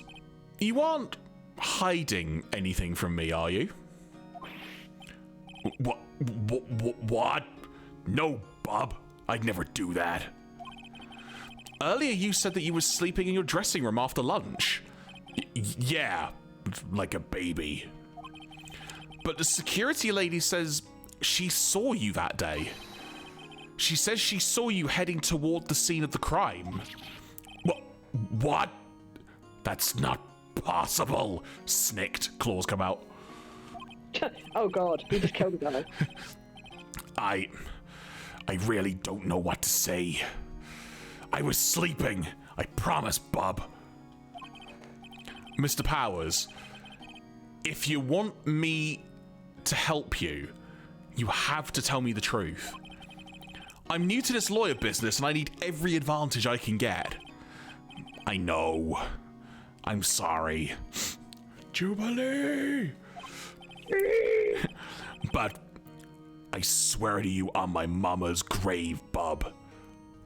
you aren't hiding anything from me, are you? What? No, Bob. I'd never do that. Earlier you said that you were sleeping in your dressing room after lunch. Yeah, like a baby. But the security lady says she saw you that day. She says she saw you heading toward the scene of the crime. What? That's not possible, snicked. Claws come out. Oh god, we just killed a guy. I really don't know what to say. I was sleeping. I promise, Bob. Mr. Powers, if you want me to help you, you have to tell me the truth. I'm new to this lawyer business and I need every advantage I can get. I know. I'm sorry. Jubilee! But I swear to you on my mama's grave, Bob,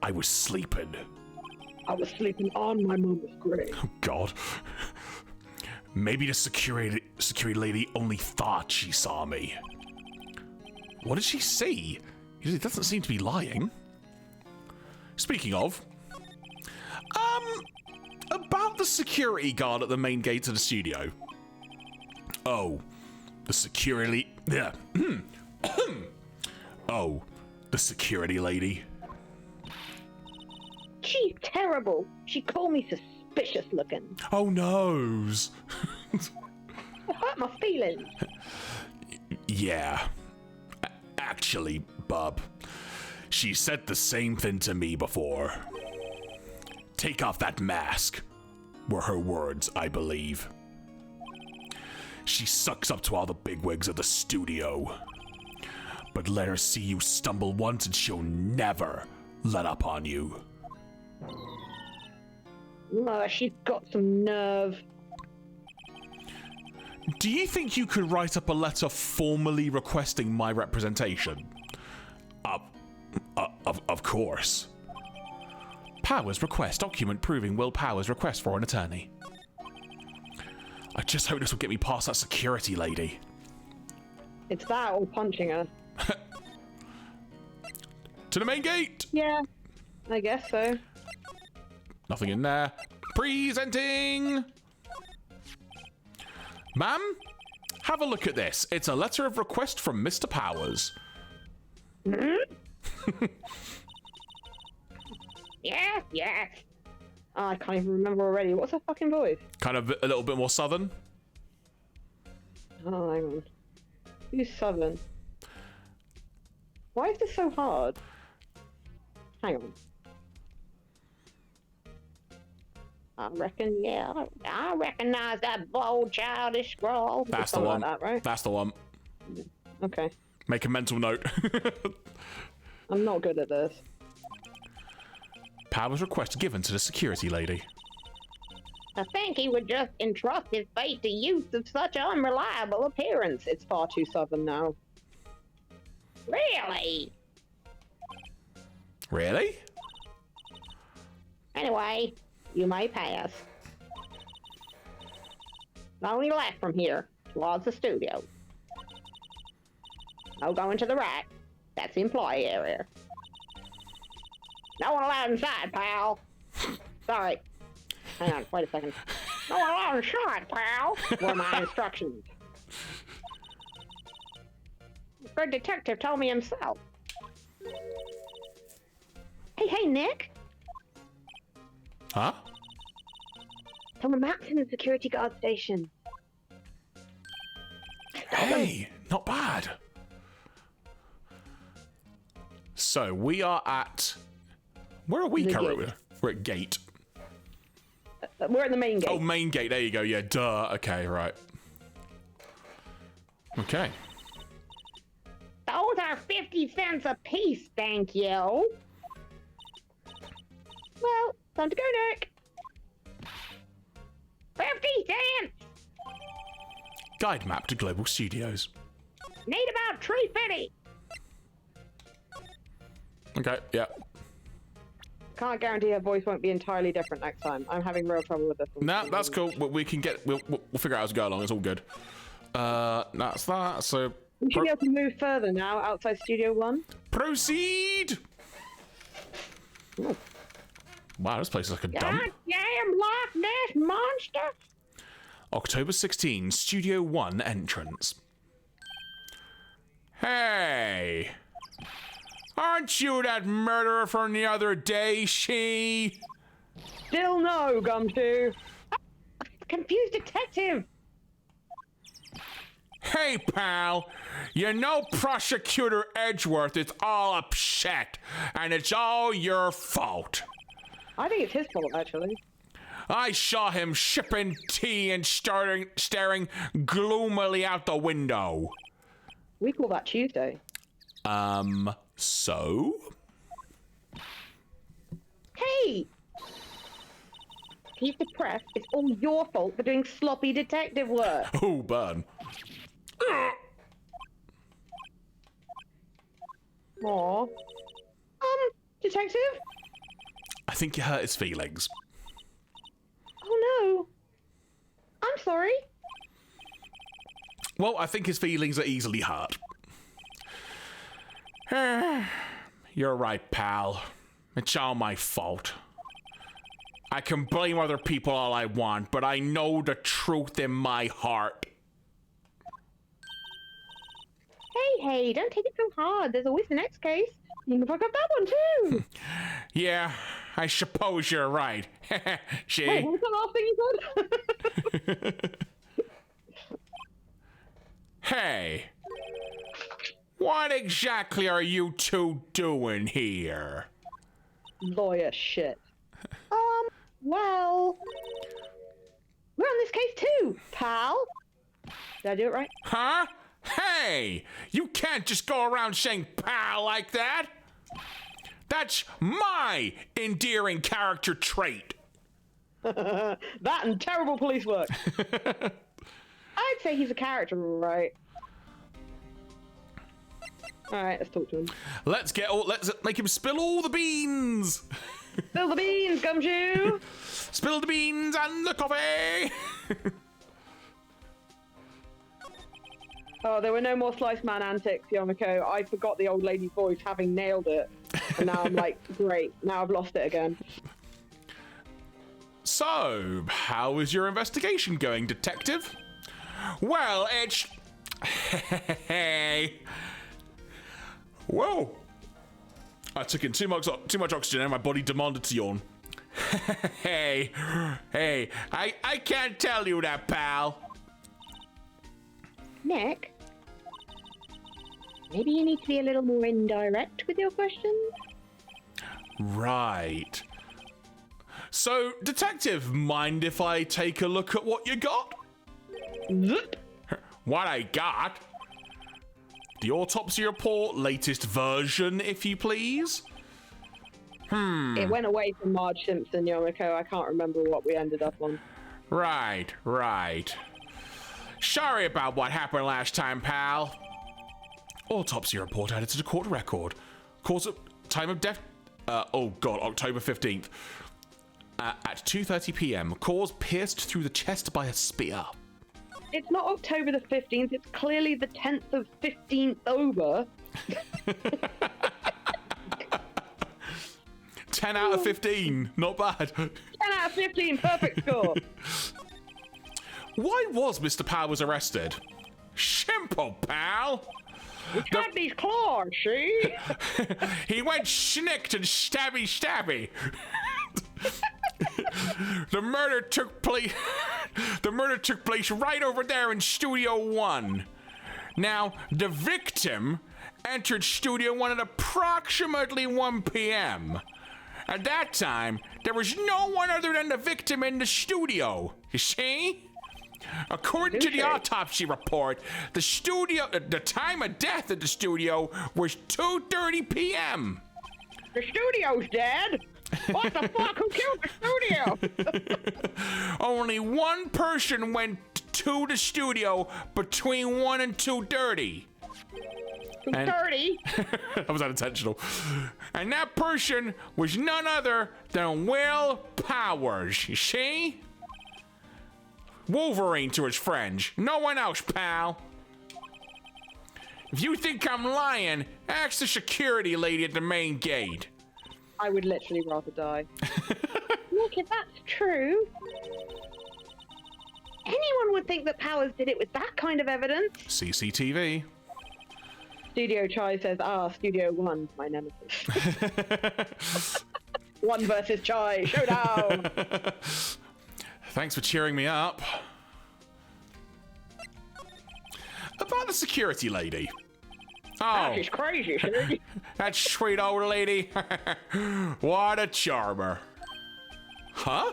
I was sleeping. I was sleeping on my mama's grave. Oh, God. Maybe the security lady only thought she saw me. What did she see? It doesn't seem to be lying. Speaking of, about the security guard at the main gate of the studio. Oh, the security... Yeah. Oh, the security lady. She's terrible. She called me suspicious looking. Oh, noes. It hurt my feelings. Yeah. Actually, bub, she said the same thing to me before. Take off that mask, were her words, I believe. She sucks up to all the bigwigs of the studio. But let her see you stumble once and she'll never let up on you. She's got some nerve. Do you think you could write up a letter formally requesting my representation? Of course. Powers request document proving Will Powers request for an attorney. I just hope this will get me past that security lady. It's that or punching her. To the main gate! Yeah, I guess so. Nothing in there. Presenting! Ma'am, have a look at this. It's a letter of request from Mr. Powers. Yes. Oh, I can't even remember already. What's her fucking voice? Kind of a little bit more southern. Oh, hang on. Who's Southern? Why is this so hard? Hang on. I reckon, yeah. I recognize that bold, childish scroll. That's the Something one. like that, right? That's the one. Okay. Make a mental note. I'm not good at this. Powers request given to the security lady. I think he would just entrust his fate to youth of such unreliable appearance. It's far too Southern now. Really? Really? Anyway, you may pass. Only left from here, towards the studio. No going to the right. That's the employee area. No one allowed inside, pal. Sorry. Hang on, wait a second. No one allowed inside, pal, were my instructions. The good detective told me himself. Hey, Nick. Huh? From a map's in the security guard station. Hey, not bad. So we are at... Where are we The currently? gate. We're at gate. We're at the main gate. Oh, main gate. There you go. Yeah, duh. Okay, right. Okay. Those are 50 cents a piece, thank you. Well, time to go, Nick. 50 cents! Guide map to Global Studios. Need about 350. Okay, yeah. Can't guarantee her voice won't be entirely different next time. I'm having real trouble with this one. Nah, that's cool. We can get... We'll figure out as we go along. It's all good. That's that. So... We should be able to move further now outside Studio 1. Proceed! Ooh. Wow, this place is like a dump. Goddamn Loch Ness monster! October 16, Studio 1 entrance. Hey! Aren't you that murderer from the other day, she? Still no, Gumshoe. Confused detective! Hey, pal. You know Prosecutor Edgeworth is all upset, and it's all your fault. I think it's his fault, actually. I saw him sipping tea and staring gloomily out the window. We call that Tuesday. So? Hey! He's depressed. It's all your fault for doing sloppy detective work. Oh, burn. Aw. Detective? I think you hurt his feelings. Oh no. I'm sorry. Well, I think his feelings are easily hurt. You're right, pal. It's all my fault. I can blame other people all I want, but I know the truth in my heart. Hey, don't take it so hard. There's always the next case. You can fuck up that one too. Yeah, I suppose you're right. Wait, See? what was the last thing you said? Hey, what exactly are you two doing here? Lawyer shit. Well, we're on this case too, pal. Did I do it right? Huh? Hey, you can't just go around saying pal like that. That's my endearing character trait. That and terrible police work. I'd say he's a character, right? All right, let's talk to him. Let's make him spill all the beans. Spill the beans, Gumshoe. Spill the beans and the coffee. Oh, there were no more Slice Man antics, Yomiko. I forgot the old lady's voice, having nailed it. And now I'm like, great, now I've lost it again. So, how is your investigation going, detective? Well, it's... Hey. Whoa. I took in too much oxygen and my body demanded to yawn. Hey, I can't tell you that, pal. Nick, maybe you need to be a little more indirect with your questions? Right. So, detective, mind if I take a look at what you got? What I got? The autopsy report, latest version, if you please. It went away from Marge Simpson, Yomiko. I can't remember what we ended up on. Right. Sorry about what happened last time, pal. Autopsy report added to the court record. Cause of time of death. October 15th. At 2:30 p.m. Cause pierced through the chest by a spear. It's not October the 15th. It's clearly the 10th of 15th over. 10 out of 15. Not bad. 10 out of 15. Perfect score. Why was Mr. Powers arrested? Simple, pal. He's got these claws, see? He went schnicked and stabby. The murder took place right over there in Studio 1. Now, the victim entered Studio 1 at approximately 1 p.m. At that time, there was no one other than the victim in the studio. You see? According to the autopsy report, the time of death at the studio was 2:30 p.m. The studio's dead. What the fuck? Who killed the studio? Only one person went to the studio between 1 and 2:30. 30. That was unintentional. And that person was none other than Will Powers. You see? Wolverine to his friends. No one else, pal. If you think I'm lying, ask the security lady at the main gate. I would literally rather die. Nick, if that's true, anyone would think that Powers did it with that kind of evidence. CCTV. Studio Chai says, Studio 1, my nemesis. 1 versus Chai, showdown! Thanks for cheering me up. About the security lady. Oh, She's crazy, see? that sweet old lady. What a charmer. Huh?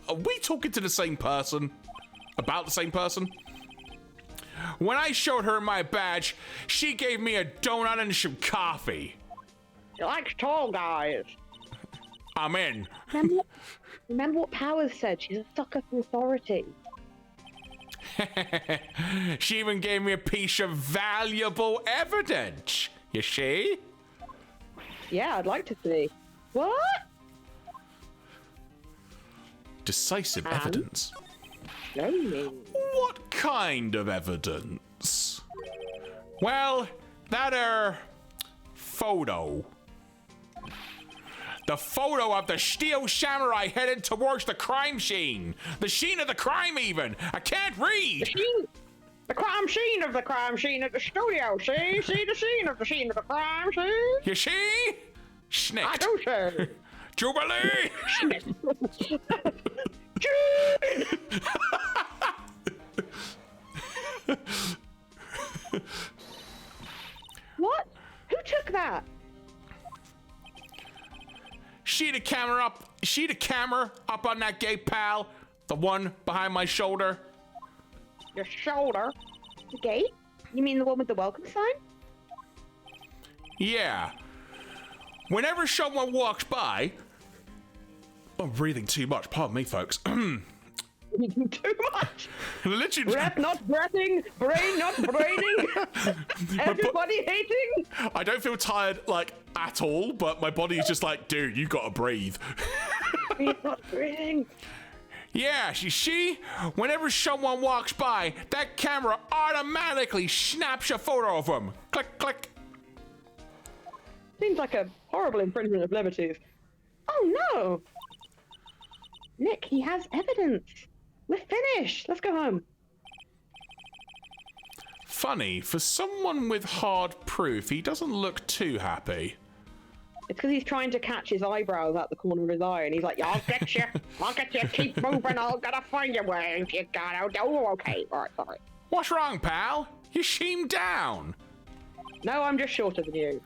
Are we talking to the same person? About the same person? When I showed her my badge, she gave me a donut and some coffee. She likes tall guys. I'm in. Remember what Powers said? She's a sucker for authority. She even gave me a piece of valuable evidence. You see? Yeah, I'd like to see. What? Decisive evidence. Show me. What kind of evidence? Well, that photo. The photo of the steel samurai headed towards the crime scene. The scene of the crime, even. I can't read. The crime scene of the crime scene at the studio, see? See the scene of the crime scene? You see? Snicked. I do, sir. Jubilee! What? Who took that? See the camera up on that gate, pal? The one behind my shoulder? Your shoulder. The gate? You mean the one with the welcome sign? Yeah. Whenever someone walks by... I'm breathing too much, pardon me, folks. Too much. Literally... Breath not breathing, brain not braining. Everybody hating. I don't feel tired, like, at all, but my body is just like, dude, you gotta breathe. Breathe not breathing. Yeah, you see? Whenever someone walks by, that camera automatically snaps a photo of them. Click, click. Seems like a horrible infringement of liberties. Oh no! Nick, he has evidence. We're finished. Let's go home. Funny, for someone with hard proof, he doesn't look too happy. It's because he's trying to catch his eyebrows out the corner of his eye, and he's like, I'll get you. I'll get you. Keep moving. I'll gotta find you where you gotta. Oh, okay. All right, sorry. What's wrong, pal? You seem down. no, I'm just shorter than you.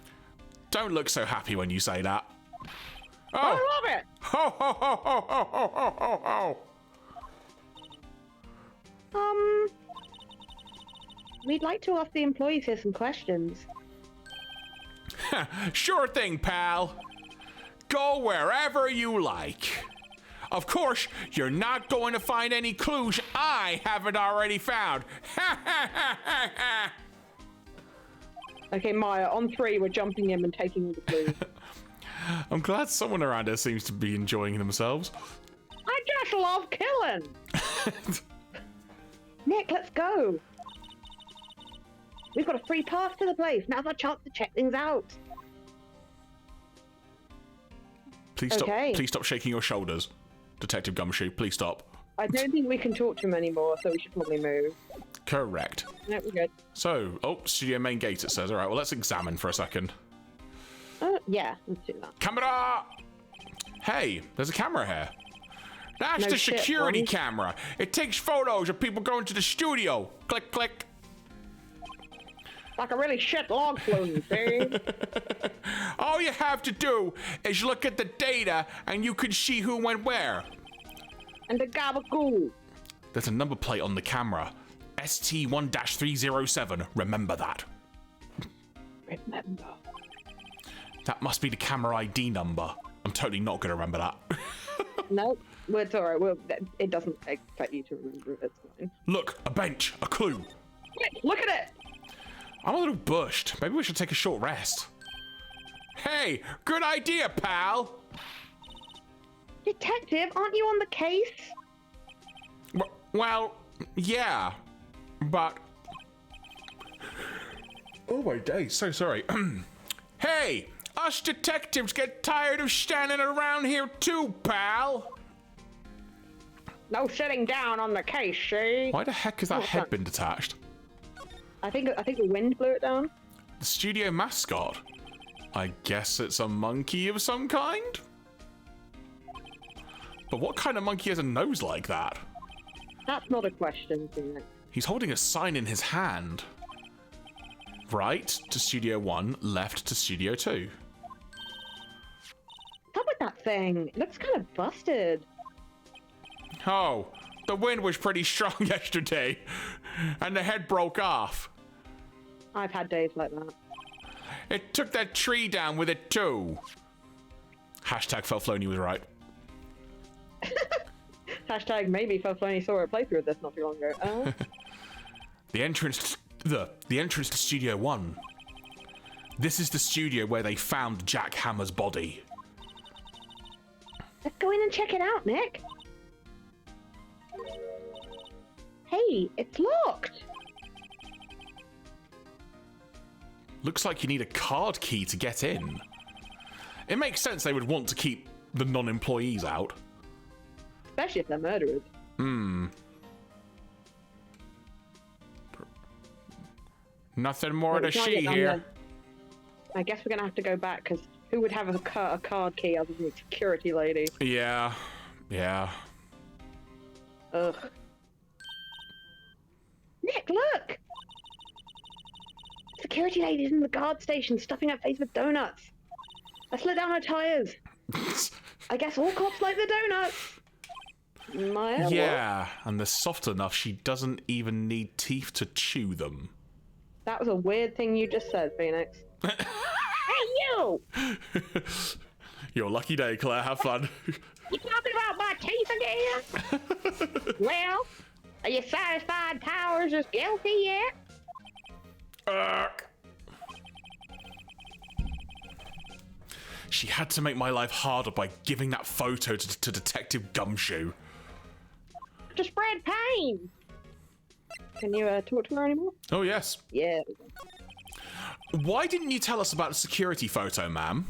Don't look so happy when you say that. I Oh! love it. Ho, ho, ho, ho, ho, ho, ho, ho, ho. We'd like to ask the employees here some questions. Sure thing, pal. Go wherever you like. Of course, you're not going to find any clues I haven't already found. Okay, Maya, on 3, we're jumping in and taking all the clues. I'm glad someone around here seems to be enjoying themselves. I just love killing. Nick, let's go. We've got a free pass to the place. Now's our chance to check things out. Please stop. Okay. Please stop shaking your shoulders, Detective Gumshoe. Please stop. I don't think we can talk to him anymore, so we should probably move. Correct. No, we're good. So, studio main gate, it says. All right, well, let's examine for a second. Yeah, let's do that. Camera! Hey, there's a camera here. That's No the shit, security Ronnie. camera. It takes photos of people going to the studio. Click, click. Like a really shit log flume, see? All you have to do is look at the data and you can see who went where. And the gabagoo. There's a number plate on the camera. ST1-307. Remember that. Remember. That must be the camera ID number. I'm totally not going to remember that. No, it's alright. It doesn't expect you to remember it. It's fine. Look, a bench, a clue. Nick, look at it! I'm a little bushed. Maybe we should take a short rest. Hey, good idea, pal. Detective, aren't you on the case? Well, yeah, but... Oh my days, so sorry. Hey, us detectives get tired of standing around here too, pal. No sitting down on the case, see? Why the heck has that head been detached? I think the wind blew it down. The studio mascot? I guess it's a monkey of some kind? But what kind of monkey has a nose like that? That's not a question, Nick. He's holding a sign in his hand. Right to Studio 1, left to Studio 2. What's up with that thing? It looks kind of busted. Oh, the wind was pretty strong yesterday, and the head broke off. I've had days like that. It took that tree down with it too. Hashtag Felflowne was right. Hashtag maybe Felflowne saw a playthrough of this not too long ago. The entrance to Studio 1. This is the studio where they found Jack Hammer's body. Let's go in and check it out, Nick. Hey, it's locked. Looks like you need a card key to get in. It makes sense they would want to keep the non-employees out. Especially if they're murderers. Nothing more Well, to we can't see get down here. there. I guess we're gonna have to go back, because who would have a card key other than the security lady? Yeah. Ugh. Nick, look! security lady's in the guard station stuffing her face with donuts. Let's let down her tires. I guess all cops like the donuts. Yeah, and they're soft enough she doesn't even need teeth to chew them. That was a weird thing you just said, Phoenix. Hey, you! Your lucky day, Claire. Have fun. You talking about my teeth again? Well, are you satisfied Powers is guilty yet? She had to make my life harder by giving that photo to Detective Gumshoe. To spread pain. Can you talk to her anymore? Oh, yes. Yeah. Why didn't you tell us about the security photo, ma'am?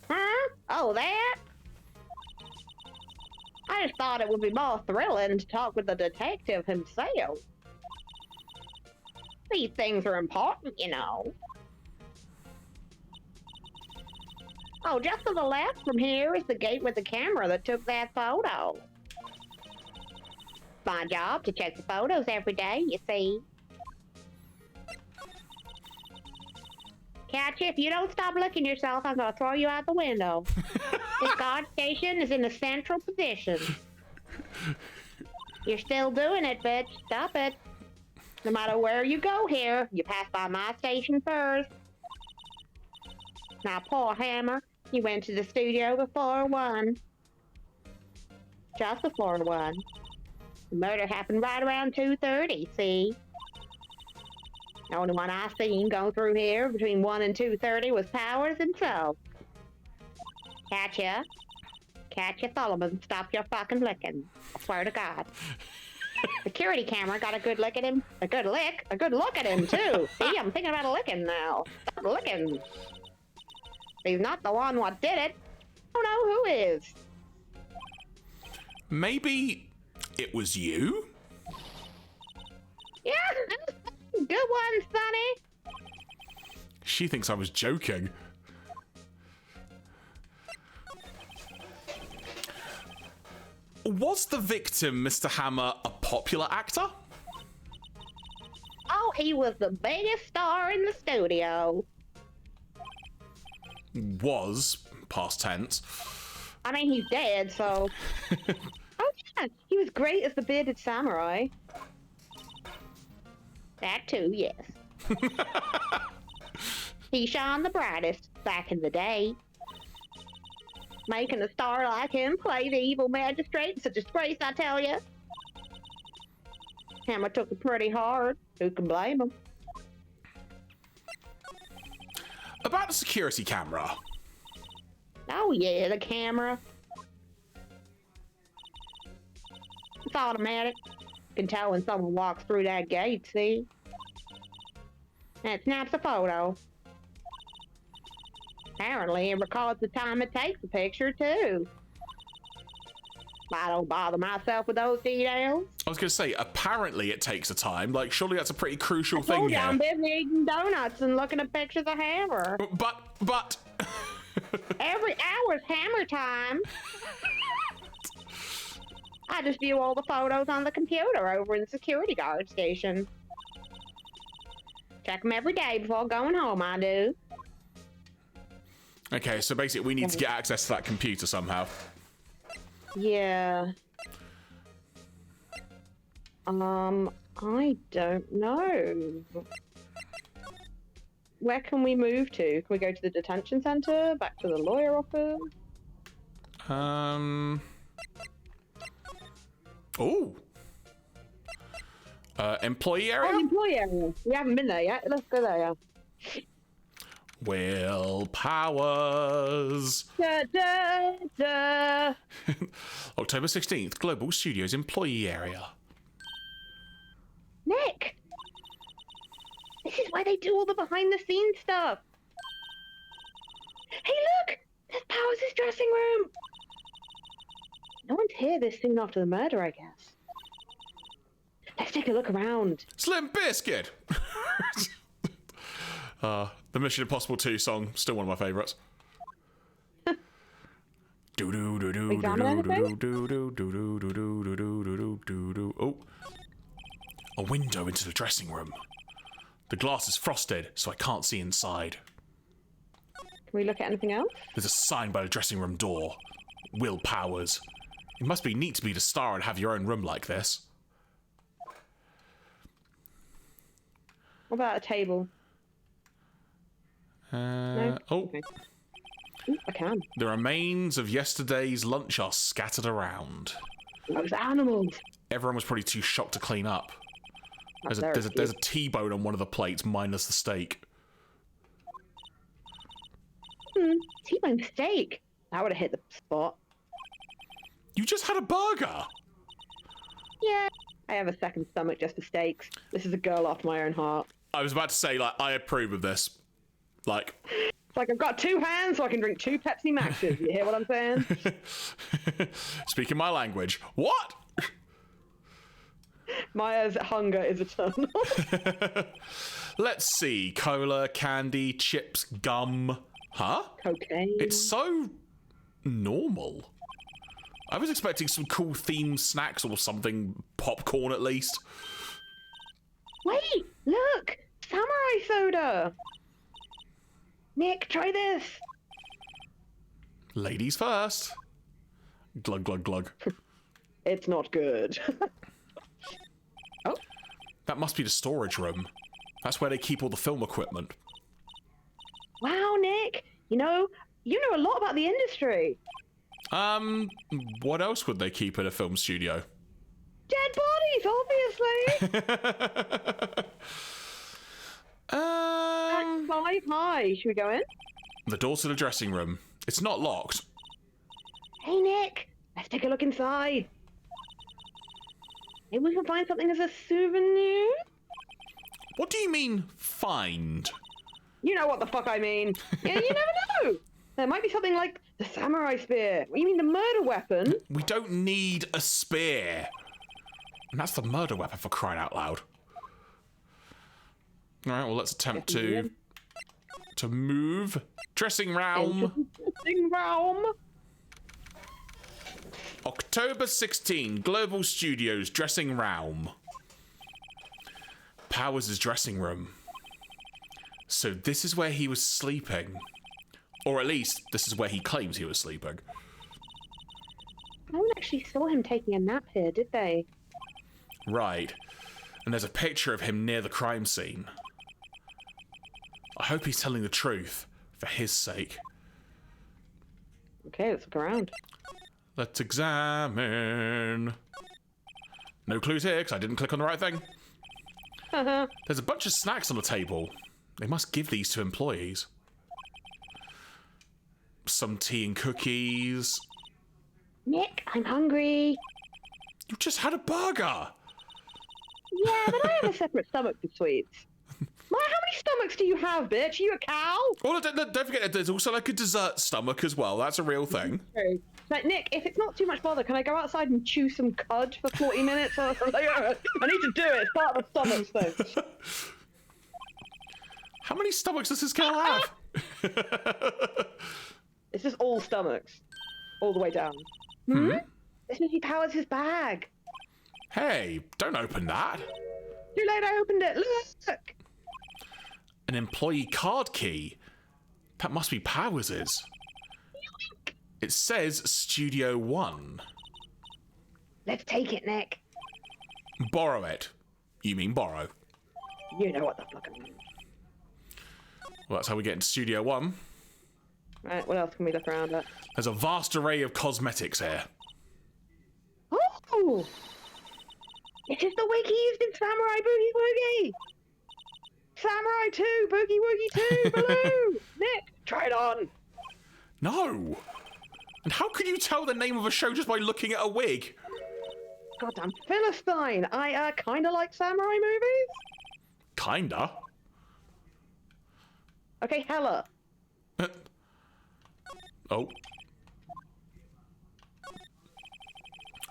Huh? Oh, that? I just thought it would be more thrilling to talk with the detective himself. These things are important, you know. Oh, just to the left from here is the gate with the camera that took that photo. My job to check the photos every day, you see. Catch you, if you don't stop looking yourself, I'm gonna throw you out the window. This guard station is in a central position. You're still doing it, bitch. Stop it. No matter where you go here, you pass by my station first. Now, poor Hammer, he went to the studio before 1. Just before 1. The murder happened right around 2:30, see? The only one I seen go through here between 1 and 2:30 was Powers himself. Catch ya. Catch ya, Solomon. Stop your fucking licking. I swear to God. Security camera got a good look at him. A good lick? A good look at him, too. See, I'm thinking about a licking now. Stop licking. He's not the one what did it. I don't know who is. Maybe it was you? Yeah, good one, Sonny. She thinks I was joking. Was the victim, Mr. Hammer, a popular actor? Oh, he was the biggest star in the studio. Was, past tense. I mean, he's dead, so... Oh, yeah. He was great as the bearded samurai. That too, yes. He shone the brightest back in the day. Making a star like him play the evil magistrate is a disgrace, I tell you. Hammer took it pretty hard. Who can blame him? About the security camera. Oh yeah, the camera. It's automatic. You can tell when someone walks through that gate, see? And it snaps a photo. Apparently, it records the time it takes the picture, too. I don't bother myself with those details. I was going to say, apparently it takes a time. Like, surely that's a pretty crucial thing Told you, here. I'm busy eating donuts and looking at pictures of Hammer. But... Every hour's Hammer time. I just view all the photos on the computer over in the security guard station. Check them every day before going home, I do. Okay, so basically we need to get access to that computer somehow. Yeah. I don't know. Where can we move to? Can we go to the detention center? Back to the lawyer office? Oh. Employee area? Oh, employee area. We haven't been there yet. Let's go there, yeah. Will Powers. Da, da, da. October 16th, Global Studios employee area. Nick! This is why they do all the behind-the-scenes stuff. Hey, look! There's Powers' dressing room! No one's here this soon after the murder, I guess. Let's take a look around. Slim Biscuit! The Mission Impossible 2 song, still one of my favourites. Oh, a window into the dressing room. The glass is frosted, so I can't see inside. Can we look at anything else? There's a sign by the dressing room door. Will Powers. It must be neat to be the star and have your own room like this. What about a table? No? Oh. Okay. Ooh, I can. The remains of yesterday's lunch are scattered around. Those animals. Everyone was probably too shocked to clean up. That's There's a T-bone on one of the plates, minus the steak. T-bone steak. That would have hit the spot. You just had a burger! Yeah. I have a second stomach just for steaks. This is a girl after my own heart. I was about to say, like, I approve of this. Like... It's like I've got 2 hands so I can drink 2 Pepsi Maxes. You hear what I'm saying? Speaking my language. What? Maya's hunger is eternal. Let's see. Cola, candy, chips, gum. Huh? Cocaine. It's so normal. I was expecting some cool themed snacks or something. Popcorn, at least. Wait! Look! Samurai soda! Nick, try this! Ladies first. Glug, glug, glug. It's not good. Oh, That must be the storage room. That's where they keep all the film equipment. wow, Nick! You know a lot about the industry. What else would they keep in a film studio? Dead bodies, obviously! That's 5 high. Should we go in? The door to the dressing room. It's not locked. Hey, Nick! Let's take a look inside. Maybe we can find something as a souvenir? What do you mean, find? You know what the fuck I mean. Yeah, you never know. There might be something like the samurai spear. You mean the murder weapon? We don't need a spear. And that's the murder weapon, for crying out loud. Alright, well, let's attempt to move. Dressing realm. Dressing realm. October 16, Global Studios, dressing realm. Powers' dressing room. So this is where he was sleeping. Or at least, this is where he claims he was sleeping. No one actually saw him taking a nap here, did they? Right. And there's a picture of him near the crime scene. I hope he's telling the truth, for his sake. Okay, let's look around. Let's examine. No clues here, because I didn't click on the right thing. There's a bunch of snacks on the table. They must give these to employees. Some tea and cookies. Nick, I'm hungry. You just had a burger! Yeah, but I have a separate stomach for sweets. Maya, how many stomachs do you have, bitch? Are you a cow? Oh, don't forget that there's also like a dessert stomach as well. That's a real thing. True. Like, Nick, if it's not too much bother, can I go outside and chew some cud for 40 minutes? I need to do it. It's part of the stomach thing. How many stomachs does this girl have? It's just all stomachs. All the way down. Hmm? This means he powers his bag. Hey, don't open that. Too late, I opened it. Look! An employee card key. That must be Powers's. It says Studio 1. Let's take it, Nick. Borrow it. You mean borrow. You know what the fuck I mean. Well, that's how we get into Studio 1. Right, what else can we look around at? There's a vast array of cosmetics here. Oh! This is the wig he used in Samurai Boogie Woogie! Samurai 2, Boogie Woogie 2, Baloo! Nick, try it on! No! And how could you tell the name of a show just by looking at a wig? Goddamn Philistine! I kinda like samurai movies. Kinda. Okay, hella. Oh.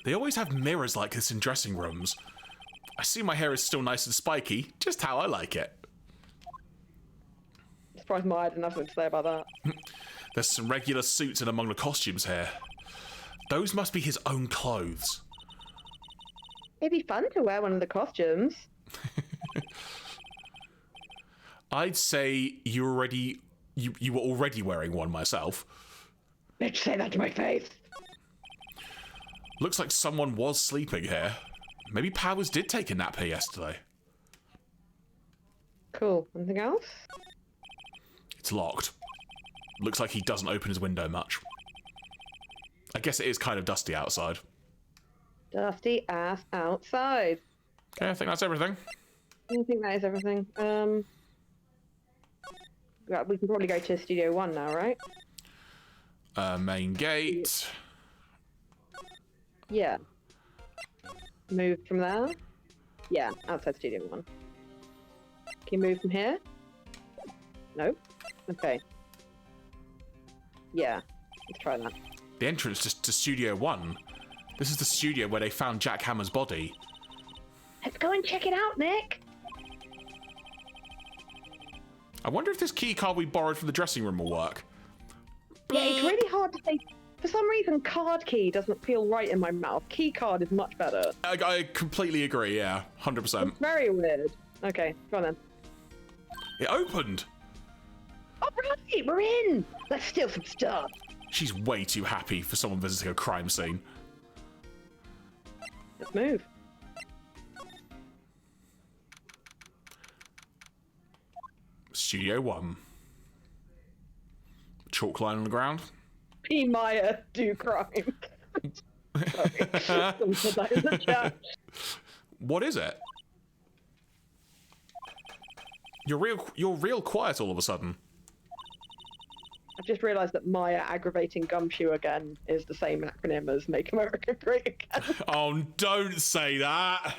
They always have mirrors like this in dressing rooms. I see my hair is still nice and spiky, just how I like it. Surprised Maya didn't have something to say about that. There's some regular suits in among the costumes here. Those must be his own clothes. It'd be fun to wear one of the costumes. I'd say you were already wearing one myself. Bitch, say that to my face. Looks like someone was sleeping here. Maybe Powers did take a nap here yesterday. Cool. Anything else? It's locked. Looks like he doesn't open his window much. I guess it is kind of dusty outside. Dusty ass outside. Okay, I think that's everything. I think that is everything. Yeah, we can probably go to Studio 1 now, right? Main gate. Yeah. Move from there? Yeah, outside Studio 1. Can you move from here? Nope. Okay. Yeah, let's try that. The entrance to Studio 1. This is the studio where they found Jack Hammer's body. Let's go and check it out, Nick. I wonder if this key card we borrowed from the dressing room will work. Yeah, it's really hard to say. For some reason, card key doesn't feel right in my mouth. Key card is much better. I completely agree, yeah. 100%. It's very weird. Okay, go on then. It opened! Oh, right, we're in! Let's steal some stuff. She's way too happy for someone visiting a crime scene. Let's move. Studio 1. Chalk line on the ground. P. Maya, do crime. Sorry. Someone said that in the chat. What is it? You're real quiet all of a sudden. I've just realised that Maya aggravating gumshoe again is the same acronym as Make America Great Again. Oh, don't say that.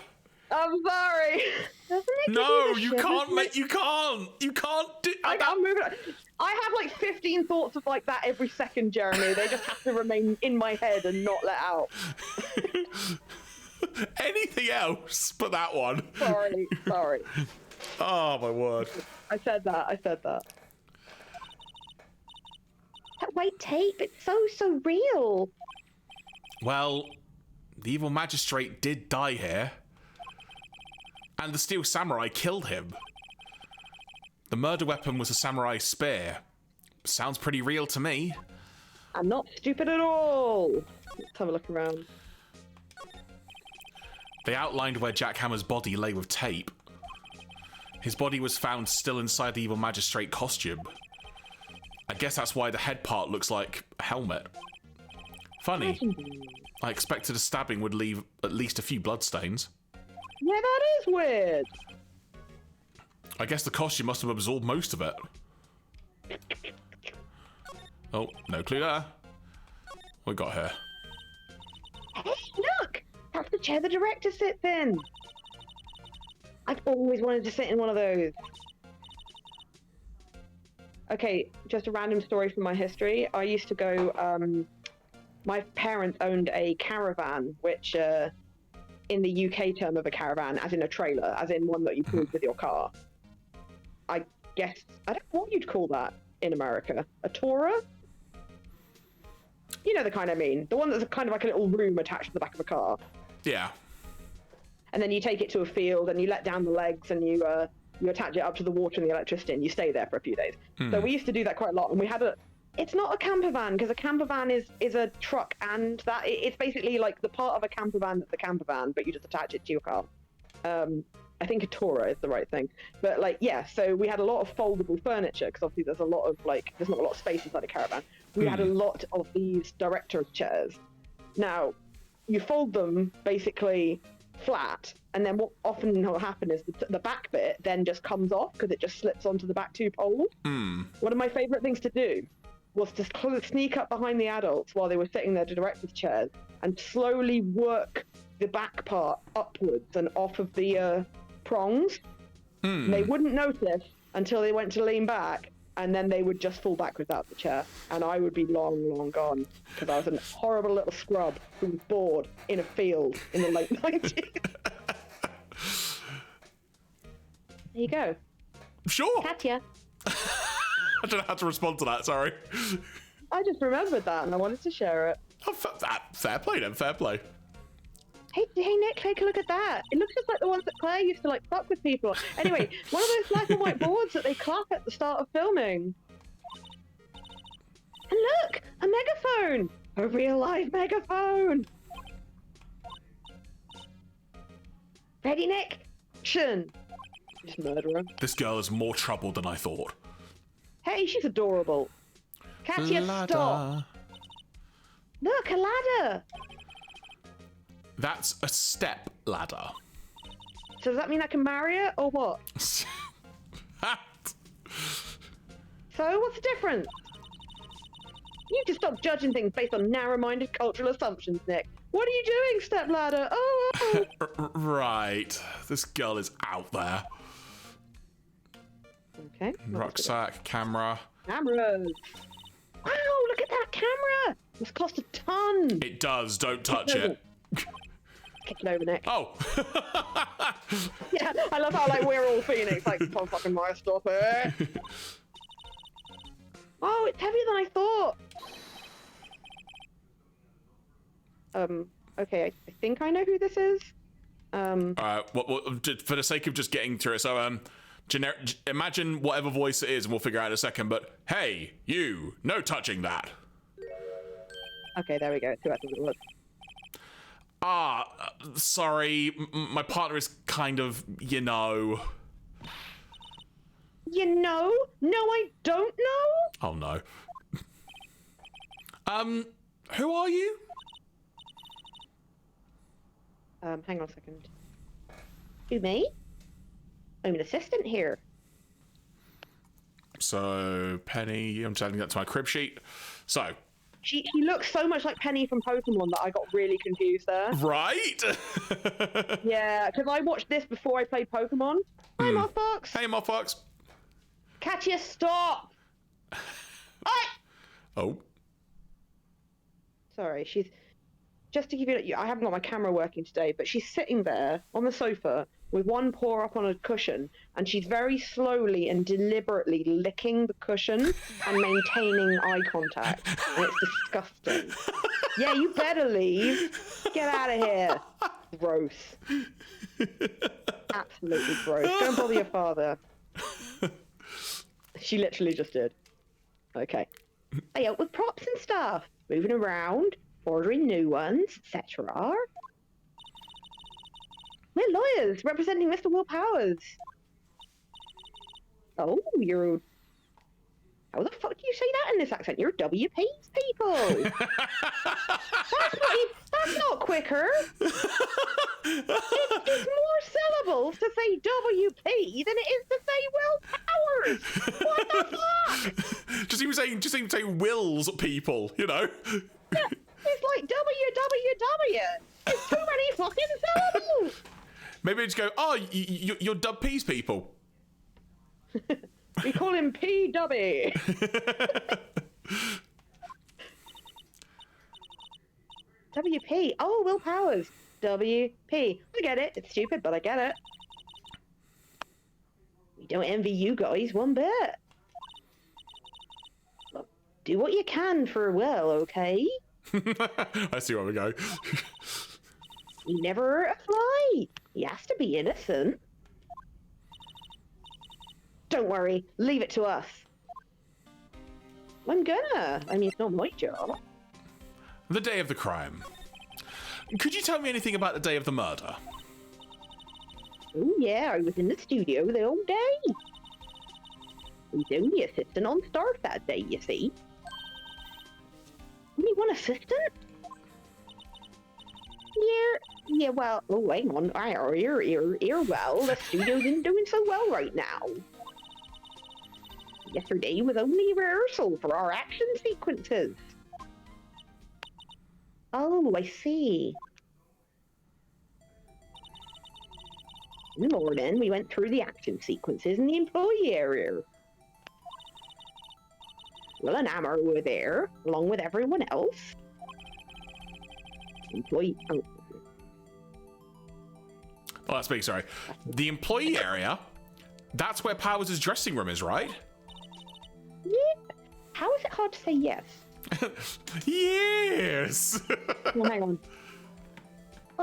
I'm sorry. Doesn't it give No, you the you shivers, can't Nick? make. You can't do. I'm moving on. I have like 15 thoughts of like that every second, Jeremy. They just have to remain in my head and not let out. Anything else but that one. Sorry. Oh my word. I said that. That white tape, it's so real. Well, the evil magistrate did die here. And the steel samurai killed him. The murder weapon was a samurai spear. Sounds pretty real to me. I'm not stupid at all. Let's have a look around. They outlined where Jack Hammer's body lay with tape. His body was found still inside the evil magistrate costume. I guess that's why the head part looks like a helmet. Funny. I expected a stabbing would leave at least a few bloodstains. Yeah, that is weird. I guess the costume must have absorbed most of it. Oh, no clue there. What we got here? Hey, look! That's the chair the director sits in. I've always wanted to sit in one of those. Okay, just a random story from my history. I used to go, my parents owned a caravan, which, in the UK term of a caravan, as in a trailer, as in one that you pulled with your car. I guess, I don't know what you'd call that in America. A Tourer? You know the kind I mean. The one that's kind of like a little room attached to the back of a car. Yeah. And then you take it to a field and you let down the legs and you attach it up to the water and the electricity and you stay there for a few days. So we used to do that quite a lot. And we had it's not a camper van, because a camper van is a truck, and that it's basically like the part of a camper van that's a camper van, but you just attach it to your car. I think a Tourer is the right thing. But like, yeah, so we had a lot of foldable furniture, because obviously there's not a lot of space inside a caravan. We had a lot of these director's chairs. Now, you fold them basically flat, and then what often will happen is the back bit then just comes off because it just slips onto the back two poles. One of my favourite things to do was to sneak up behind the adults while they were sitting in their director's chairs and slowly work the back part upwards and off of the prongs. They wouldn't notice until they went to lean back, and then they would just fall backwards out of the chair, and I would be long gone, because I was a horrible little scrub who was bored in a field in the late 90s. There you go. Sure. Katya. I don't know how to respond to that, sorry. I just remembered that and I wanted to share it. Oh, fair play then, fair play. Hey, Nick, take a look at that. It looks just like the ones that Claire used to, like, fuck with people. Anyway, one of those black and white boards that they clap at the start of filming. And look, a megaphone. A real life megaphone. Ready, Nick? Action. Just murder her. This girl is more trouble than I thought. Hey, she's adorable. Katya, stop. Look, a ladder. That's a step ladder. So does that mean I can marry her, or what? So, what's the difference? You need to stop judging things based on narrow-minded cultural assumptions, Nick. What are you doing, stepladder? Oh! Right. This girl is out there. Okay. Rucksack, camera. Cameras. Wow, look at that camera! This cost a ton. It does. Don't touch it. Kick it over, Nick. Oh. Yeah, I love how, like, we're all Phoenix. Like, don't fucking mind, stop it. Oh, it's heavier than I thought. Okay, I think I know who this is. Well, for the sake of just getting through it, so, imagine whatever voice it is, and we'll figure out in a second, but, hey, you, no touching that. Okay, there we go. It's who I think it was. Sorry, my partner is kind of, you know. You know? No, I don't know? Oh, no. Who are you? Hang on a second. Who, me? I'm an assistant here. So, Penny, I'm just adding that to my crib sheet. So. She looks so much like Penny from Pokemon that I got really confused there. Right? Yeah, because I watched this before I played Pokemon. Hi, Mothbox. Hey, Mothbox. Katya, stop! Oh. Sorry, she's... Just to give you... I haven't got my camera working today, but she's sitting there on the sofa with one paw up on a cushion, and she's very slowly and deliberately licking the cushion and maintaining eye contact. And it's disgusting. Yeah, you better leave. Get out of here. Gross. Absolutely gross. Go and bother your father. She literally just did. Okay. Play out with props and stuff. Moving around, ordering new ones, etc. We're lawyers representing Mr. Will Powers. Oh, you're... How the fuck do you say that in this accent? You're WP's people. That's not quicker. It's more syllables to say WP than it is to say Will Powers. What the fuck? Just even saying Will's people, you know? Yeah, it's like WWW. It's too many fucking syllables. Maybe just go, oh, you're WP's people. We call him P-Dubby. WP. Oh, Will Powers. WP. I get it. It's stupid, but I get it. We don't envy you guys one bit. Look, do what you can for Will, okay? I see where we go. He never hurt a fly. He has to be innocent. Don't worry. Leave it to us. I'm gonna. I mean, it's not my job. The day of the crime. Could you tell me anything about the day of the murder? Oh, yeah. I was in the studio the whole day. I was only assistant on staff that day, you see. Only one assistant? Yeah, well, oh, hang on. Well, the studio isn't doing so well right now. Yesterday was only rehearsal for our action sequences. Oh, I see. In the morning, we went through the action sequences in the employee area. Will and Amber were there, along with everyone else. Oh, that's me, sorry. The employee area? That's where Powers' dressing room is, right? Yeah. How is it hard to say yes? Yes! Well, hang on.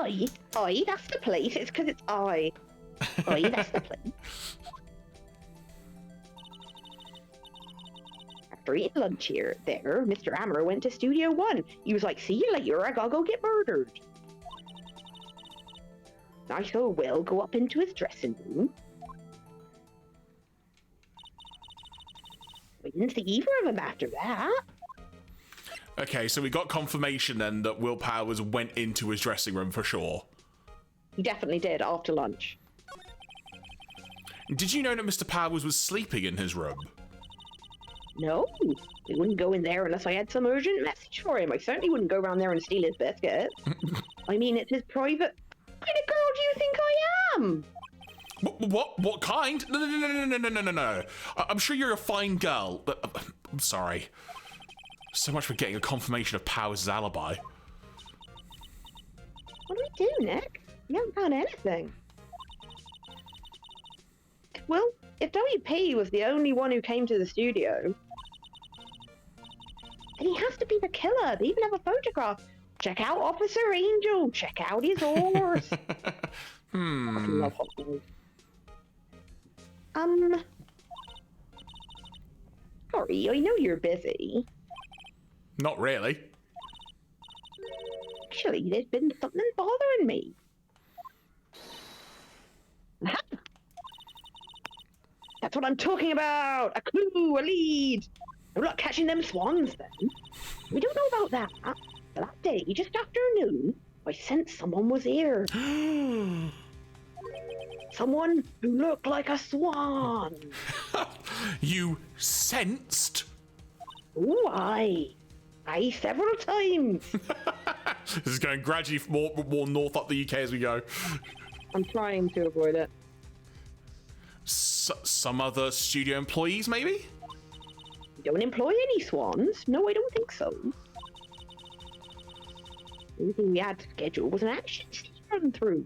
I, that's the place. It's because it's I. That's the place. After eating lunch there, Mr. Hammer went to Studio 1. He was like, see you later, I gotta go get murdered. I saw Will go up into his dressing room. We didn't see either of them after that. Okay, so we got confirmation then that Will Powers went into his dressing room for sure. He definitely did after lunch. Did you know that Mr. Powers was sleeping in his room? No, we wouldn't go in there unless I had some urgent message for him. I certainly wouldn't go around there and steal his biscuit. I mean, it's his private... What kind of girl do you think I am? What kind? No. I'm sure you're a fine girl, but I'm sorry. So much for getting a confirmation of Powers' alibi. What do we do, Nick? We haven't found anything. Well, if WP was the only one who came to the studio, then he has to be the killer. They even have a photograph. Check out Officer Angel. Check out his horse. I love hot dogs. Sorry, I know you're busy. Not really. Actually, there's been something bothering me. That's what I'm talking about! A clue, a lead! I'm not catching them swans, then. We don't know about that. But that day, just after noon, I sensed someone was here. Someone who looked like a swan. You sensed? Oh, aye, several times. This is going gradually more north up the UK as we go. I'm trying to avoid it. Some other studio employees, maybe? We don't employ any swans. No, I don't think so. The only thing we had scheduled was an action scene run through.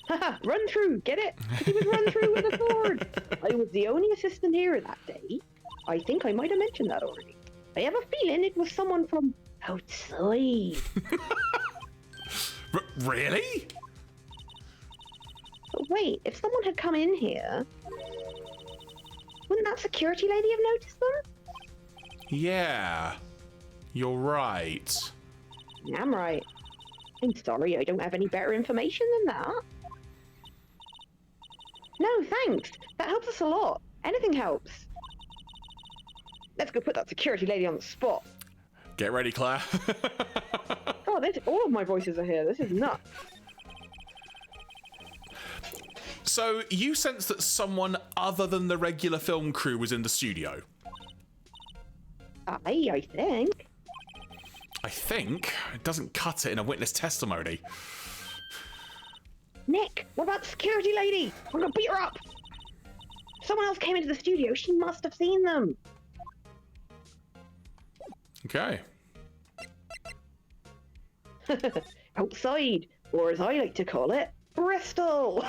Haha, run through, get it? He was run through with a sword. I was the only assistant here that day. I think I might have mentioned that already. I have a feeling it was someone from outside. Really? But wait, if someone had come in here, wouldn't that security lady have noticed them? Yeah, you're right. Yeah, I'm right. I'm sorry, I don't have any better information than that. No, thanks. That helps us a lot. Anything helps. Let's go put that security lady on the spot. Get ready, Claire. Oh, all of my voices are here. This is nuts. So, you sense that someone other than the regular film crew was in the studio? I think. I think? It doesn't cut it in a witness testimony. Nick, what about the security lady? We're gonna beat her up. Someone else came into the studio. She must have seen them. Okay. Outside, or as I like to call it, Bristol.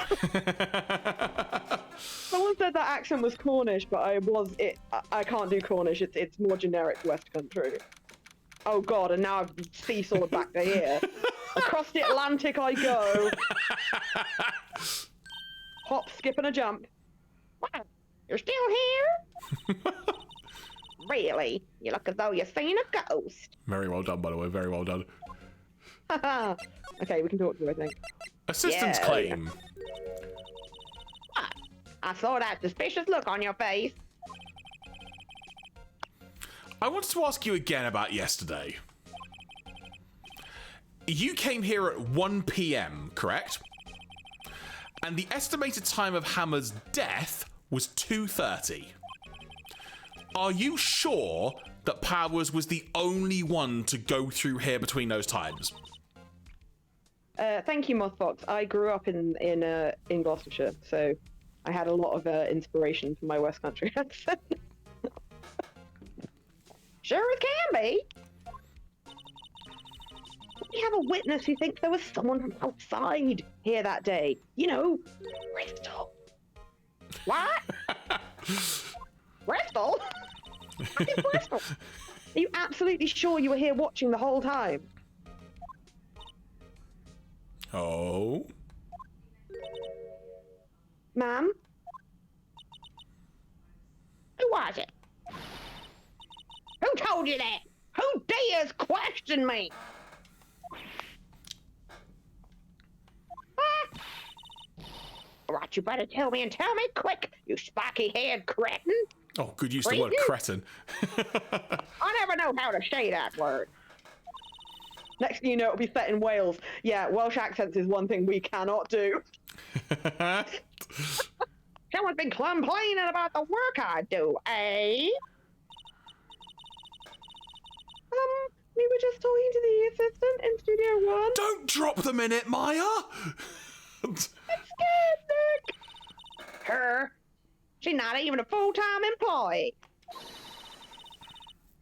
Someone said that accent was Cornish, but I can't do Cornish. It's more generic West Country. Oh god, and now I've seesawed back to here. Across the Atlantic I go. Hop, skip, and a jump. What? You're still here? Really? You look as though you've seen a ghost. Very well done, by the way. Very well done. Okay, we can talk to her, I think. Assistance Yeah. claim. What? I saw that suspicious look on your face. I wanted to ask you again about yesterday. You came here at 1 p.m., correct? And the estimated time of Hammer's death was 2:30. Are you sure that Powers was the only one to go through here between those times? Thank you, Mothfox. I grew up in Gloucestershire, so I had a lot of inspiration from my West Country accent. Sure it can be. We have a witness who thinks there was someone from outside here that day. You know, Bristol. What? Bristol? What is Bristol? Are you absolutely sure you were here watching the whole time? Oh. Ma'am? Who was it? Who told you that? Who dares question me? All right, you better tell me and tell me quick, you spiky-haired cretin. Oh, good use of the word cretin. I never know how to say that word. Next thing you know, it'll be set in Wales. Yeah, Welsh accents is one thing we cannot do. Someone's been complaining about the work I do, eh? We were just talking to the assistant in Studio 1. Don't drop the minute, Maya! I'm scared, Nick! Her? She's not even a full-time employee.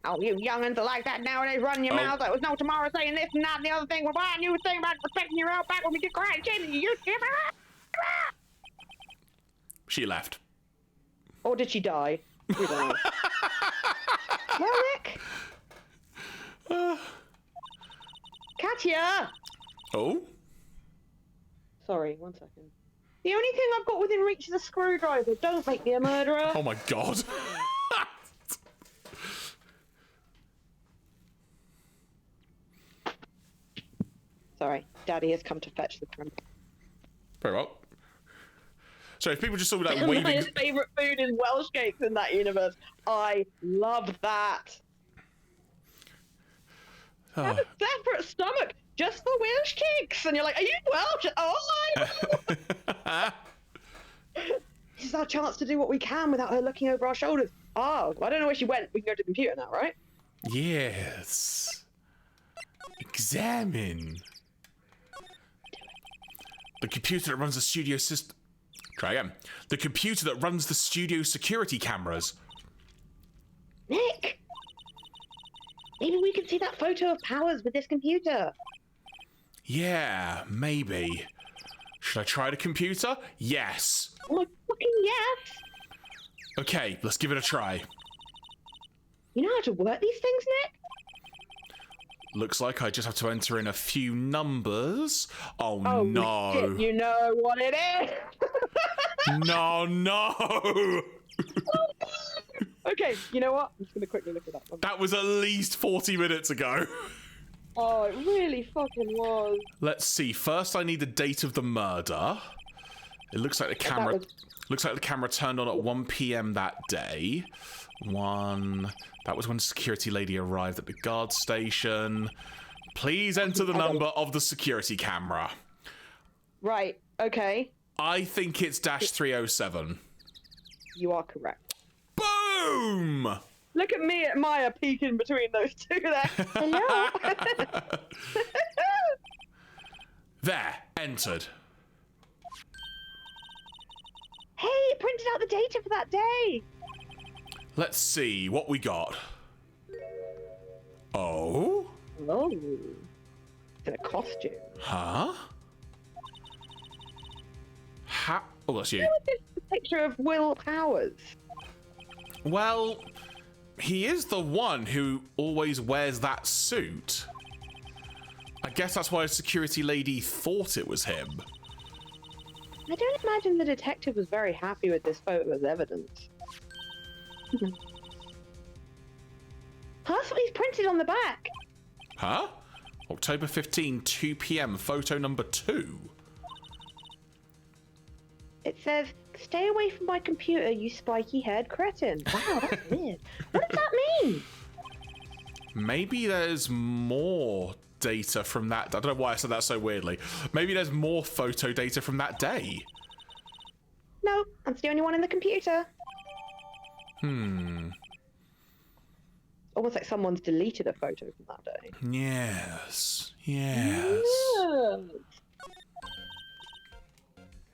Oh, you young'uns are like that nowadays, running your mouth. There was no tomorrow saying this and that and the other thing. Well, why aren't you thinking about protecting your own back when we get crying shit and you used to? She left. Or did she die? We don't know. Well, Nick? Katya! Oh? Sorry, 1 second. The only thing I've got within reach is a screwdriver. Don't make me a murderer. Oh my god. Sorry, Daddy has come to fetch the crumb. Very well. So if people just saw that waving... My favourite food is Welsh cakes in that universe. I love that. I have a separate stomach just for Welsh cakes. And you're like, are you Welsh? Oh, I This is our chance to do what we can without her looking over our shoulders. Oh, I don't know where she went. We can go to the computer now, right? Yes. Examine. The computer that runs the studio system... Try again. The computer that runs the studio security cameras. Nick! Maybe we can see that photo of Powers with this computer. Yeah, maybe. Should I try the computer? Yes. Oh my fucking yes! Okay, let's give it a try. You know how to work these things, Nick? Looks like I just have to enter in a few numbers. Oh no. Shit, you know what it is! No. Okay, you know what? I'm just gonna quickly look at that one. That was at least 40 minutes ago. Oh, it really fucking was. Let's see. First, I need the date of the murder. It looks like the camera... Looks like the camera turned on at 1 p.m. that day. That was when the security lady arrived at the guard station. Please enter the number of the security camera. Right, okay. I think it's -307. You are correct. Boom! Look at me at Maya peeking between those two there. Hello? There, entered. Hey, it printed out the data for that day. Let's see what we got. Oh? Oh. It's in a costume. Huh? Oh, that's you. How is this a picture of Will Powers? Well, he is the one who always wears that suit. I guess that's why a security lady thought it was him. I don't imagine the detective was very happy with this photo as evidence. That's what he's printed on the back. Huh? October 15, 2 p.m, photo number 2. It says, stay away from my computer, you spiky-haired cretin. Wow, that's weird. What does that mean? Maybe there's more data from that. I don't know why I said that so weirdly. Maybe there's more photo data from that day. No, I'm the only one in the computer. Almost like someone's deleted a photo from that day. Yes. Yes.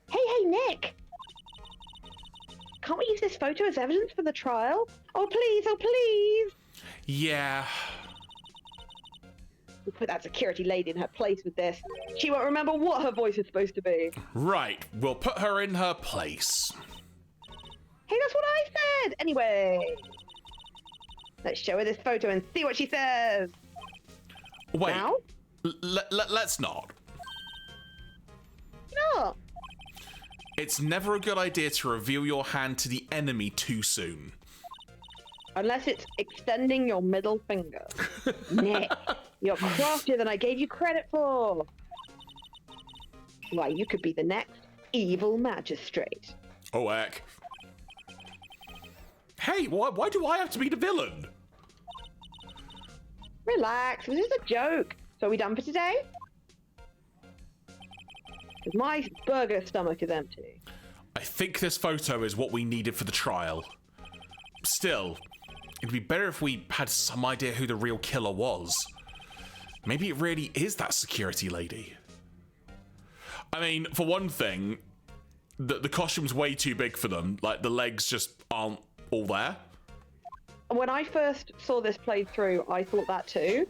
Hey, Nick! Can't we use this photo as evidence for the trial? Oh, please! Yeah. We'll put that security lady in her place with this. She won't remember what her voice is supposed to be. Right. We'll put her in her place. Hey, that's what I said! Anyway, let's show her this photo and see what she says. Wait. Now? Let's not. not? It's never a good idea to reveal your hand to the enemy too soon. Unless it's extending your middle finger. Nick, you're craftier than I gave you credit for. Why, you could be the next evil magistrate. Oh, heck. Hey, why do I have to be the villain? Relax, this is a joke. So are we done for today? 'Cause my burger stomach is empty. I think this photo is what we needed for the trial. Still, it'd be better if we had some idea who the real killer was. Maybe it really is that security lady. I mean, for one thing, the costume's way too big for them. Like, the legs just aren't all there. When I first saw this played through, I thought that too.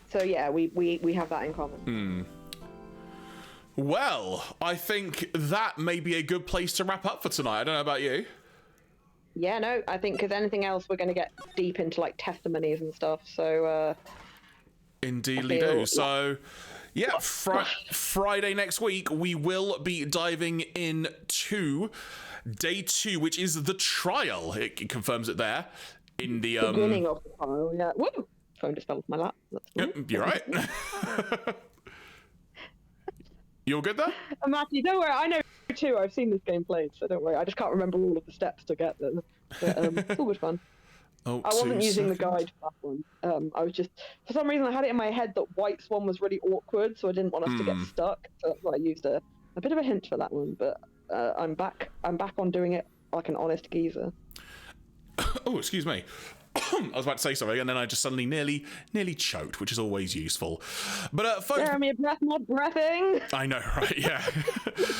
So yeah, we have that in common. Well, I think that may be a good place to wrap up for tonight. I don't know about you. Yeah, no, I think because anything else, we're going to get deep into like testimonies and stuff. So Indeedly do. So yeah, Friday next week, we will be diving into day 2, which is the trial. It confirms it there in the beginning of the trial. Yeah. Woo! Phone just fell off my lap. That's cool. Yep, you're right. You all good there? Matthew, don't worry. I know too. I've seen this game played, so don't worry. I just can't remember all of the steps to get there. But, it's always fun. Oh, I wasn't using the guide for that one. I was just, for some reason, I had it in my head that White Swan was really awkward, so I didn't want us to get stuck. So that's why I used a bit of a hint for that one. But I'm back on doing it like an honest geezer. Oh, excuse me. I was about to say something, and then I just suddenly nearly choked, which is always useful. But folks, Jeremy, breath not breathing. I know, right? Yeah.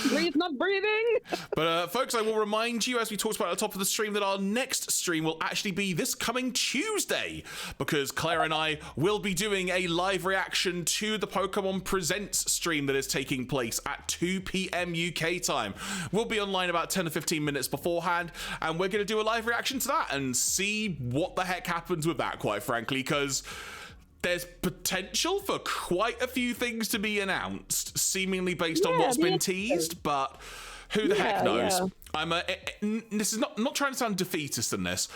Breathe not breathing. But folks, I will remind you, as we talked about at the top of the stream, that our next stream will actually be this coming Tuesday, because Claire and I will be doing a live reaction to the Pokemon Presents stream that is taking place at 2 p.m. UK time. We'll be online about 10 to 15 minutes beforehand, and we're going to do a live reaction to that and see what the heck happens with that, quite frankly, because there's potential for quite a few things to be announced, seemingly based on what's been teased, but who the heck knows? Yeah. This is not trying to sound defeatist in this.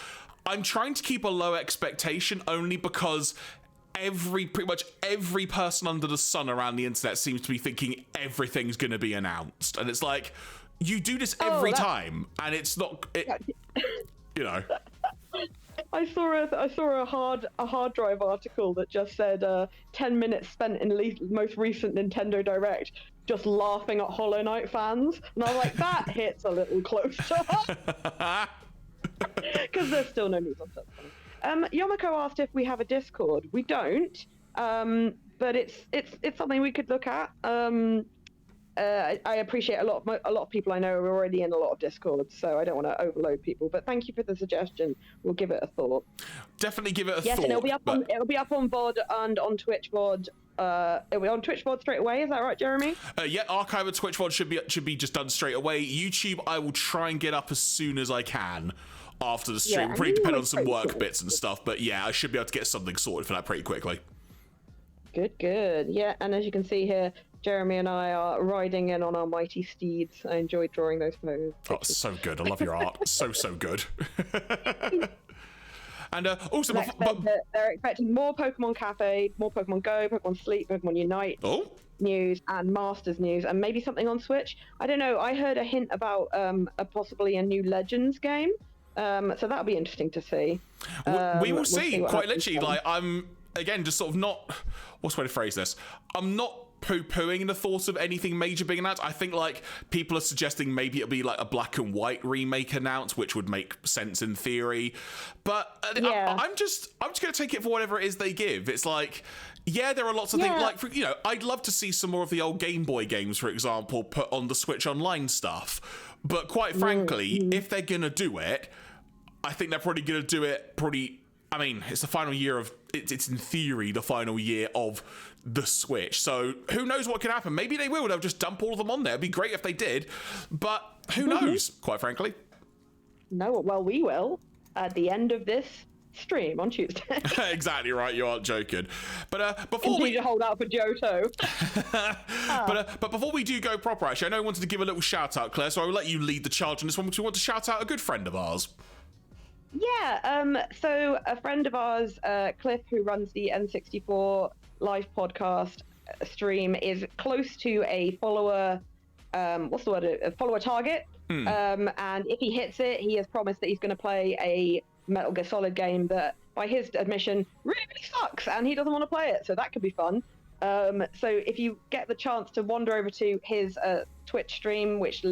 I'm trying to keep a low expectation only because pretty much every person under the sun around the internet seems to be thinking everything's going to be announced, and it's like, you do this every time, and it's not, you know. I saw a hard drive article that just said 10 minutes spent in the most recent Nintendo Direct just laughing at Hollow Knight fans, and I was like, that hits a little closer because there's still no news on that. Yomiko asked if we have a Discord. We don't, but it's something we could look at. I appreciate a lot of people I know are already in a lot of Discords, so I don't want to overload people. But thank you for the suggestion. We'll give it a thought. Definitely give it a thought. Yes, and it'll be up on VOD and on Twitch VOD. It'll be on Twitch VOD straight away. Is that right, Jeremy? Yeah, archive of Twitch VOD should be just done straight away. YouTube, I will try and get up as soon as I can after the stream. Yeah, pretty depend on some work bits and stuff, but yeah, I should be able to get something sorted for that pretty quickly. Good. Yeah, and as you can see here, Jeremy and I are riding in on our mighty steeds. I enjoyed drawing those photos. Oh, so good. I love your art. so good. And also, they're expecting more Pokemon Cafe, more Pokemon Go, Pokemon Sleep, Pokemon Unite news, and Masters news, and maybe something on Switch. I don't know. I heard a hint about possibly a new Legends game, so that'll be interesting to see. We will see. Quite literally, like, I'm again just sort of not. What's the way to phrase this? I'm not poo-pooing the thought of anything major being announced. I think, like, people are suggesting maybe it'll be like a black and white remake announced, which would make sense in theory. But I'm just gonna take it for whatever it is they give. It's like, yeah, there are lots of things, like, I'd love to see some more of the old Game Boy games, for example, put on the Switch Online stuff. But quite frankly, if they're gonna do it, I think they're probably gonna do it I mean, it's the final year of it's in theory the final year of the Switch, so who knows what can happen. Maybe they will. They'll just dump all of them on there. It'd be great if they did, but who knows, quite frankly. No, well, we will at the end of this stream on Tuesday. Exactly right, you aren't joking. But before Continue to hold out for Johto. but before we do go proper, actually, I know I wanted to give a little shout out, Claire, so I will let you lead the charge on this one, because we want to shout out a good friend of ours. Yeah, so a friend of ours, Cliff, who runs the N64 live podcast stream, is close to a follower, a follower target. And if he hits it, he has promised that he's going to play a Metal Gear Solid game that, by his admission, really sucks, and he doesn't want to play it, so that could be fun. So if you get the chance to wander over to his Twitch stream, which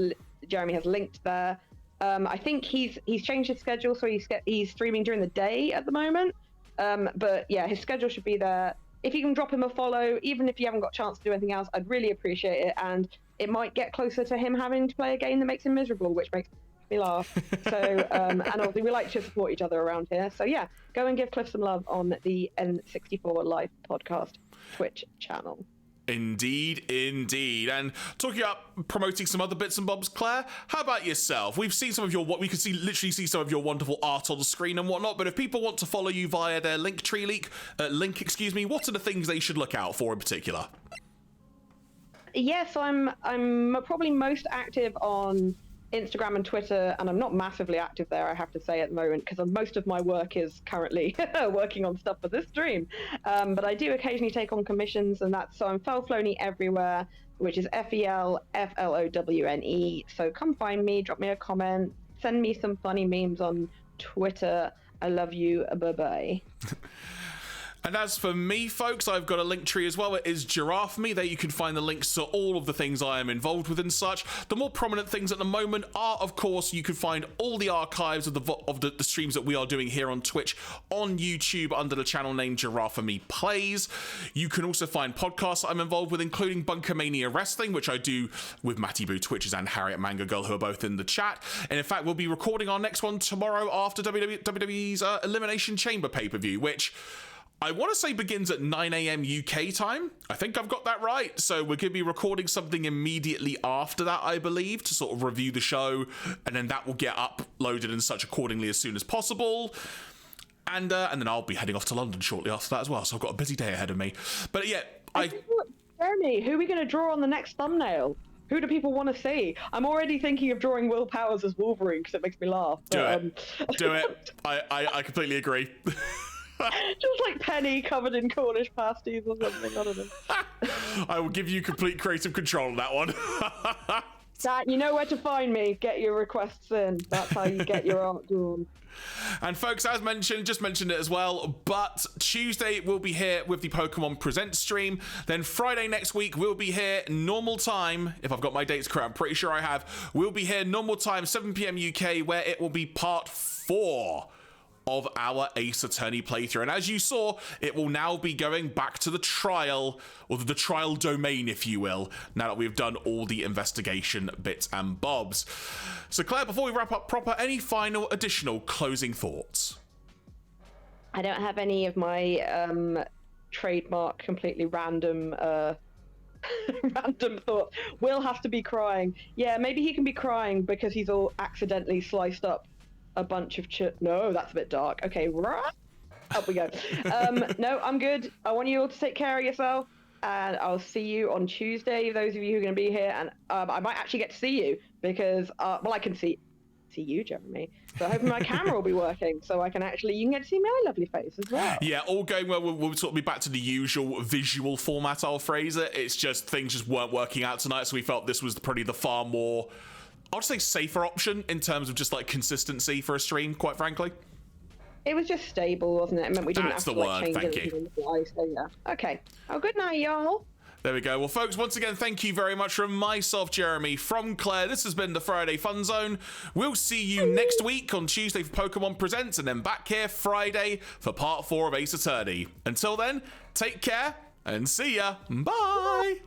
Jeremy has linked there, I think he's changed his schedule, so he's streaming during the day at the moment. But yeah, his schedule should be there. If you can drop him a follow, even if you haven't got a chance to do anything else, I'd really appreciate it. And it might get closer to him having to play a game that makes him miserable, which makes me laugh. So, and obviously we like to support each other around here. So yeah, go and give Cliff some love on the N64 live podcast Twitch channel. Indeed. And talking about promoting some other bits and bobs, Claire, how about yourself? We've seen some of your, we could literally see some of your wonderful art on the screen and whatnot, but if people want to follow you via their link, what are the things they should look out for in particular? Yeah, so I'm probably most active on Instagram and Twitter, and I'm not massively active there, I have to say, at the moment, because most of my work is currently working on stuff for this stream. But I do occasionally take on commissions, and so I'm Felflowne everywhere, which is FELFLOWNE. So come find me, drop me a comment, send me some funny memes on Twitter. I love you. Bye-bye. And as for me, folks, I've got a link tree as well. It is Jeraffemy. There you can find the links to all of the things I am involved with and such. The more prominent things at the moment are, of course, you can find all the archives of the streams that we are doing here on Twitch, on YouTube, under the channel name Jeraffemy Plays. You can also find podcasts I'm involved with, including Bunker Mania Wrestling, which I do with Matty Boo Twitches and Harriet Manga Girl, who are both in the chat. And in fact, we'll be recording our next one tomorrow after WWE's Elimination Chamber pay-per-view, which I want to say begins at 9 a.m. UK time. I think I've got that right. So we're going to be recording something immediately after that, I believe, to sort of review the show. And then that will get uploaded and such accordingly as soon as possible. And then I'll be heading off to London shortly after that as well. So I've got a busy day ahead of me. But yeah, Jeremy, who are we going to draw on the next thumbnail? Who do people want to see? I'm already thinking of drawing Will Powers as Wolverine because it makes me laugh. Do it. I completely agree. Just like Penny covered in Cornish pasties or something. I don't know. I will give you complete creative control on that one. You know where to find me. Get your requests in. That's how you get your art drawn. And folks, as mentioned, just mentioned it as well, but Tuesday we'll be here with the Pokemon Present stream. Then Friday next week we'll be here normal time. If I've got my dates correct, I'm pretty sure I have. We'll be here normal time, 7 p.m. UK, where it will be part 4 of our Ace Attorney playthrough. And as you saw, it will now be going back to the trial, or the trial domain, if you will, now that we've done all the investigation bits and bobs. So Claire, before we wrap up proper, any final additional closing thoughts? I don't have any of my trademark, completely random random thoughts. Will has to be crying. Yeah, maybe he can be crying because he's all accidentally sliced up a bunch of no, that's a bit dark. Okay, up we go. No, I'm good. I want you all to take care of yourself, and I'll see you on Tuesday, those of you who are going to be here. And I might actually get to see you because well, I can see you, Jeremy, so I hope my camera will be working so I can actually, you can get to see my lovely face as well. Yeah, all going well. We'll sort of be back to the usual visual format, I'll phrase it. It's just things just weren't working out tonight, so we felt this was probably the far more, I'll just say, safer option in terms of just like consistency for a stream, quite frankly. It was just stable, wasn't it? It meant we didn't That's have the to word, change thank anything you. on the fly, so yeah. Okay. Oh, good night, y'all. There we go. Well, folks, once again, thank you very much from myself, Jeremy, from Claire. This has been the Friday Fun Zone. We'll see you next week on Tuesday for Pokemon Presents, and then back here Friday for part 4 of Ace Attorney. Until then, take care and see ya. Bye.